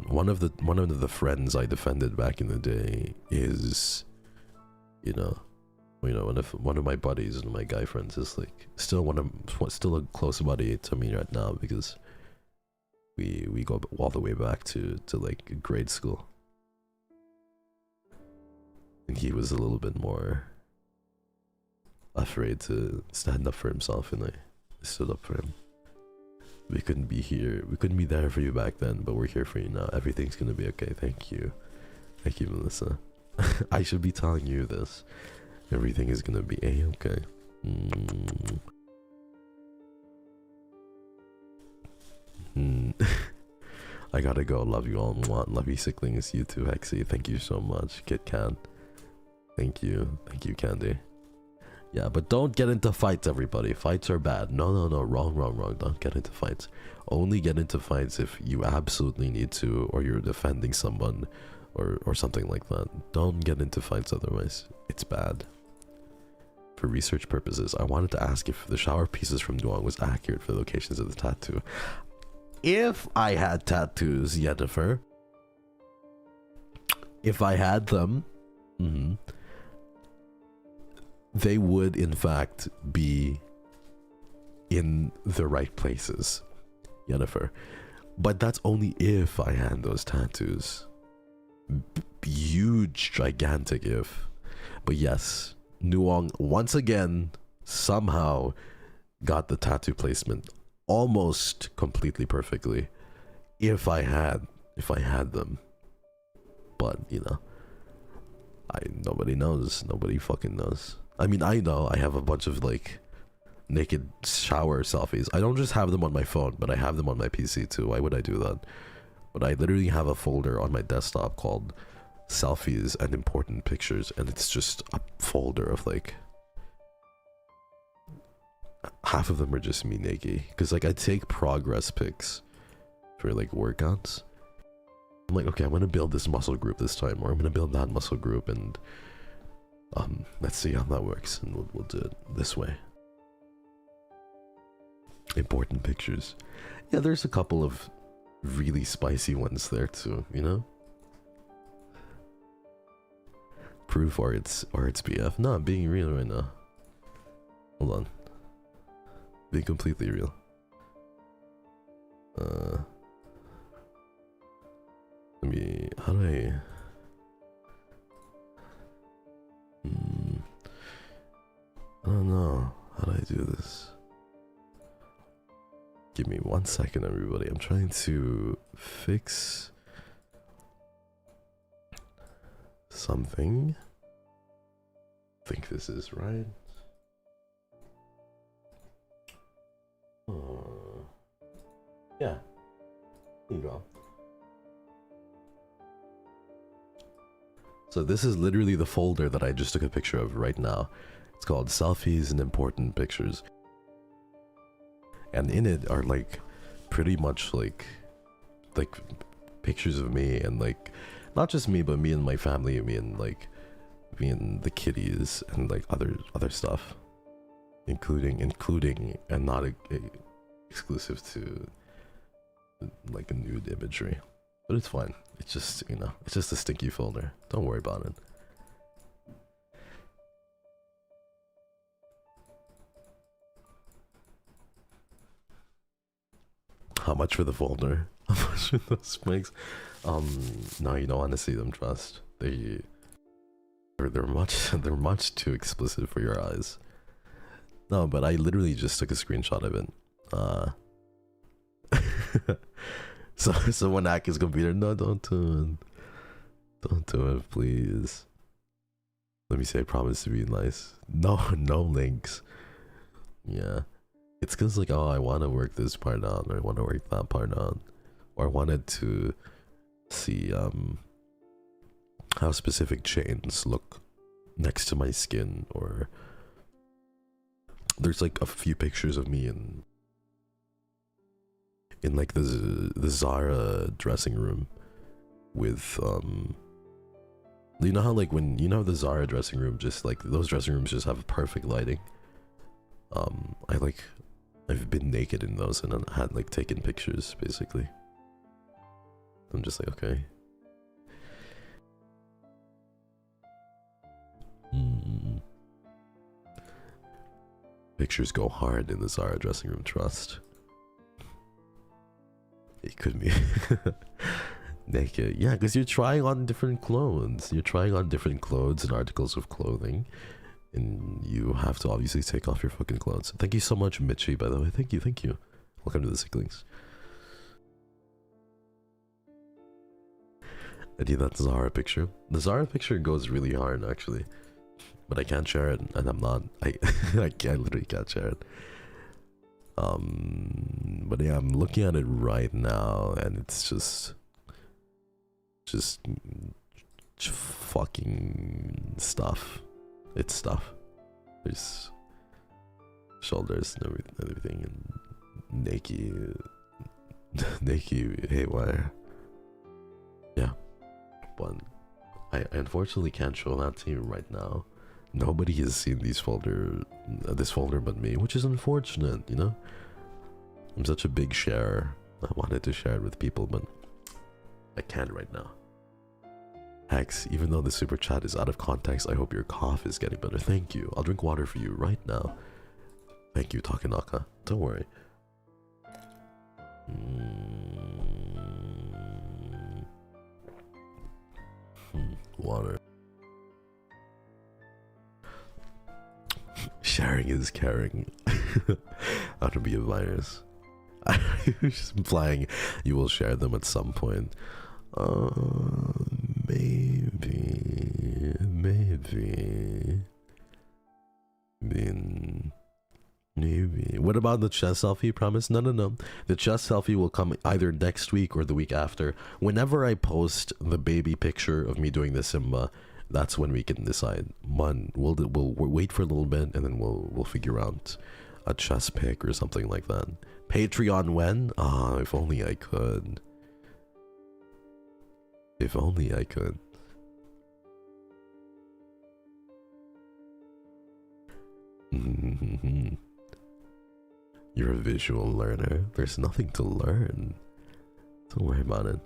one of the friends I defended back in the day is, you know, one of my buddies and my guy friends is like still a close buddy to me right now, because we go all the way back to like grade school, and he was a little bit more afraid to stand up for himself, and I stood up for him. We couldn't be there for you back then, but we're here for you now. Everything's gonna be okay. Thank you, Melissa. I should be telling you this. Everything is gonna be a-okay. I gotta go. Love you all. Love you, Sicklings. You too, Hexy. Thank you so much. Kit Kat. Thank you, Candy. Yeah, but don't get into fights, everybody. Fights are bad. No, wrong. Don't get into fights. Only get into fights if you absolutely need to, or you're defending someone, or something like that. Don't get into fights otherwise. It's bad. For research purposes, I wanted to ask if the shower pieces from Duong was accurate for the locations of the tattoo. If I had tattoos, Yennefer, if I had them, they would in fact be in the right places, Yennefer. But that's only if I had those tattoos. Huge, gigantic if. But yes, Nuong once again somehow got the tattoo placement almost completely perfectly if I had them. But you know, nobody knows. Nobody fucking knows. I mean, I know I have a bunch of like naked shower selfies. I don't just have them on my phone, but I have them on my PC too. Why would I do that? But I literally have a folder on my desktop called selfies and important pictures, and it's just a folder of like half of them are just me naked, because like I take progress pics for like workouts. I'm like, okay, I'm gonna build this muscle group this time, or I'm gonna build that muscle group, and let's see how that works, and we'll do it this way. Important pictures. Yeah, there's a couple of really spicy ones there too, you know? Proof or it's BF. No, I'm being real right now. Hold on. Being completely real. Let me, how do I don't know. How do I do this? Give me 1 second, everybody. I'm trying to fix something. I think this is right. Yeah. There you go. So this is literally the folder that I just took a picture of right now. It's called Selfies and Important Pictures. And in it are like pretty much like pictures of me, and like not just me, but me and my family, me and the kitties, and like other stuff, including and not exclusive to like a nude imagery. But it's fine. It's just, you know, it's just a stinky folder. Don't worry about it. How much for the folder? How much for those mics? No, you don't want to see them, trust. They're much too explicit for your eyes. No, but I literally just took a screenshot of it. So someone hack his computer. No, don't do it. Don't do it, please. Let me say I promise to be nice. No links. Yeah. It's cause like, oh, I want to work this part out, or I want to work that part out, or I wanted to see how specific chains look next to my skin, or there's like a few pictures of me in like the Zara dressing room with you know how like when you know the Zara dressing room, just like those dressing rooms just have perfect lighting. I've been naked in those and I had like taken pictures basically. I'm just like, okay. Pictures go hard in the Zara dressing room, trust. It could be naked. Yeah, because you're trying on different clothes. You're trying on different clothes and articles of clothing. And you have to obviously take off your fucking clothes. Thank you so much, Mitchie, by the way. Thank you. Welcome to the Sicklings. I need that Zara picture. The Zara picture goes really hard, actually. But I can't share it, and I'm not. I literally can't share it. But yeah, I'm looking at it right now, and it's just fucking stuff. It's stuff. There's shoulders and everything, and naked haywire. Yeah, but I unfortunately can't show that to you right now. Nobody has seen this folder but me, which is unfortunate, you know? I'm such a big sharer. I wanted to share it with people, but I can't right now. Hex, even though the super chat is out of context, I hope your cough is getting better. Thank you. I'll drink water for you right now. Thank you, Takanaka. Don't worry. Water. Sharing is caring. How to be a virus. I'm just implying you will share them at some point. Maybe. What about the chest selfie? Promise? No. The chest selfie will come either next week or the week after. Whenever I post the baby picture of me doing the Simba, that's when we can decide. We'll wait for a little bit and then we'll figure out a chest pic or something like that. Patreon when? Ah, if only I could. If only I could. You're a visual learner. There's nothing to learn. Don't worry about it.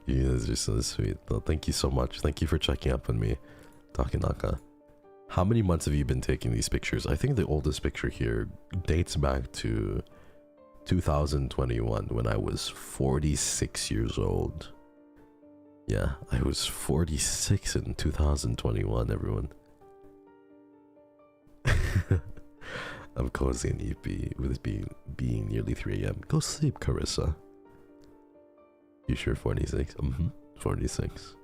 You guys are so sweet. Though. Thank you so much. Thank you for checking up on me, Takanaka. How many months have you been taking these pictures? I think the oldest picture here dates back to 2021 when I was 46 years old. Yeah, I was 46 in 2021, everyone. I'm cozy and EP with it being nearly 3 AM. Go sleep, Carissa. You sure 46? 46.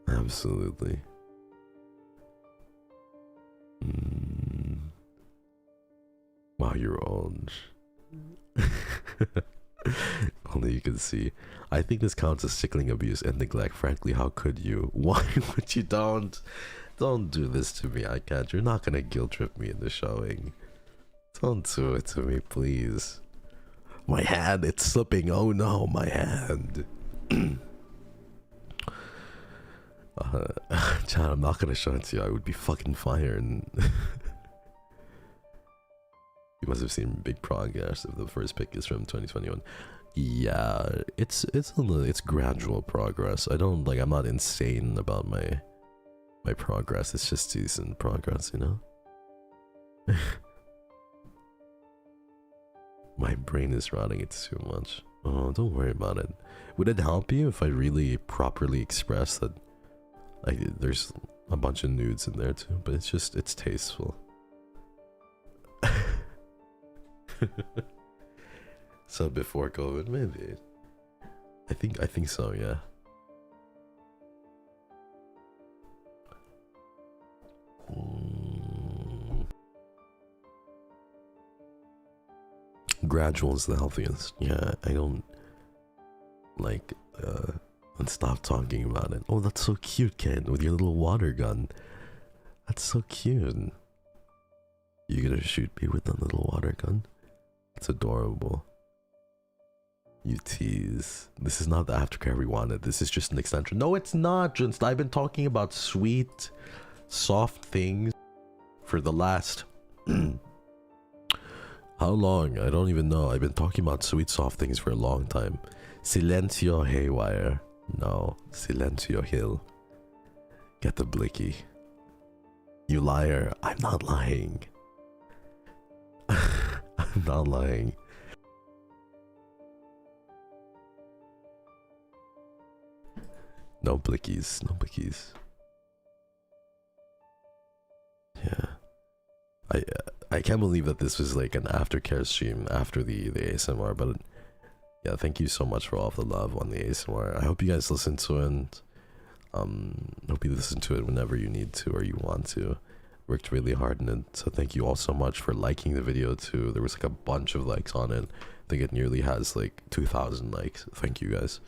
Absolutely. Wow, you're old. Only you can see. I think this counts as sickling abuse and neglect. Frankly, how could you? Why would you? Don't do this to me. I can't. You're not gonna guilt trip me into showing. Don't do it to me, please. My hand, it's slipping. Oh no, my hand. Chad, I'm not gonna show it to you. I would be fucking fired. must have seen big progress if the first pick is from 2021. Yeah, it's gradual progress. I don't like, I'm not insane about my progress. It's just decent progress, you know? My brain is rotting, it's too much. Oh, don't worry about it. Would it help you if I really properly express that there's a bunch of nudes in there too, but it's tasteful. So before COVID, maybe. I think so, yeah. Gradual is the healthiest. Yeah, I don't like and stop talking about it. Oh, that's so cute, Ken, with your little water gun. That's so cute. You gonna shoot me with that little water gun? It's adorable. You tease. This is not the aftercare we wanted. This is just an extension. No, it's not, Just I've been talking about sweet, soft things for the last... How long? I don't even know. I've been talking about sweet, soft things for a long time. Silencio Haywire. No, Silencio Hill. Get the blicky. You liar. I'm not lying. I'm not lying. No blickies, no blickies. Yeah. I can't believe that this was like an aftercare stream after the ASMR, but yeah, thank you so much for all of the love on the ASMR. I hope you guys listen to it. Hope you listen to it whenever you need to or you want to. Worked really hard on it, so thank you all so much for liking the video too. There was like a bunch of likes on it. I think it nearly has like 2,000 likes. Thank you guys.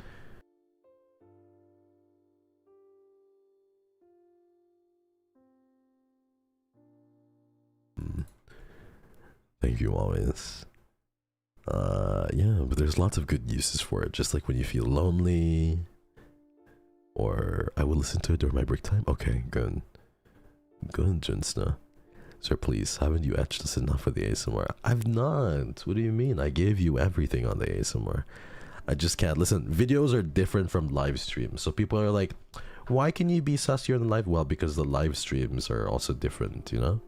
Thank you always. Yeah, but there's lots of good uses for it. Just like when you feel lonely, or I will listen to it during my break time. Okay, good. Good, Junsna. Sir, please, haven't you etched us enough for the ASMR? I've not. What do you mean? I gave you everything on the ASMR. I just can't. Listen, videos are different from live streams. So people are like, why can you be sassier than live? Well, because the live streams are also different, you know?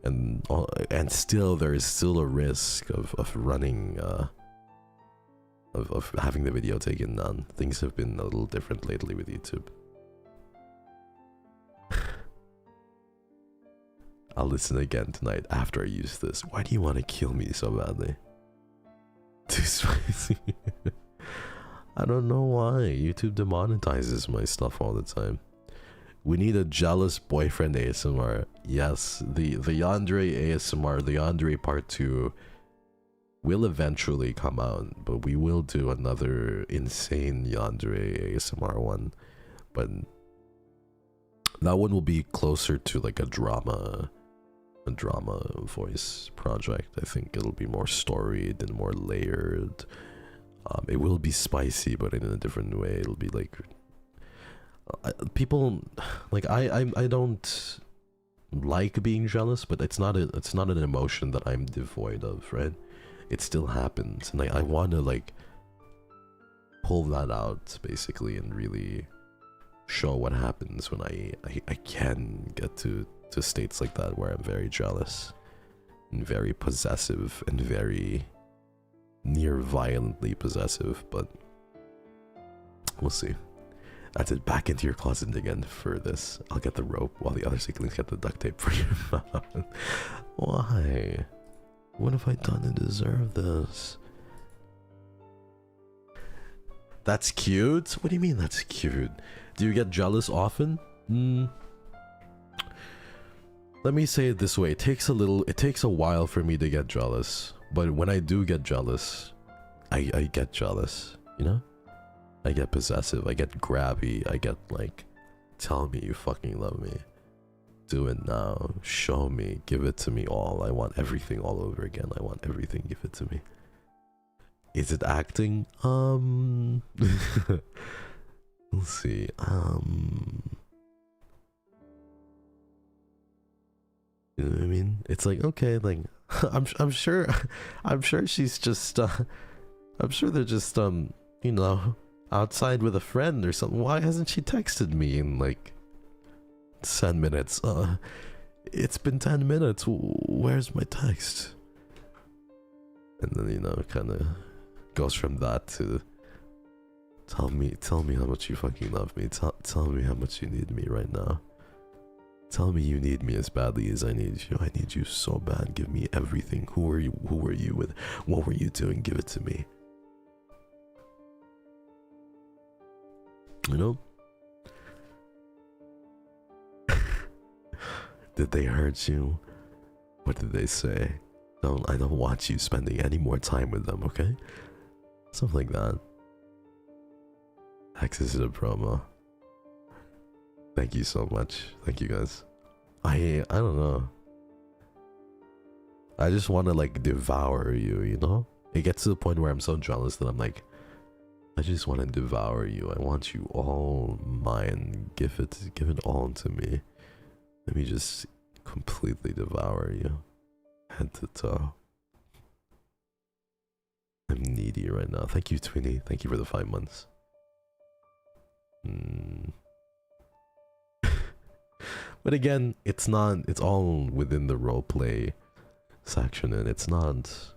And still, there is still a risk of running, of having the video taken down. Things have been a little different lately with YouTube. I'll listen again tonight after I use this. Why do you want to kill me so badly? Too spicy. I don't know why. YouTube demonetizes my stuff all the time. We need a jealous boyfriend ASMR. Yes, the Yandere ASMR, the Yandere Part 2 will eventually come out, but we will do another insane Yandere ASMR one. But that one will be closer to like a drama voice project. I think it'll be more storied and more layered. It will be spicy, but in a different way. It'll be like people like I don't like being jealous, but it's not an emotion that I'm devoid of, right? It still happens, and I want to like pull that out basically and really show what happens when I can get to states like that where I'm very jealous and very possessive and very near violently possessive. But we'll see. That's it. Back into your closet again for this. I'll get the rope while the other Sicklings get the duct tape for your mouth. Why? What have I done to deserve this? That's cute? What do you mean that's cute? Do you get jealous often? Let me say it this way. It takes a while for me to get jealous. But when I do get jealous, I get jealous, you know? I get possessive, I get grabby, I get like, tell me you fucking love me. Do it now, show me, give it to me all. I want everything all over again. I want everything, give it to me. Is it acting? We'll see. You know what I mean? It's like, okay, like, I'm sure I'm sure she's just I'm sure they're just you know, outside with a friend or something. Why hasn't she texted me in like 10 minutes? It's been 10 minutes. Where's my text? And then, you know, kind of goes from that to tell me how much you fucking love me. Tell me how much you need me right now. Tell me you need me as badly as I need you. I need you so bad. Give me everything. Who were you with? What were you doing? Give it to me. You know? Did they hurt you? What did they say? I don't want you spending any more time with them, okay? Something like that. Hex is a promo. Thank you so much. Thank you guys. I don't know. I just want to like devour you, you know? It gets to the point where I'm so jealous that I'm like, I just want to devour you. I want you all mine. Give it all to me. Let me just completely devour you. Head to toe. I'm needy right now. Thank you, Twinny. Thank you for the 5 months. But again, it's all within the roleplay section, and it's not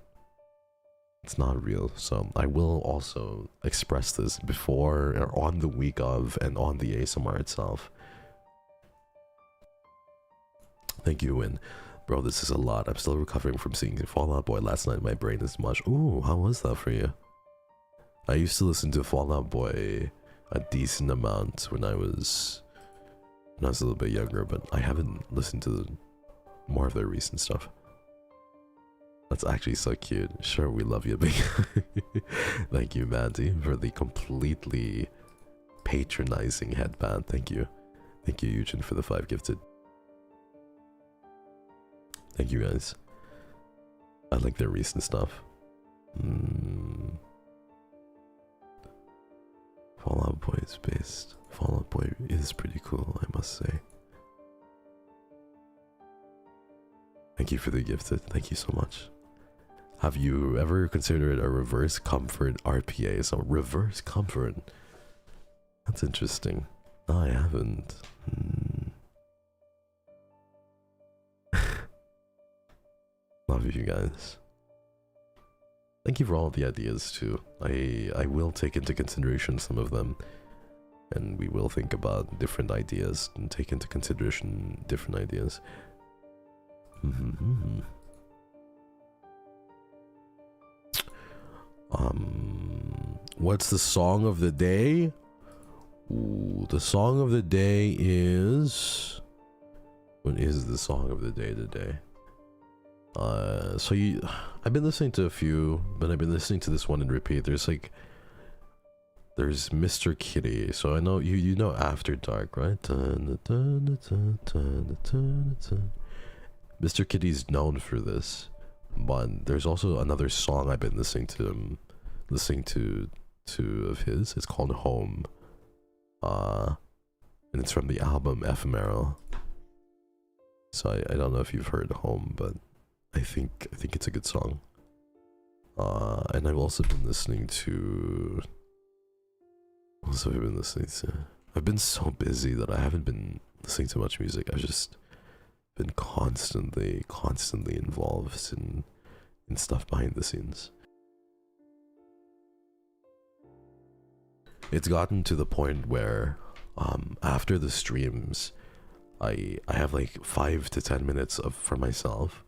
real. So I will also express this before or on the week of and on the ASMR itself. Thank you, Win. Bro, this is a lot. I'm still recovering from seeing Fall Out Boy last night. My brain is mush. Ooh, how was that for you? I used to listen to Fall Out Boy a decent amount when I was a little bit younger, but I haven't listened to more of their recent stuff. That's actually so cute. Sure, we love you, big. Thank you, Mandy, for the completely patronizing headband. Thank you. Thank you, Eugen, for the 5 gifted. Thank you, guys. I like their recent stuff. Fall Out Boy is based. Fall Out Boy is pretty cool, I must say. Thank you for the gifted. Thank you so much. Have you ever considered a reverse comfort RPA? So reverse comfort. That's interesting. No, I haven't. Love you guys. Thank you for all the ideas too. I will take into consideration some of them, and we will think about different ideas and take into consideration different ideas. What's the song of the day? Ooh, the song of the day is... What is the song of the day today? I've been listening to a few, but I've been listening to this one in repeat. There's Mr. Kitty. So I know you know After Dark, right? Mr. Kitty's known for this, but there's also another song I've been listening to of his. It's called Home, and it's from the album Ephemeral. So I don't know if you've heard Home, but I think it's a good song. And I've also been listening to... What else have I been listening to? I've been so busy that I haven't been listening to much music. I've just been constantly involved in stuff behind the scenes. It's gotten to the point where after the streams, I have like 5 to 10 minutes for myself,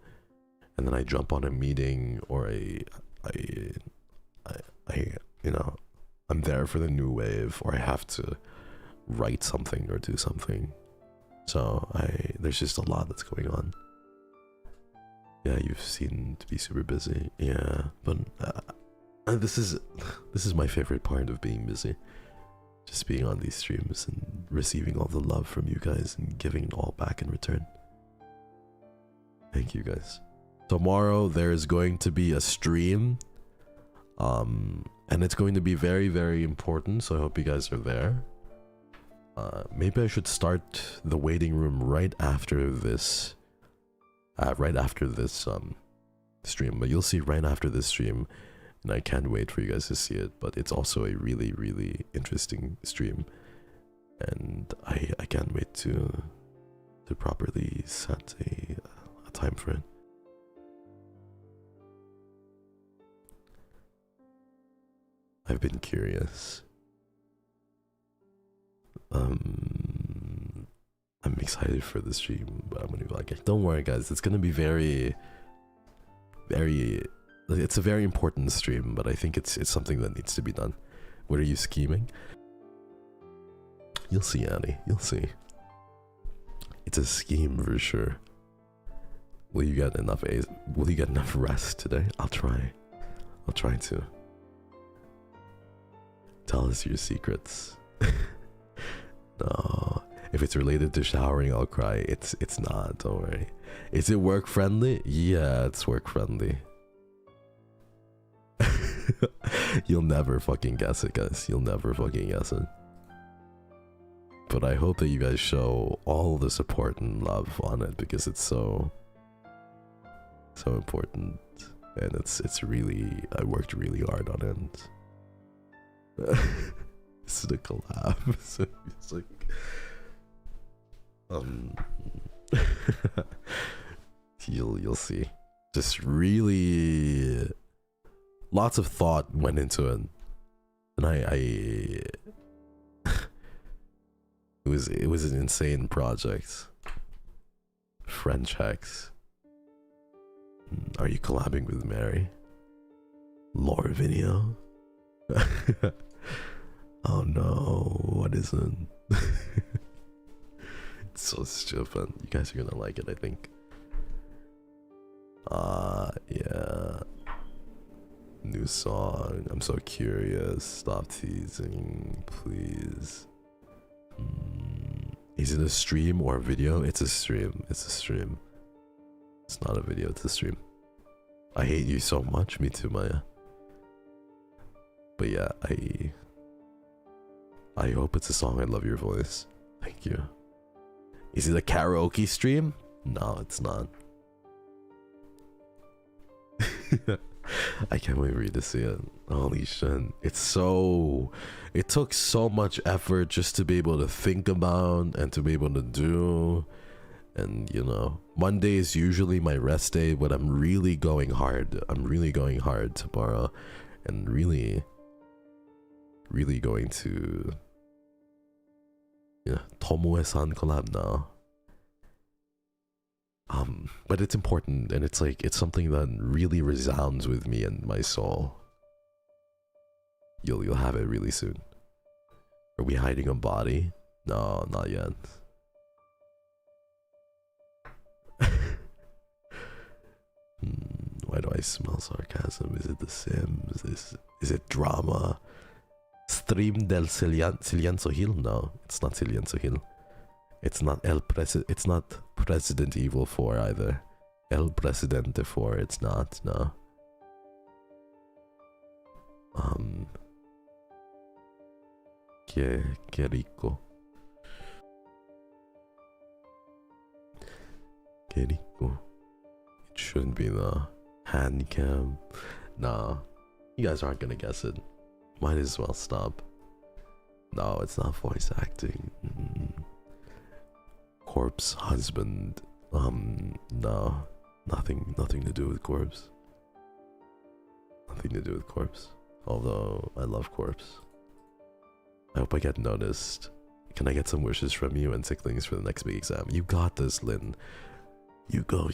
and then I jump on a meeting, or I you know, I'm there for the new wave, or I have to write something or do something. So there's just a lot that's going on. Yeah, you seem to be super busy. Yeah, but this is my favorite part of being busy. Just being on these streams and receiving all the love from you guys and giving it all back in return. Thank you guys. Tomorrow there is going to be a stream, and it's going to be very, very important, so I hope you guys are there. Maybe I should start the waiting room right after this stream, but you'll see right after this stream, and I can't wait for you guys to see it. But it's also a really, really interesting stream, and I can't wait to properly set a time for it. I've been curious. I'm excited for the stream, but I'm gonna be like, don't worry guys, it's gonna be very, it's a very important stream, but I think it's something that needs to be done. What are you scheming? You'll see, Annie, you'll see. It's a scheme for sure. Will you get enough rest today? I'll try to. Tell us your secrets. No, if it's related to showering, I'll cry. It's not, don't worry. Is it work friendly? Yeah, it's work friendly. You'll never fucking guess it, guys. You'll never fucking guess it. But I hope that you guys show all the support and love on it, because it's so important, and it's really, I worked really hard on it. This is a collab. So it's like, you'll see. Just really, lots of thought went into it, and it was an insane project. French Hex. Are you collabing with Mary? Lore video? Oh no, what is it? It's so stupid. You guys are gonna like it, I think. Yeah. New song. I'm so curious. Stop teasing, please. Is it a stream or a video? It's a stream. It's a stream. It's not a video, it's a stream. I hate you so much. Me too, Maya. But yeah, I hope it's a song. I love your voice. Thank you. Is it a karaoke stream? No, it's not. I can't wait for you to see it. Holy shit. It took so much effort just to be able to think about and to be able to do. And you know, Monday is usually my rest day, but I'm really going hard. I'm really going hard tomorrow, and really going to, yeah, Tomoe-san collab now. But it's important, and it's like, it's something that really resounds with me and my soul. You'll have it really soon. Are we hiding a body? No, not yet. Why do I smell sarcasm? Is it the Sims? Is it drama? Stream del Silencio Hill? No, it's not Silencio Hill. It's not it's not President Evil 4 either. El Presidente 4, it's not, no. Que rico. Que rico. It shouldn't be the hand cam. Nah, you guys aren't gonna guess it. Might as well stop. No, it's not voice acting. Corpse husband. No, nothing to do with Corpse. Nothing to do with Corpse. Although I love Corpse. I hope I get noticed. Can I get some wishes from you and Sicklings for the next big exam? You got this, Lynn. You go.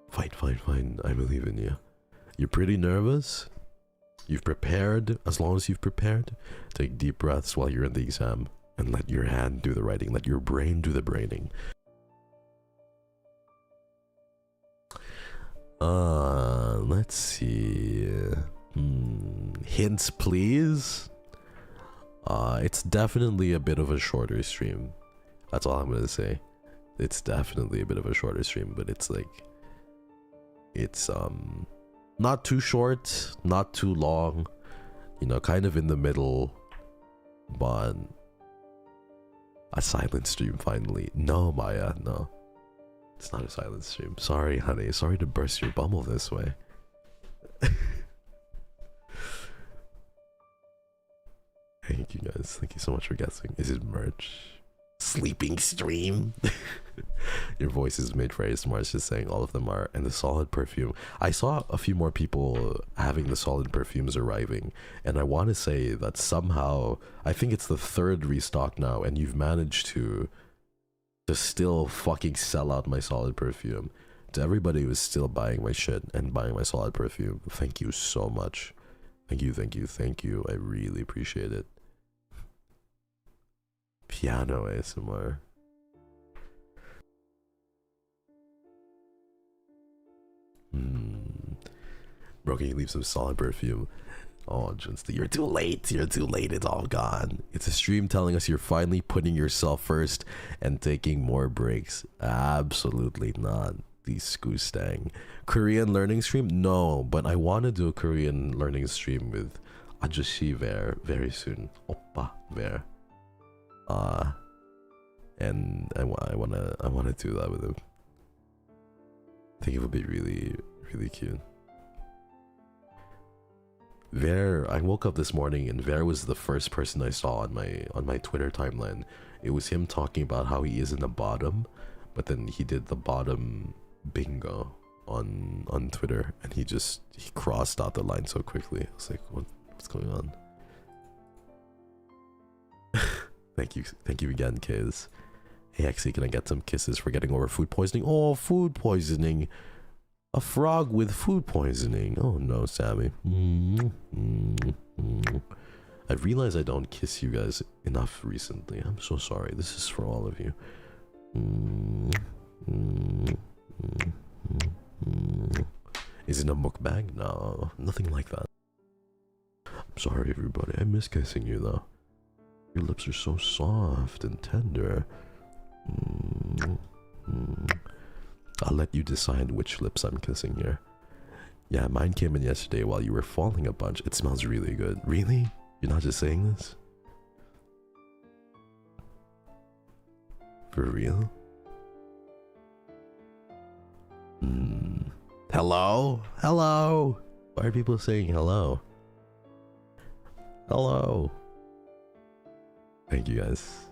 Fight. I believe in you. You're pretty nervous. You've prepared. As long as you've prepared, take deep breaths while you're in the exam, and let your hand do the writing. Let your brain do the braining. Let's see. Hints, please. It's definitely a bit of a shorter stream. That's all I'm gonna say. It's definitely a bit of a shorter stream, but it's like, it's not too short, not too long, you know, kind of in the middle. But a silent stream finally. No, Maya, no. It's not a silent stream. Sorry, honey. Sorry to burst your bubble this way. Thank you guys. Thank you so much for guessing. Is it merch? Sleeping stream? Your voice is made very smart. Just saying all of them are. And the solid perfume. I saw a few more people having the solid perfumes arriving. And I want to say that somehow, I think it's the 3rd restock now. And you've managed to still fucking sell out my solid perfume. To everybody who's still buying my shit and buying my solid perfume, thank you so much. Thank you, thank you, thank you. I really appreciate it. Piano ASMR. Bro, can you leave some solid perfume? Oh, Junster, you're too late. You're too late. It's all gone. It's a stream telling us you're finally putting yourself first and taking more breaks. Absolutely not. The Skoostang. Korean learning stream? No, but I want to do a Korean learning stream with Ajoshi Ver very soon. Oppa Ver. And I wanna do that with him. I think it would be really, really cute. Ver, I woke up this morning and Ver was the first person I saw on my Twitter timeline. It was him talking about how he is in the bottom, but then he did the bottom bingo on Twitter, and he crossed out the line so quickly. I was like, what's going on? Thank you again, kids. Hey, Hexy, can I get some kisses for getting over food poisoning? Oh, food poisoning. A frog with food poisoning. Oh no, Sammy. I realize I don't kiss you guys enough recently. I'm so sorry. This is for all of you. Is it a mukbang? No, nothing like that. I'm sorry, everybody. I miss kissing you, though. Your lips are so soft and tender. I'll let you decide which lips I'm kissing here. Yeah, mine came in yesterday while you were falling a bunch. It smells really good. Really? You're not just saying this? For real? Hello? Hello? Why are people saying hello? Hello? Thank you guys.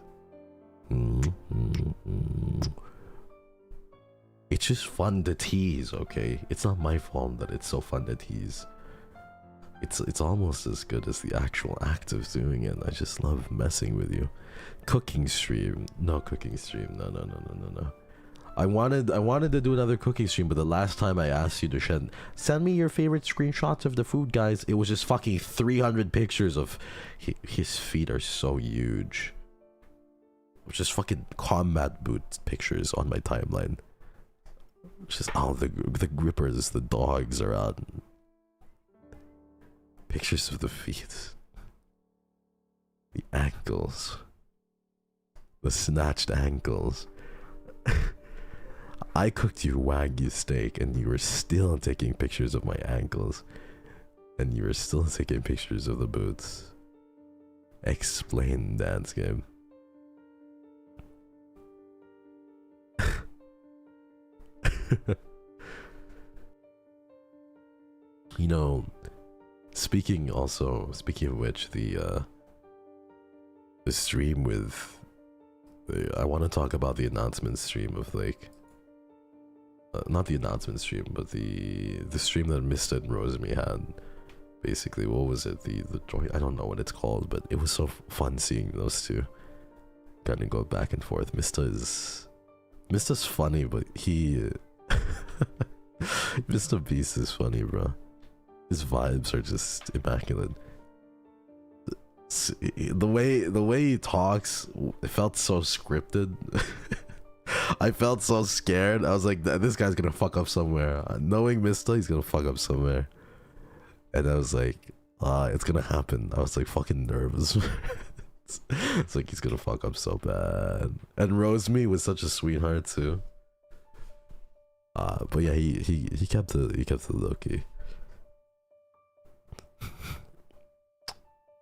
It's just fun to tease, okay? It's not my fault that it's so fun to tease. It's almost as good as the actual act of doing it. I just love messing with you. Cooking stream. No cooking stream. No. I wanted to do another cooking stream, but the last time I asked you to send me your favorite screenshots of the food, guys, it was just fucking 300 pictures of his feet are so huge. Just fucking combat boot pictures on my timeline. Just the grippers, the dogs are out. Pictures of the feet, the ankles, the snatched ankles. I cooked you Wagyu steak and you were still taking pictures of my ankles, and you were still taking pictures of the boots. Explain, dance game. You know, speaking of which, the stream with I want to talk about the announcement stream of like not the announcement stream, but the stream that Mista and Rosemi had. Basically, what was it? The joy, I don't know what it's called, but it was so fun seeing those two kind of go back and forth. Mista's funny, but he Mr. Beast is funny, bro. His vibes are just immaculate. The way he talks, it felt so scripted. I felt so scared. I was like, this guy's gonna fuck up somewhere. Knowing Mista, he's gonna fuck up somewhere. And I was like, it's gonna happen. I was like fucking nervous. It's like he's gonna fuck up so bad. And Rosemi was such a sweetheart too. But yeah, he kept the low key.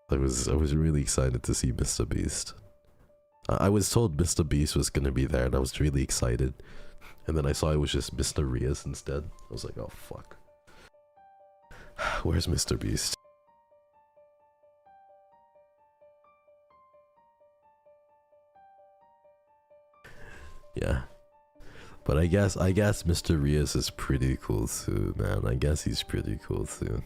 I was really excited to see Mr. Beast. I was told Mr. Beast was gonna be there, and I was really excited And then I saw it was just Mr. Rias instead. I was like, oh fuck. Where's Mr. Beast? Yeah. But I guess Mr. Rias is pretty cool too, man. I guess he's pretty cool too.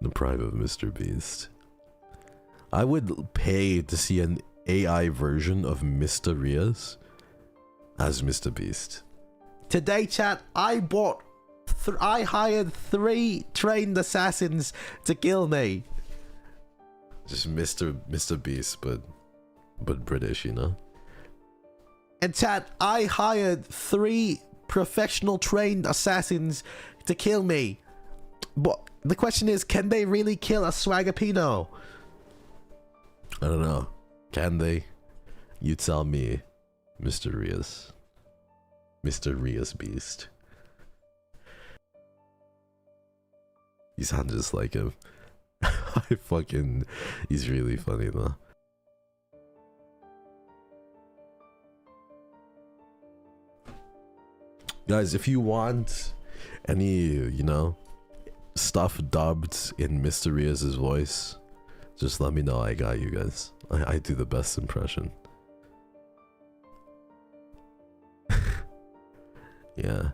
The prime of Mr. Beast. I would pay to see an AI version of Mr. Rias as Mr. Beast. Today, chat, I hired 3 trained assassins to kill me. Just Mr. Beast, but British, you know. And chat, I hired 3 professional trained assassins to kill me. But the question is, can they really kill a Swagapino? I don't know. Can they? You tell me, Mr. Rias. Mr. Rias Beast. You sound just like him. He's really funny though. Guys, if you want any, you know, stuff dubbed in Mr. Rias' voice, just let me know. I got you guys. I do the best impression. Yeah.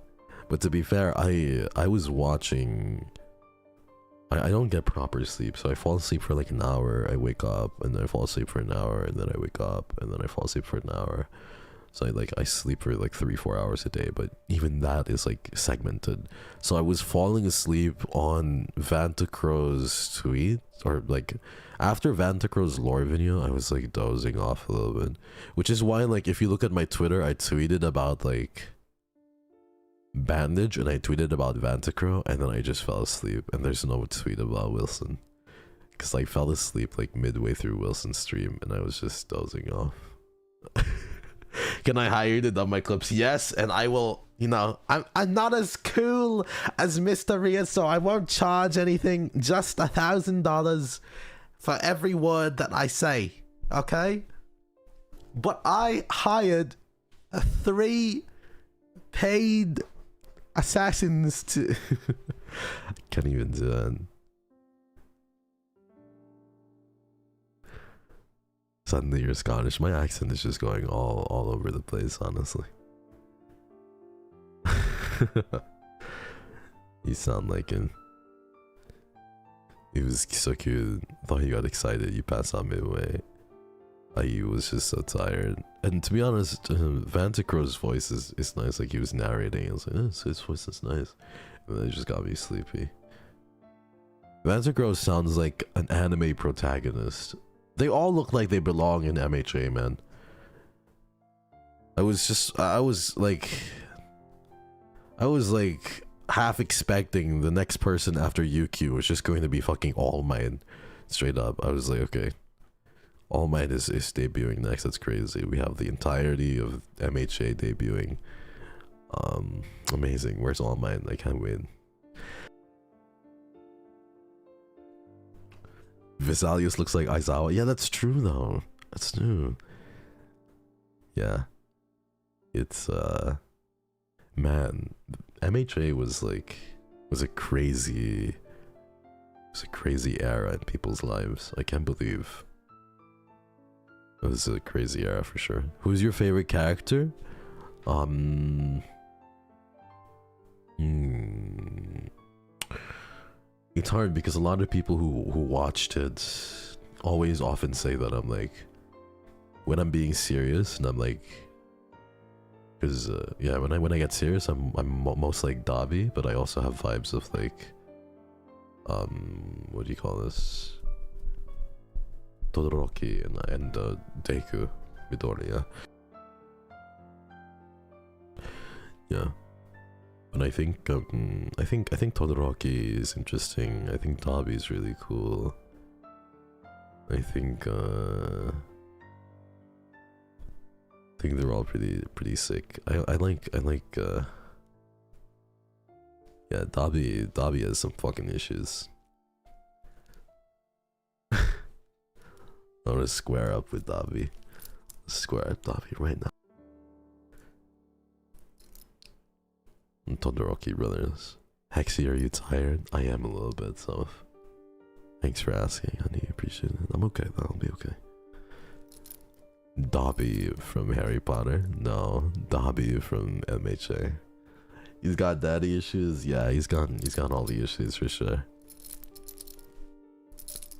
But to be fair, I was watching... I don't get proper sleep, so I fall asleep for like an hour, I wake up, and then I fall asleep for an hour, and then I wake up, and then I fall asleep for an hour. So I sleep for like 3-4 hours a day, but even that is like segmented. So I was falling asleep on Vantacrow's tweet, or like after Vantacrow's lore video, I was like dozing off a little bit. Which is why, like, if you look at my Twitter, I tweeted about like Bandage and I tweeted about Vantacrow, and then I just fell asleep, and there's no tweet about Wilson. Because I fell asleep like midway through Wilson's stream and I was just dozing off. Can I hire you to dub my clips? Yes, and I will, you know, I'm not as cool as Mr. Rias, so I won't charge anything, just $1,000 for every word that I say, okay? But I hired 3 paid assassins to... I can't even do that. Suddenly you're Scottish. My accent is just going all over the place, honestly. You sound like him. He was so cute. Thought he got excited. You passed out midway. He was just so tired. And to be honest, Vantacrow's voice is nice. Like, he was narrating. I was like, oh, his voice is nice. And then it just got me sleepy. Vantacrow sounds like an anime protagonist. They all look like they belong in MHA, man. I was like half expecting the next person after UQ was just going to be fucking All Might. Straight up. I was like, okay. All Might is debuting next. That's crazy. We have the entirety of MHA debuting. Amazing. Where's All Might? I can't wait. Vesalius looks like Aizawa. Yeah, that's true though. That's true. Yeah. It's man, MHA was a crazy era in people's lives. I can't believe it was a crazy era for sure. Who's your favorite character? It's hard because a lot of people who watched it often say that I'm like, when I'm being serious, and I'm like, because yeah, when I get serious, I'm most like Dabi, but I also have vibes of like, what do you call this? Todoroki and Deku Midoriya. Yeah. And I think Todoroki is interesting. I think Dabi is really cool. I think they're all pretty sick. I like yeah, Dabi has some fucking issues. I want to square up with Dabi. square Doppio right now. Todoroki brothers. Hexy, are you tired? I am a little bit, so thanks for asking, honey. Appreciate it. I'm okay though, I'll be okay. Dobby from Harry Potter? No, Dobby from MHA. He's got daddy issues. Yeah, he's got all the issues for sure.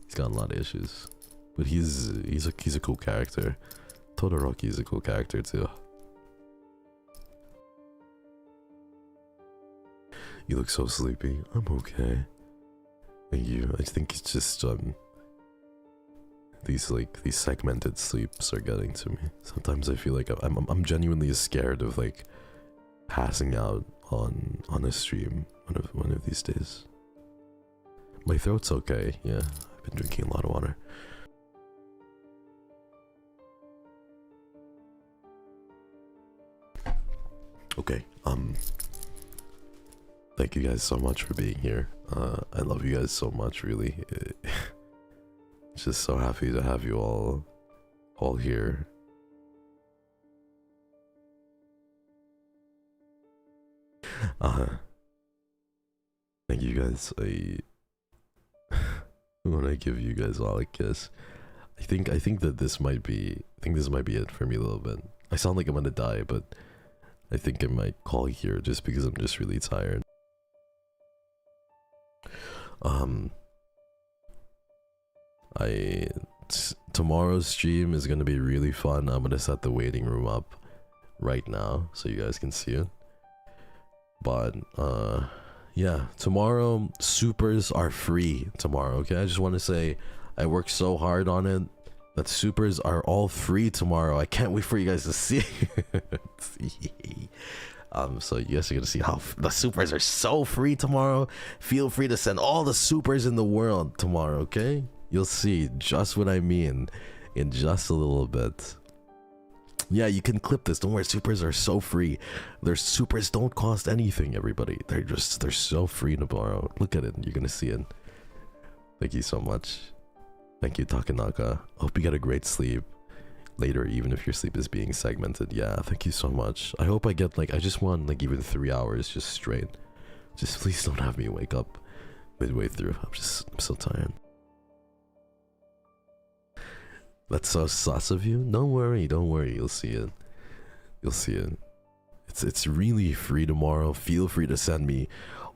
He's got a lot of issues, but he's a cool character. Todoroki is a cool character too. You look so sleepy. I'm okay. Thank you. I think it's just these segmented sleeps are getting to me. Sometimes I feel like I'm genuinely scared of like passing out on a stream one of these days. My throat's okay. Yeah, I've been drinking a lot of water. Okay. Thank you guys so much for being here. I love you guys so much, really. Just so happy to have you all here. Thank you guys. I want to give you guys all a kiss. I think that this might be it for me a little bit. I sound like I'm gonna die, but I think I might call here just because I'm just really tired. Tomorrow's stream is gonna be really fun. I'm gonna set the waiting room up right now so you guys can see it. But yeah, tomorrow supers are free tomorrow. Okay, I just want to say I worked so hard on it that supers are all free tomorrow. I can't wait for you guys to see it. So you guys are gonna see how the supers are so free tomorrow. Feel free to send all the supers in the world tomorrow, okay? You'll see just what I mean in just a little bit. Yeah, you can clip this. Don't worry, supers are so free. Their supers don't cost anything, everybody. They're so free tomorrow. Look at it. You're gonna see it. Thank you so much. Thank you, Takanaka. Hope you get a great sleep later, even if your sleep is being segmented. Yeah, thank you so much. I hope I get I just want even 3 hours just straight. Just please don't have me wake up midway through. I'm so tired. That's so sus of you. Don't worry, you'll see it. You'll see it. It's really free tomorrow. Feel free to send me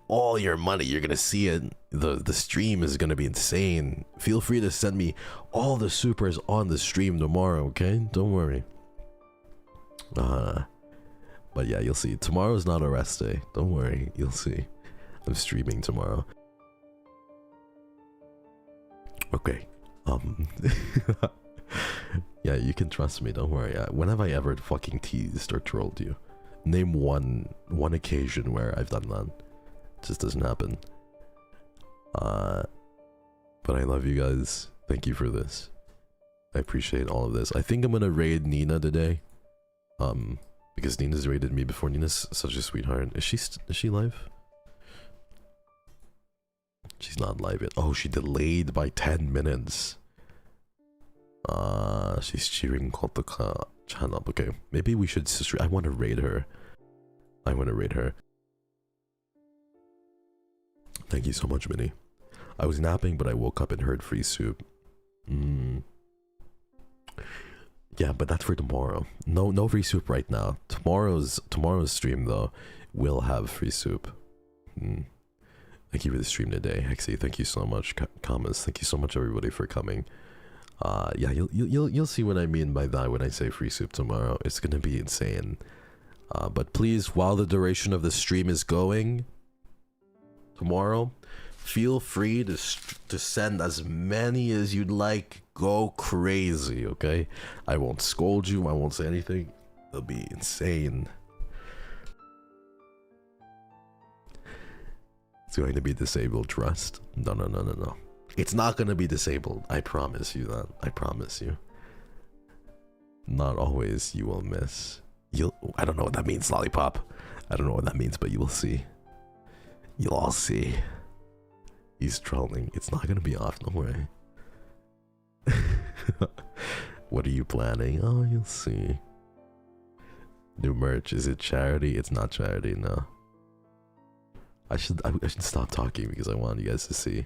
all your money. You're gonna see it. The stream is gonna be insane. Feel free to send me all the supers on the stream tomorrow, okay? Don't worry. But yeah, you'll see. Tomorrow's not a rest day. Don't worry, you'll see. I'm streaming tomorrow. Okay. Yeah, you can trust me, don't worry. When have I ever fucking teased or trolled you? Name one occasion where I've done that. It just doesn't happen. But I love you guys. Thank you for this. I appreciate all of this. I think I'm gonna raid Nina today. Because Nina's raided me before. Nina's such a sweetheart. Is she live? She's not live yet. Oh, she delayed by 10 minutes. She's cheering Kotoka channel. Okay, maybe we should. I want to raid her. Thank you so much, Minnie. I was napping, but I woke up and heard free soup. Yeah, but that's for tomorrow. No free soup right now. Tomorrow's stream though will have free soup. Thank you for the stream today, Hexy. Thank you so much, Comments. Thank you so much, everybody, for coming. Yeah, you'll see what I mean by that when I say free soup tomorrow. It's gonna be insane. But please, while the duration of the stream is going tomorrow, feel free to send as many as you'd like. Go crazy, okay? I won't scold you. I won't say anything. It'll be insane. It's going to be disabled. Trust. No. It's not going to be disabled. I promise you that. I promise you. Not always you will miss. I don't know what that means, Lollipop. I don't know what that means, but you will see. You'll all see. He's trolling. It's not going to be off. Don't worry. What are you planning? Oh, you'll see. New merch. Is it charity? It's not charity, no. I should stop talking because I want you guys to see.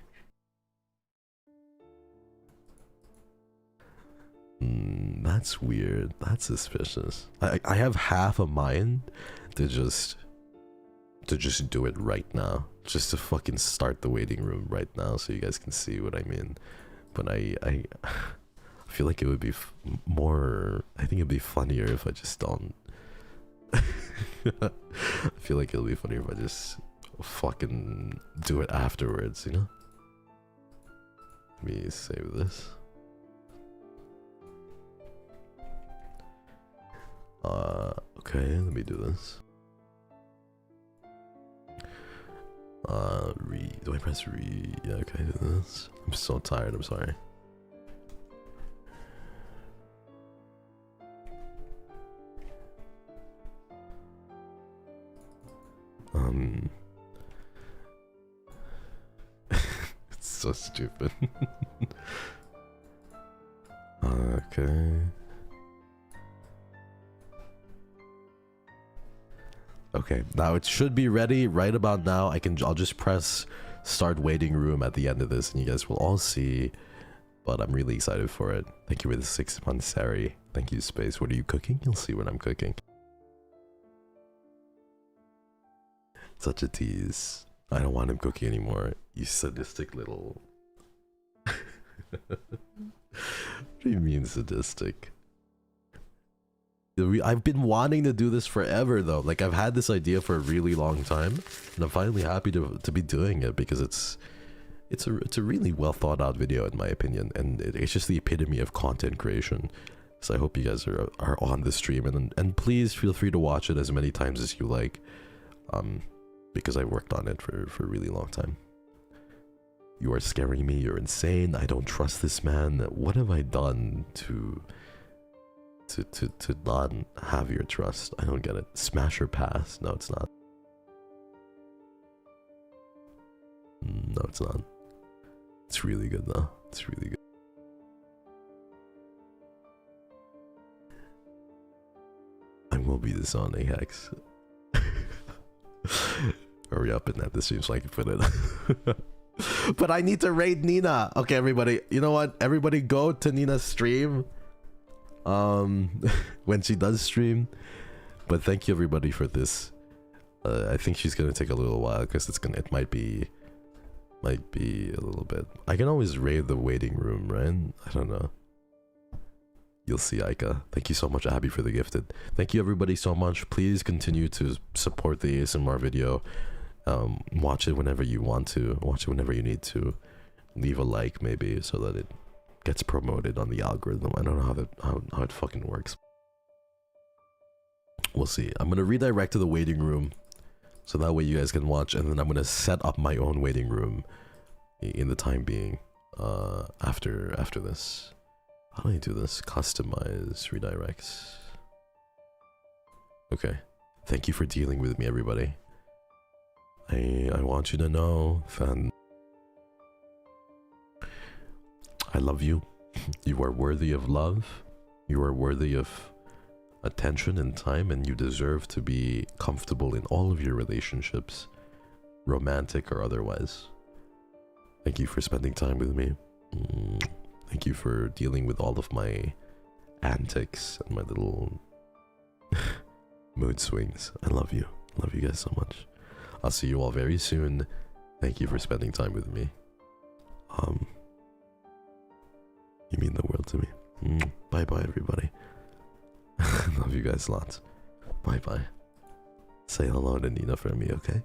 That's weird. That's suspicious. I have half a mind to just do it right now. Just to fucking start the waiting room right now so you guys can see what I mean. But I feel like it would be more... I think it'd be funnier if I just don't... I feel like it'll be funnier if I just fucking do it afterwards, you know? Let me save this. Okay, let me do this. Do I press re? Yeah, okay, do this. I'm so tired, I'm sorry. It's so stupid. Okay. Okay, now it should be ready right about now. I'll just press start waiting room at the end of this and you guys will all see. But I'm really excited for it. Thank you for the 6 months, Sari. Thank you, Space. What are you cooking? You'll see what I'm cooking. Such a tease. I don't want him cooking anymore. You sadistic little... What do you mean sadistic? I've been wanting to do this forever though. Like I've had this idea for a really long time and I'm finally happy to be doing it because it's a really well thought out video in my opinion, and it's just the epitome of content creation. So I hope you guys are on the stream and please feel free to watch it as many times as you like, because I worked on it for a really long time. You are scaring me, you're insane, I don't trust this man. What have I done to not have your trust? I don't get it. Smash or pass? No, it's not. No, it's not. It's really good though. It's really good. I will be disowning Hex. Hurry up and end the stream so I can put it. But I need to raid Nina. Okay, everybody. You know what? Everybody go to Nina's stream. When she does stream. But thank you everybody for this. I think she's gonna take a little while because it might be a little bit. I can always raid the waiting room, right? I don't know. You'll see, Aika. Thank you so much, Abby, for the gifted. Thank you everybody so much. Please continue to support the ASMR video. Watch it whenever you want to. Watch it whenever you need to. Leave a like maybe so that it gets promoted on the algorithm. I don't know how it fucking works. We'll see. I'm gonna redirect to the waiting room so that way you guys can watch, and then I'm gonna set up my own waiting room in the time being after this. How do I do this? Customize redirects. Okay. Thank you for dealing with me, everybody. I want you to know that I love you. You are worthy of love. You are worthy of attention and time, and you deserve to be comfortable in all of your relationships, romantic or otherwise. Thank you for spending time with me. Thank you for dealing with all of my antics and my little mood swings. I love you. I love you guys so much. I'll see you all very soon. Thank you for spending time with me. You mean the world to me. Bye bye, everybody. Love you guys lots. Bye bye. Say hello to Nina for me, okay?